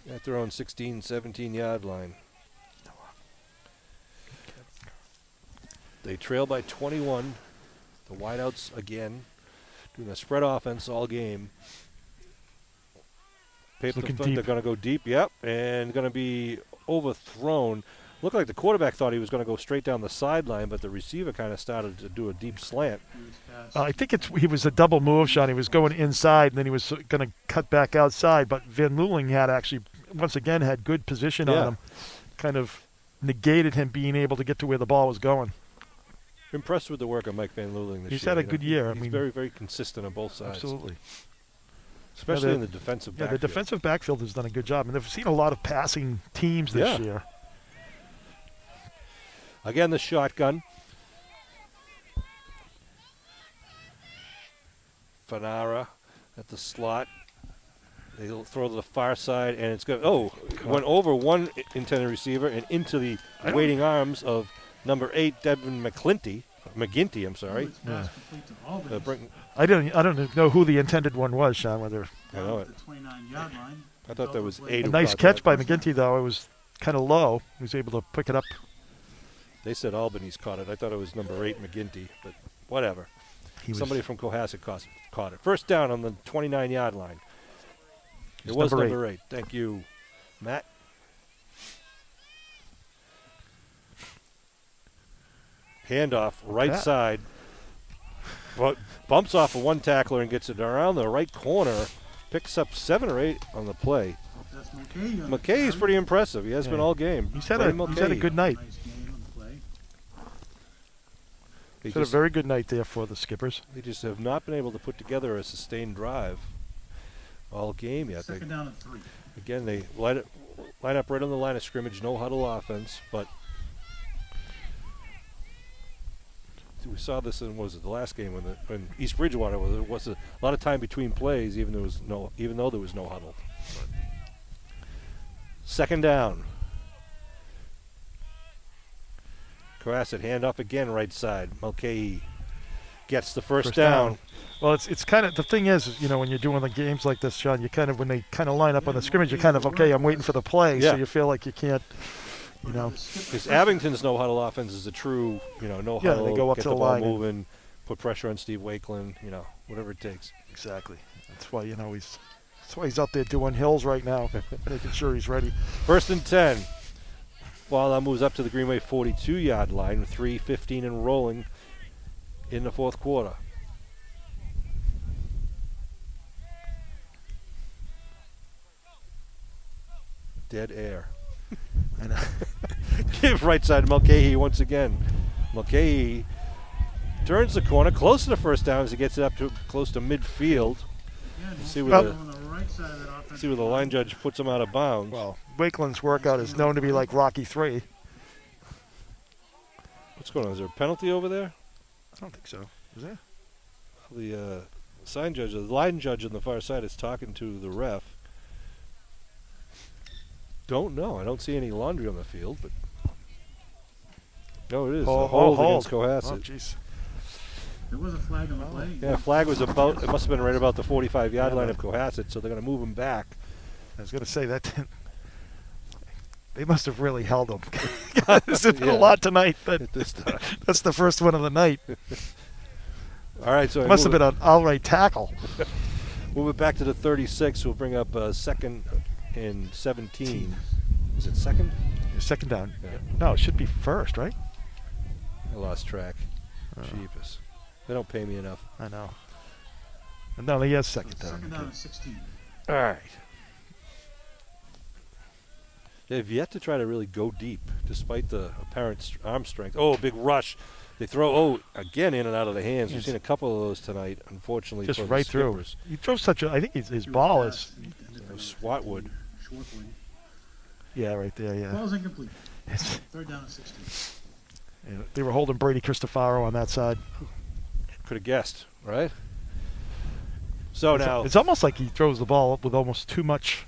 At their own 16, 17-yard line. They trail by 21. The wideouts again, doing a spread offense all game. Paper looking they're deep. going to go deep, yep, and going to be overthrown. Looked like the quarterback thought he was going to go straight down the sideline, but the receiver kind of started to do a deep slant. I think he was a double move, Sean. He was going inside, and then he was going to cut back outside. But Van Luling had actually, once again, had good position on him. Kind of negated him being able to get to where the ball was going. Impressed with the work of Mike Van Luling this He's year. had a good year. He's very, very consistent on both sides. Absolutely. Especially in the defensive backfield. Yeah, the defensive backfield has done a good job. And they've seen a lot of passing teams this year. Again, the shotgun. Fanara at the slot. They'll throw to the far side, and it's good. Oh, went over one intended receiver and into the waiting arms of number 8, Devin McGinty. I'm sorry. Yeah. I don't know who the intended one was, Sean. Whether I know it. I thought that was 8. A nice catch by McGinty, though. It was kind of low. He was able to pick it up. They said Albany's caught it. I thought it was number 8, McGinty, but whatever. Somebody from Cohasset caught it. First down on the 29-yard line. It was number 8. Thank you, Matt. Handoff, right side. But bumps off of one tackler and gets it around the right corner. Picks up 7 or 8 on the play. McKay's pretty impressive. He has been all game. He's had a good night. He's had a very good night there for the Skippers. They just have not been able to put together a sustained drive all game yet. Second down and 3. Again, they line up right on the line of scrimmage, no huddle offense, but we saw this in the last game when East Bridgewater was a lot of time between plays, even though there was no huddle. But second down. Cohasset handoff again, right side. Mulcahy gets the first down. Well, it's kind of the thing is, when you're doing the games like this, John, you kind of when they kind of line up on the scrimmage, you're kind of okay. I'm waiting for the play, so you feel like you can't, Because Abington's no huddle offense is a true, no huddle. They go up get to the the ball line, moving, put pressure on Steve Wakeland, whatever it takes. Exactly. That's why he's out there doing hills right now, making sure he's ready. First and 10. Ball now moves up to the Greenway 42-yard line, 3:15 and rolling in the fourth quarter. Dead air. Give right side to Mulcahy once again. Mulcahy turns the corner, close to the first down as he gets it up to close to midfield. See where the line judge puts him out of bounds. Well, Wakeland's workout is known to be like Rocky 3. What's going on? Is there a penalty over there? I don't think so. Is there? The line judge on the far side is talking to the ref. Don't know. I don't see any laundry on the field, but no, it is. A hold against Cohasset. Oh, jeez. There was a flag on the play. Yeah, flag was it must have been right about the 45-yard line of Cohasset, so they're going to move him back. I was going to say that they must have really held him. There's been a lot tonight, but at this time. That's the first one of the night. All right, so it must have been an all-right tackle. Move it back to the 36. We'll bring up second and 17. Is it second? Second down. Yeah. No, it should be first, right? I lost track. Jeepers. They don't pay me enough. I know. No, he has second down. Second down and 16. All right. They've yet to try to really go deep, despite the apparent arm strength. Oh, big rush. They throw, again in and out of the hands. We've seen a couple of those tonight, unfortunately. Just for right the through. Skippers. He throws I think his ball is. Swatwood. Yeah, right there, yeah. Ball's incomplete. Third down and 16. Yeah, they were holding Brady Cristofaro on that side. Could have guessed, right? So now it's almost like he throws the ball up with almost too much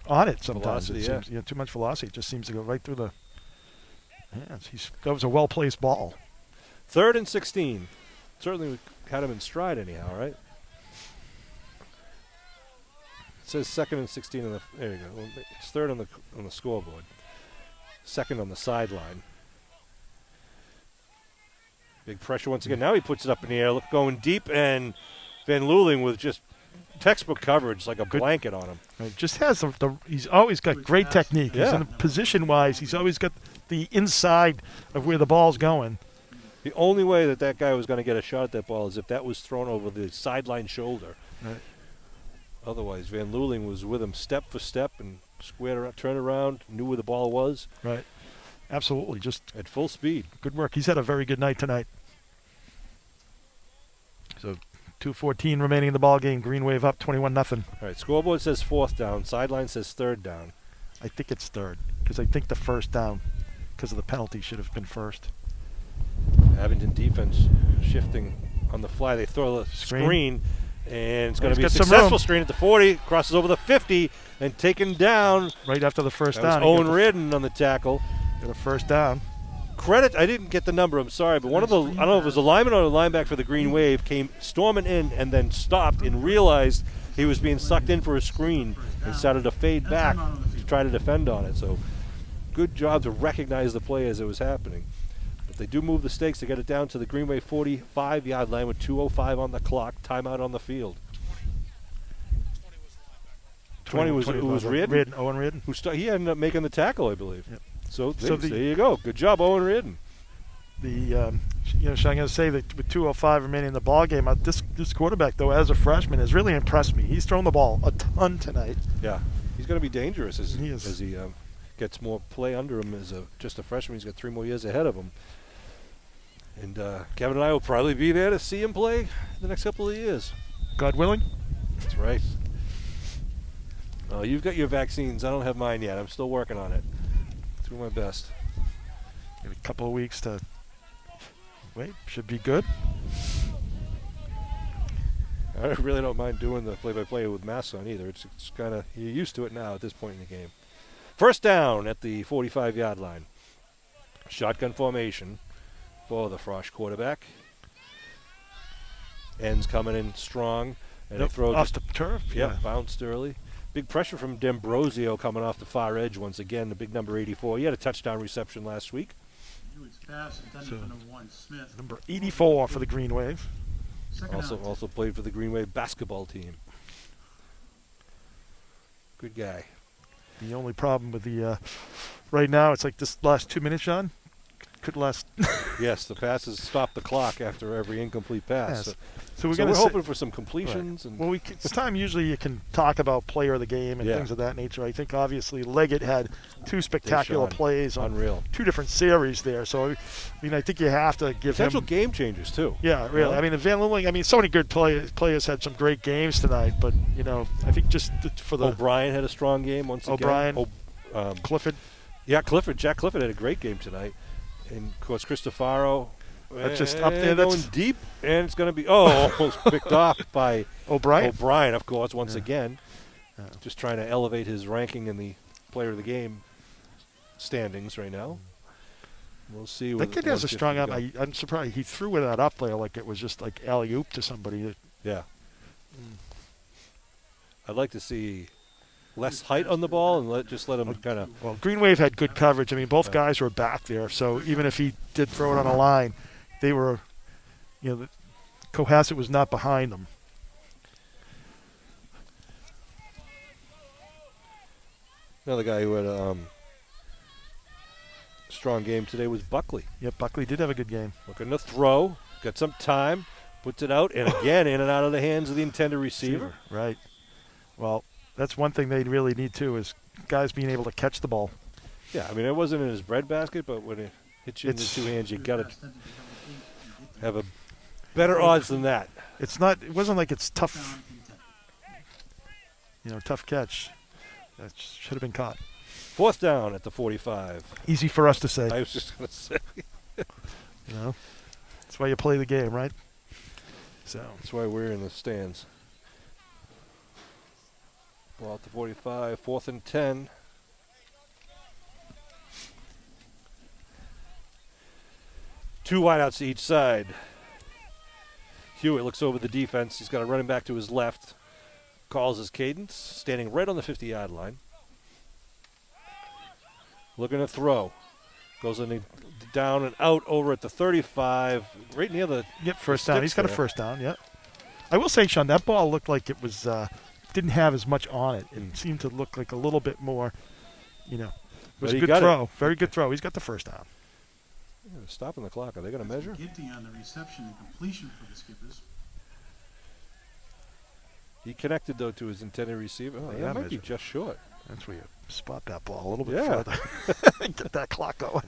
on it sometimes. Velocity, it seems, too much velocity. It just seems to go right through the hands. That was a well-placed ball. Third and 16. Certainly we had him in stride anyhow, right? It says second and 16 on the. There you go. Well, it's third on the scoreboard. Second on the sideline. Big pressure once again. Now he puts it up in the air, going deep, and Van Luling with just textbook coverage, like a blanket on him. Right. Just has he's always got great technique. Yeah. He's in position-wise. He's always got the inside of where the ball's going. The only way that guy was going to get a shot at that ball is if that was thrown over the sideline shoulder. Right. Otherwise, Van Luling was with him step for step and squared around, turned around, knew where the ball was. Right. Absolutely. Just at full speed. Good work. He's had a very good night tonight. So 2:14 remaining in the ball game. Green Wave up 21-0. All right, scoreboard says 4th down. Sideline says 3rd down. I think it's 3rd because I think the 1st down, because of the penalty, should have been 1st. Abington defense shifting on the fly. They throw the screen and it's going to be a successful screen at the 40. Crosses over the 50 and taken down. Right after the first down. Owen Reardon on the tackle. Got a 1st down. Credit, I didn't get the number, I'm sorry, but one of the, I don't know if it was a lineman or a linebacker for the Green Wave, came storming in and then stopped and realized he was being sucked in for a screen and started to fade back to try to defend on it. So good job to recognize the play as it was happening. But they do move the stakes to get it down to the Green Wave 45-yard line with 2:05 on the clock, timeout on the field. 20 was Reardon. Owen Reardon. He ended up making the tackle, I believe. Yep. So there you go. Good job, Owen Reardon. I'm going to say that with 2:05 remaining in the ball game, this quarterback, though, as a freshman, has really impressed me. He's thrown the ball a ton tonight. Yeah, he's going to be dangerous as he gets more play under him as just a freshman. He's got 3 more years ahead of him. And Kevin and I will probably be there to see him play the next couple of years. God willing. That's right. You've got your vaccines. I don't have mine yet. I'm still working on it. Doing my best. Got a couple of weeks to wait. Should be good. I really don't mind doing the play-by-play with masks on either. It's kind of, you're used to it now at this point in the game. 1st down at the 45-yard line. Shotgun formation for the Frosch quarterback. Ends coming in strong. And they throw off the turf. Yeah, bounced early. Big pressure from D'Ambrosio coming off the far edge once again, the big number 84. He had a touchdown reception last week. Number 84 for the Green Wave. Also played for the Green Wave basketball team. Good guy. The only problem with the right now, it's like this last 2 minutes, Sean. Could last. Yes, the passes stop the clock after every incomplete pass. Yes. So we're hoping for some completions. Right. And it's time usually you can talk about player of the game and things of that nature. I think obviously Leggett had 2 spectacular plays on 2 different series there. So, I think you have to give potential him game changers too. Yeah, really. Yeah. Van Luling. So many good players had some great games tonight, but I think just for the O'Brien had a strong game once again. Clifford. Yeah, Jack Clifford had a great game tonight. And, of course, Cristofaro. That's just up there. That's going deep, and it's going to be, almost picked off by O'Brien. O'Brien, of course, once again. Just trying to elevate his ranking in the player of the game standings right now. We'll see. That kid has a strong arm. I'm surprised he threw with that up there like it was just like alley-oop to somebody. Yeah. I'd like to see less height on the ball and let him kind of. Well, Green Wave had good coverage. Both guys were back there, so even if he did throw it on a line, they were, Cohasset was not behind them. Another guy who had a strong game today was Buckley. Yep, Buckley did have a good game. Looking to throw, got some time, puts it out, and again in and out of the hands of the intended receiver. Right. Well, that's one thing they really need too is guys being able to catch the ball. Yeah, it wasn't in his breadbasket, but when it hits you in the 2 hands, you got to have a better odds than that. It's not. It wasn't like it's tough. Tough catch. That should have been caught. 4th down at the 45. Easy for us to say. I was just going to say. That's why you play the game, right? So that's why we're in the stands. Ball at the 45, 4th and 10. Two wideouts to each side. Hewitt looks over the defense. He's got a running back to his left. Calls his cadence, standing right on the 50-yard line. Looking to throw. Goes in down and out over at the 35, right near the first down. He's got a first down, yep. I will say, Sean, that ball looked like it was didn't have as much on it. It seemed to look like a little bit more, it was a good throw. Very good throw. He's got the first down. Yeah, stopping the clock. Are they going to measure? Gitty on the reception and completion for the Skippers. He connected, though, to his intended receiver. Oh, that might be just short. That's where you spot that ball a little bit further. Get that clock going.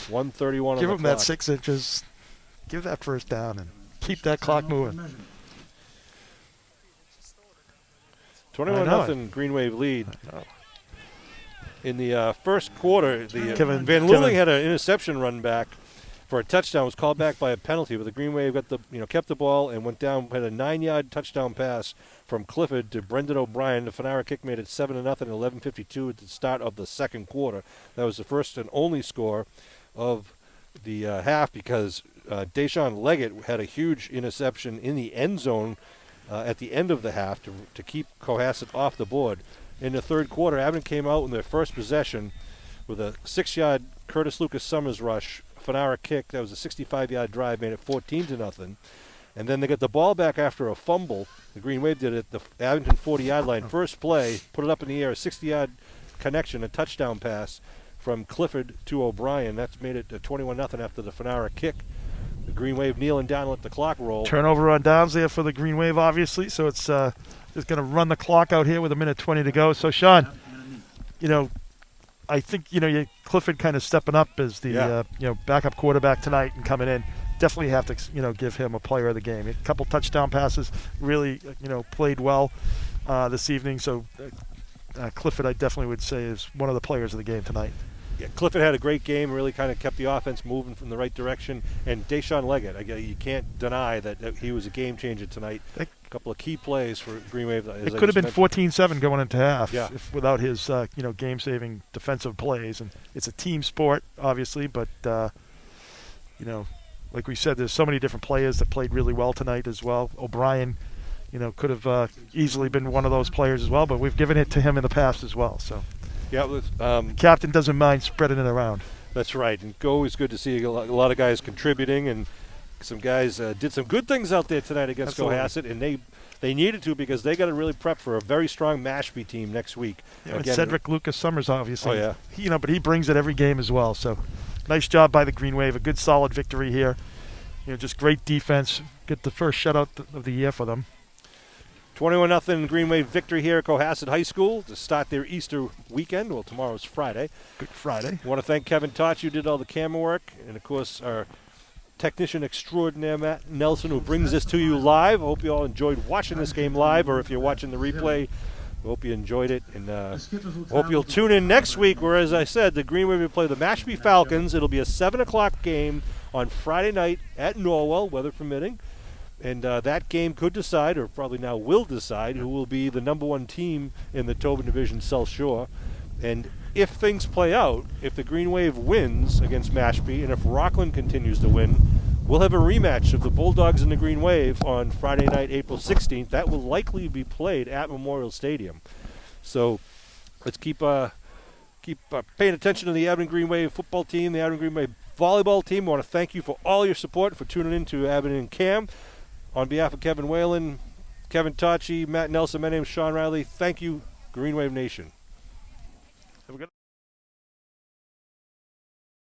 1:31 Give on him the that clock. 6 inches. Give that first down and keep that clock moving. 21-0 Green Wave lead. In the first quarter, Van Luling had an interception run back for a touchdown. Was called back by a penalty, but the Green Wave kept the ball and went down. Had a 9-yard touchdown pass from Clifford to Brendan O'Brien. The Fanara kick made it 7-0 at 11:52 at the start of the second quarter. That was the first and only score of the half because Deshaun Leggett had a huge interception in the end zone at the end of the half to keep Cohasset off the board. In the third quarter, Abington came out in their first possession with a 6-yard Curtis Lucas Summers rush, Fanara kick. That was a 65-yard drive, made it 14-0. And then they got the ball back after a fumble. The Green Wave did it at the Abington 40-yard line. First play, put it up in the air, a 60-yard connection, a touchdown pass from Clifford to O'Brien. That's made it 21-0 after the Fanara kick. The Green Wave kneeling down, let the clock roll. Turnover on downs there for the Green Wave, obviously. So it's just going to run the clock out here with 1:20 to go. So, Sean, I think, Clifford kind of stepping up as the, backup quarterback tonight and coming in. Definitely have to, give him a player of the game. A couple touchdown passes, really, played well this evening. So, Clifford, I definitely would say, is one of the players of the game tonight. Yeah, Clifford had a great game, really kind of kept the offense moving from the right direction. And Deshaun Leggett, you can't deny that he was a game changer tonight. A couple of key plays for Green Wave. It could have been 14-7 going into half without his game-saving defensive plays. And it's a team sport, obviously, but like we said, there's so many different players that played really well tonight as well. O'Brien, could have easily been one of those players as well, but we've given it to him in the past as well. So. Yeah, Captain doesn't mind spreading it around. That's right, and always good to see a lot of guys contributing, and some guys did some good things out there tonight against Cohasset, and they needed to because they got to really prep for a very strong Mashpee team next week. Yeah, and Cedric Lucas Summers, obviously. Oh yeah, but he brings it every game as well. So, nice job by the Green Wave. A good, solid victory here. Just great defense. Get the first shutout of the year for them. 21-0 Green Wave victory here at Cohasset High School to start their Easter weekend. Well, tomorrow's Friday. Good Friday. I want to thank Kevin Touch, who did all the camera work, and, of course, our technician extraordinaire, Matt Nelson, who brings this to you live. I hope you all enjoyed watching this game live, or if you're watching the replay, I hope you enjoyed it. And hope you'll tune in next week, where, as I said, the Green Wave will play the Mashpee Falcons. It'll be a 7 o'clock game on Friday night at Norwell, weather permitting. And that game could decide, or probably now will decide, who will be the number one team in the Tobin Division South Shore. And if things play out, if the Green Wave wins against Mashpee, and if Rockland continues to win, we'll have a rematch of the Bulldogs and the Green Wave on Friday night, April 16th. That will likely be played at Memorial Stadium. So let's keep paying attention to the Abington Green Wave football team, the Abington Green Wave volleyball team. I want to thank you for all your support, for tuning in to Abington Cam. On behalf of Kevin Whalen, Kevin Tachi, Matt Nelson, my name is Sean Riley. Thank you, Green Wave Nation. Have a good